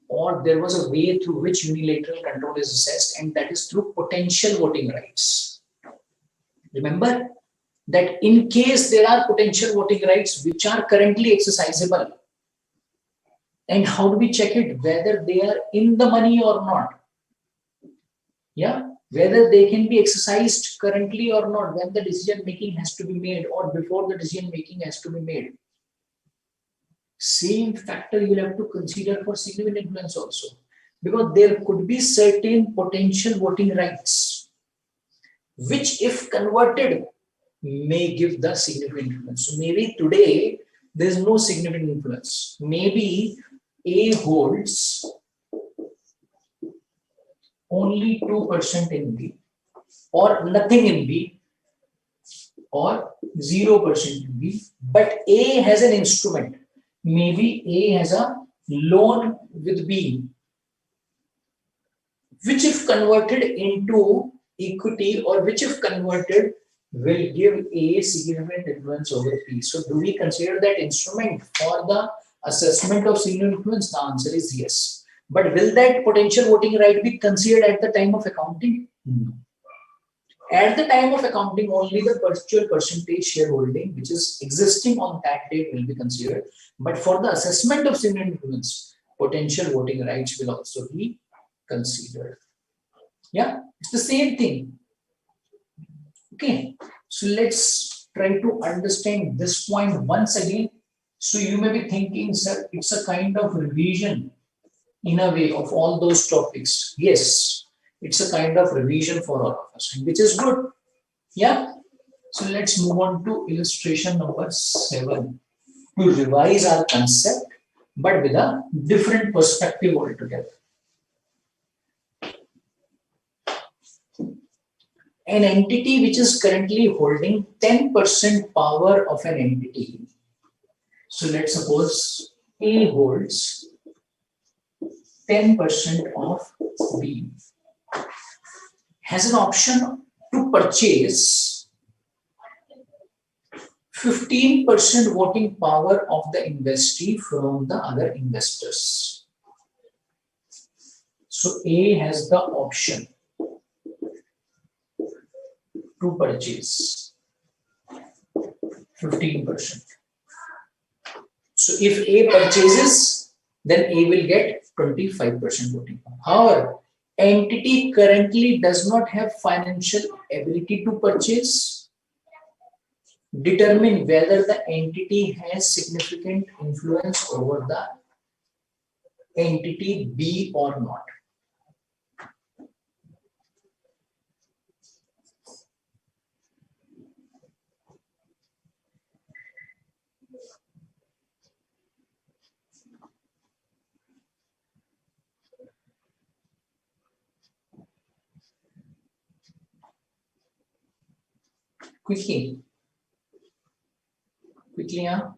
or there was a way through which unilateral control is assessed, and that is through potential voting rights. Remember that in case there are potential voting rights which are currently exercisable, and how do we check it? Whether they are in the money or not. Yeah, whether they can be exercised currently or not, when the decision making has to be made or before the decision making has to be made. Same factor you will have to consider for significant influence also, because there could be certain potential voting rights which, if converted, may give the significant influence. So maybe today there is no significant influence. Maybe A holds only 2% in B, or nothing in B, or 0% in B, but A has an instrument. Maybe A has a loan with B, which if converted into equity, or which if converted will give A significant influence over B. So do we consider that instrument for the assessment of significant influence? The answer is yes. But will that potential voting right be considered at the time of accounting? No. At the time of accounting, only the virtual percentage shareholding which is existing on that date will be considered. But for the assessment of significant influence, potential voting rights will also be considered. Yeah, it's the same thing. Okay, so let's try to understand this point once again. So you may be thinking, sir, it's a kind of revision in a way of all those topics. Yes, it's a kind of revision for all of us, which is good. Yeah. So let's move on to illustration number 7 to revise our concept, but with a different perspective altogether. An entity which is currently holding 10% power of an entity. So let's suppose A holds 10% of B, has an option to purchase 15% voting power of the investee from the other investors. So A has the option to purchase 15%. So if A purchases, then A will get 25% voting power. However, entity currently does not have financial ability to purchase. Determine whether the entity has significant influence over the entity B or not. Quickly, huh?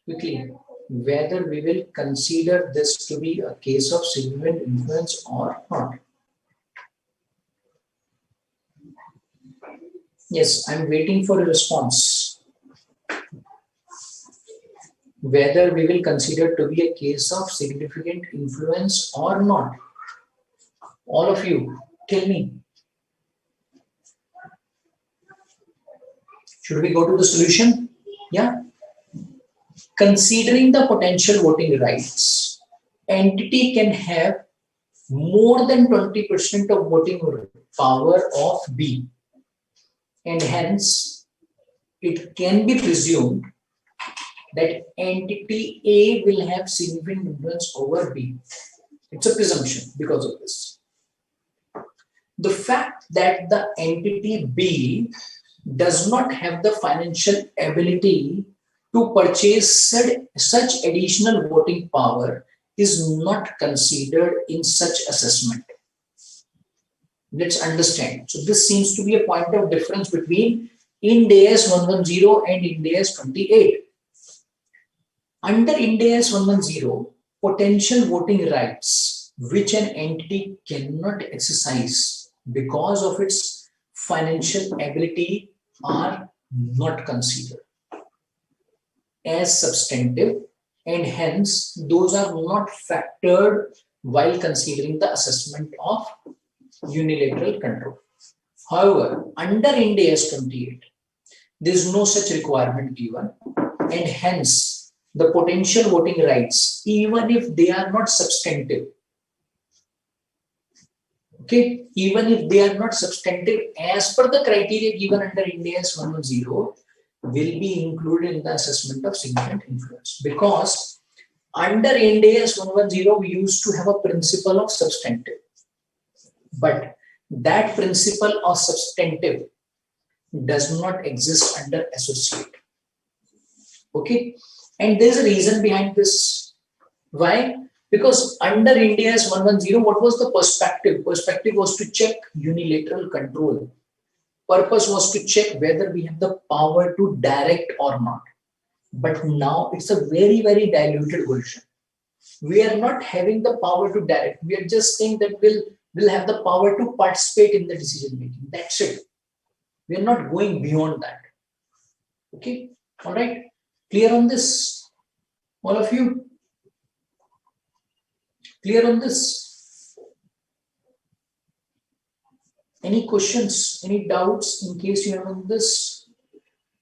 Quickly, whether we will consider this to be a case of significant influence or not. Yes, I'm waiting for a response. Whether we will consider to be a case of significant influence or not. All of you, tell me. Should we go to the solution? Yeah. Considering the potential voting rights, entity can have more than 20% of voting power of B, and hence it can be presumed that entity A will have significant influence over B. It's a presumption because of this. The fact that the entity B does not have the financial ability to purchase such additional voting power is not considered in such assessment. Let's understand. So this seems to be a point of difference between Ind AS 110 and Ind AS 28. Under Ind AS 110, potential voting rights which an entity cannot exercise because of its financial ability are not considered as substantive, and hence those are not factored while considering the assessment of unilateral control. However, under Ind AS 28, there is no such requirement given, and hence the potential voting rights, even if they are not substantive, okay, even if they are not substantive as per the criteria given under Ind AS 110, will be included in the assessment of significant influence, because under Ind AS 110 we used to have a principle of substantive, but that principle of substantive does not exist under associate. Okay, and there's a reason behind this. Why? Because under Ind AS 110, what was the perspective? Perspective was to check unilateral control. Purpose was to check whether we have the power to direct or not. But now it's a very, very diluted version. We are not having the power to direct. We are just saying that we'll have the power to participate in the decision making. That's it. We are not going beyond that. Okay. All right. Clear on this? All of you? Clear on this? Any questions, any doubts in case you have on this?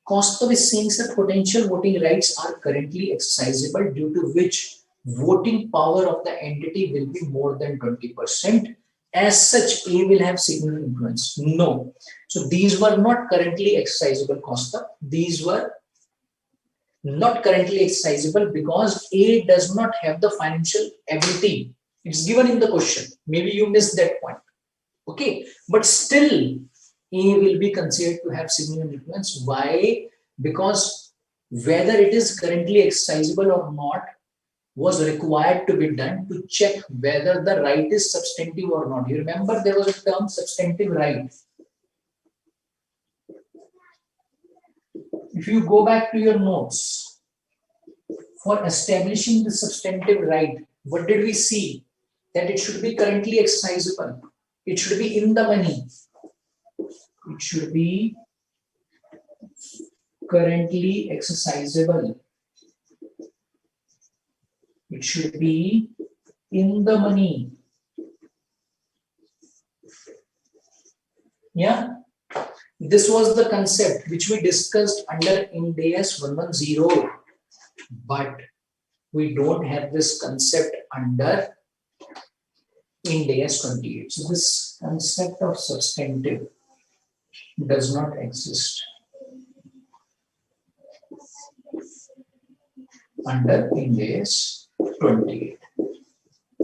Koskov is saying that potential voting rights are currently exercisable, due to which voting power of the entity will be more than 20%. As such, A will have significant influence. No. So these were not currently exercisable, Koskov. These were not currently exercisable because A does not have the financial ability. It's given in the question. Maybe you missed that point. Okay, but still A will be considered to have significant influence. Why? Because whether it is currently exercisable or not was required to be done to check whether the right is substantive or not. You remember there was a term substantive right. If you go back to your notes, for establishing the substantive right, what did we see? That it should be currently exercisable. It should be in the money. It should be currently exercisable. It should be in the money. Yeah. This was the concept which we discussed under Ind AS 110. But we don't have this concept under Ind AS 28. So this concept of substantive does not exist under Ind AS 28.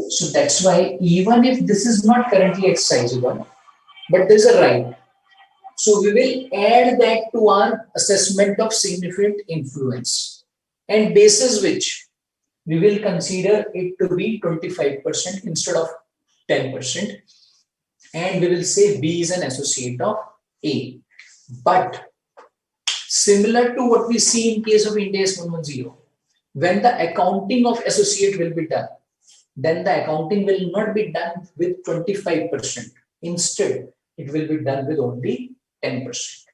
So that's why even if this is not currently exercisable, but there's a right. So we will add that to our assessment of significant influence, and basis which we will consider it to be 25% instead of 10%, and we will say B is an associate of A. But similar to what we see in case of Ind AS 110, when the accounting of associate will be done, then the accounting will not be done with 25%. Instead, it will be done with only 10%.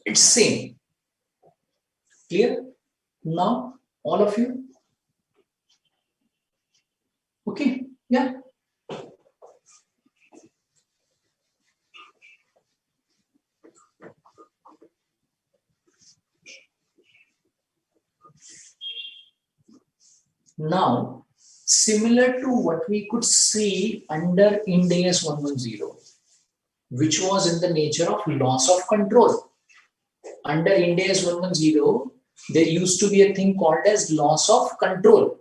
It's same. Clear? Now, all of you? Okay, yeah. Now, similar to what we could see under Ind AS 110, which was in the nature of loss of control. Under Ind AS 110, there used to be a thing called as loss of control.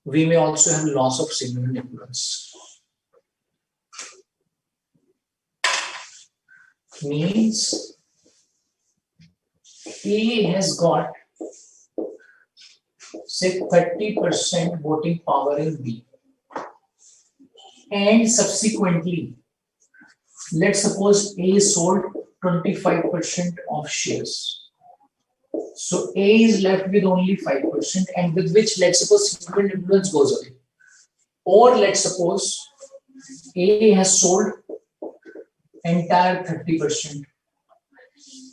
We may also have loss of significant influence. Means A has got, say, 30% voting power in B, and subsequently, let's suppose A sold 25% of shares. So A is left with only 5%, and with which, let's suppose, significant influence goes away. Or let's suppose A has sold entire 30%.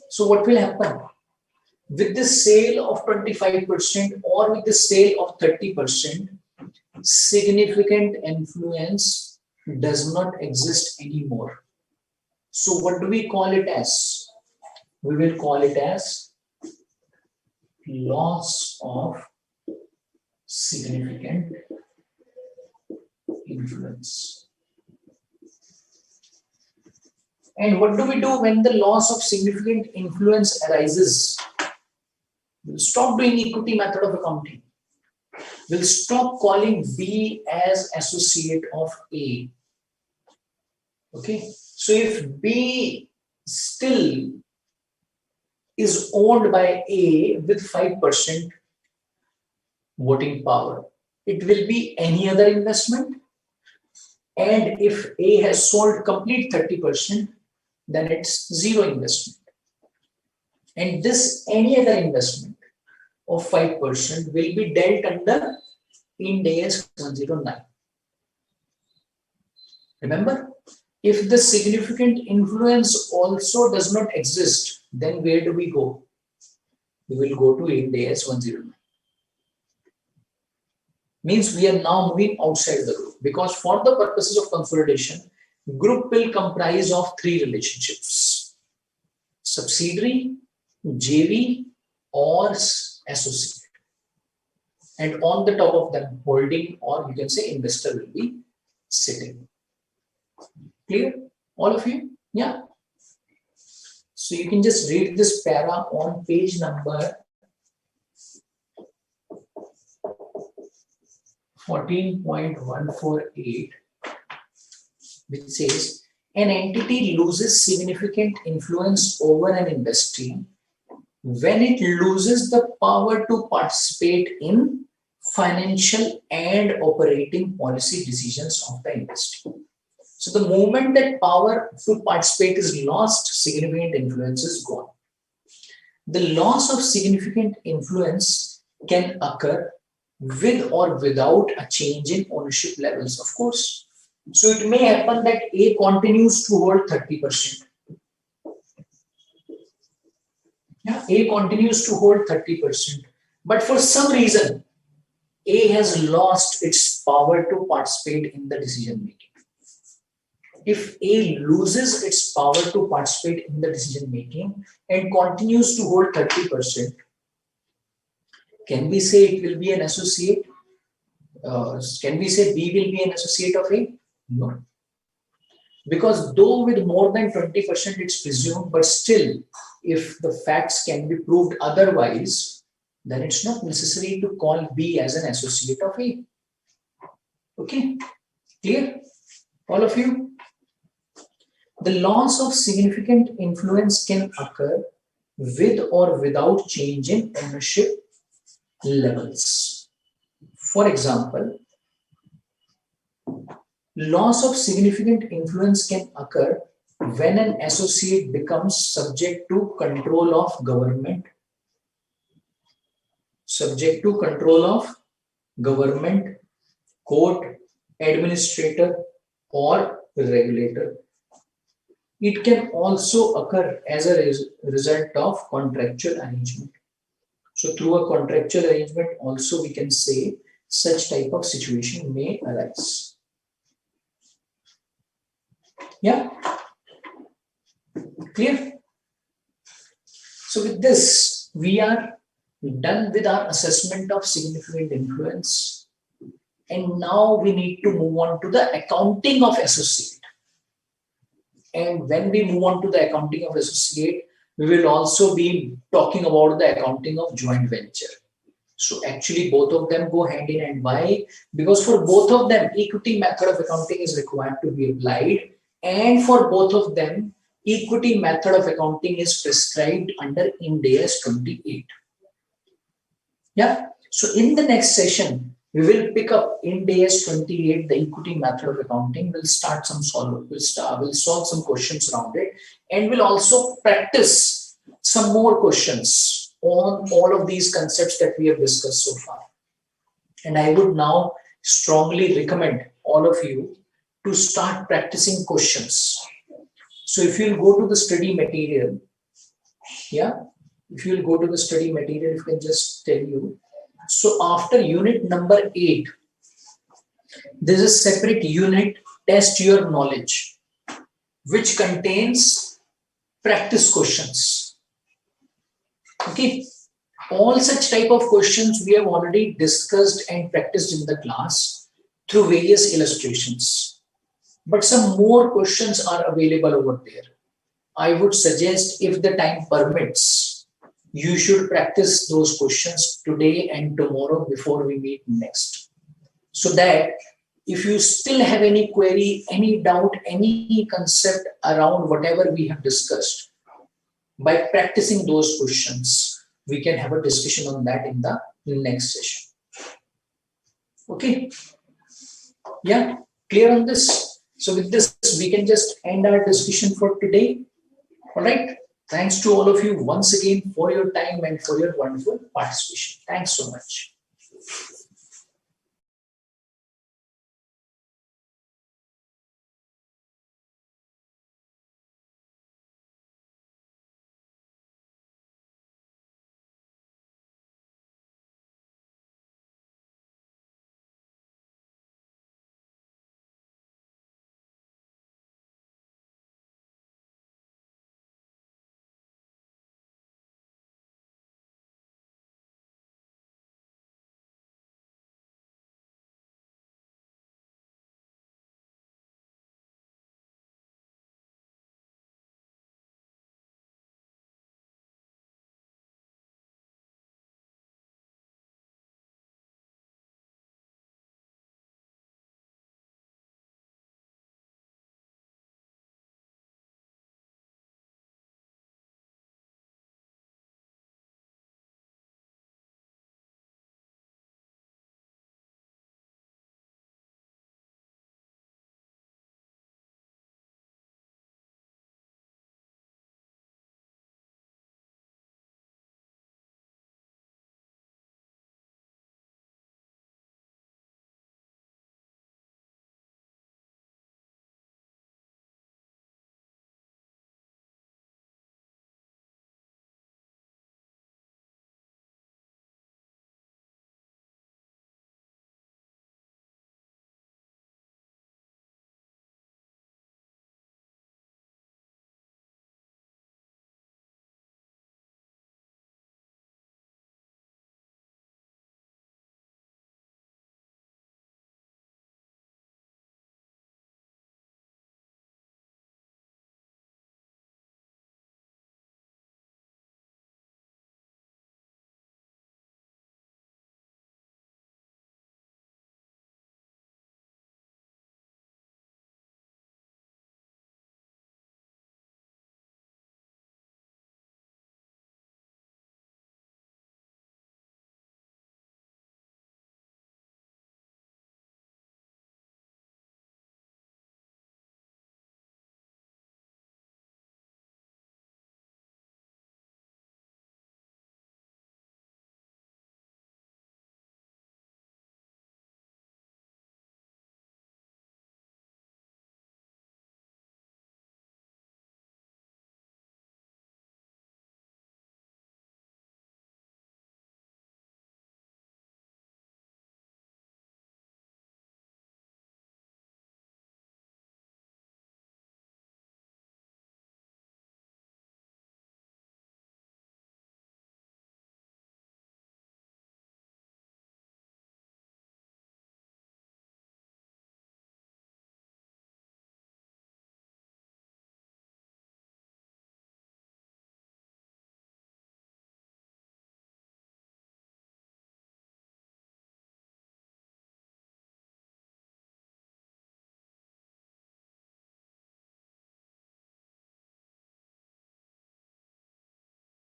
So what will happen? With the sale of 25% or with the sale of 30%, significant influence does not exist anymore. So what do we call it as? We will call it as loss of significant influence. And what do we do when the loss of significant influence arises? We'll stop doing equity method of accounting. We'll stop calling B as associate of A. Okay. So if B still is owned by A with 5% voting power, it will be any other investment. And if A has sold complete 30%, then it's zero investment. And this any other investment of 5% will be dealt under Ind AS 109. Remember, if the significant influence also does not exist, then where do we go? We will go to Ind AS 109. Means we are now moving outside the group, because for the purposes of consolidation, group will comprise of three relationships: subsidiary, JV, or associate. And on the top of them, holding, or you can say investor, will be sitting. Clear? All of you? Yeah. So you can just read this para on page number 14.148, which says an entity loses significant influence over an investee when it loses the power to participate in financial and operating policy decisions of the investee. So the moment that power to participate is lost, significant influence is gone. The loss of significant influence can occur with or without a change in ownership levels, of course. So it may happen that A continues to hold 30%. Yeah, A continues to hold 30%, but for some reason, A has lost its power to participate in the decision making. If A loses its power to participate in the decision making and continues to hold 30%, can we say it will be an associate? Can we say B will be an associate of A? No. Because though with more than 20% it's presumed, but still, if the facts can be proved otherwise, then it's not necessary to call B as an associate of A. Okay, clear? All of you? The loss of significant influence can occur with or without change in ownership levels. For example, loss of significant influence can occur when an associate becomes subject to control of government, court, administrator, or regulator. It can also occur as a result of contractual arrangement. So through a contractual arrangement also we can say such type of situation may arise. Yeah, clear? So with this, we are done with our assessment of significant influence. And now we need to move on to the accounting of associate. And when we move on to the accounting of associate, we will also be talking about the accounting of joint venture. So actually both of them go hand in hand. Why? Because for both of them, equity method of accounting is required to be applied. And for both of them, equity method of accounting is prescribed under Ind AS 28. Yeah. So in the next session, we will pick up Ind AS 28, the equity method of accounting. We'll start some we'll solve some questions around it, and we'll also practice some more questions on all of these concepts that we have discussed so far. And I would now strongly recommend all of you to start practicing questions. So if you'll go to the study material, yeah, if you'll go to the study material, if I can just tell you. So after unit number 8, there's a separate unit, test your knowledge, which contains practice questions. Okay, all such type of questions we have already discussed and practiced in the class through various illustrations. But some more questions are available over there. I would suggest, if the time permits, you should practice those questions today and tomorrow before we meet next. So that if you still have any query, any doubt, any concept around whatever we have discussed, by practicing those questions, we can have a discussion on that in the next session. Okay. Yeah, clear on this? So with this, we can just end our discussion for today. All right. Thanks to all of you once again for your time and for your wonderful participation. Thanks so much.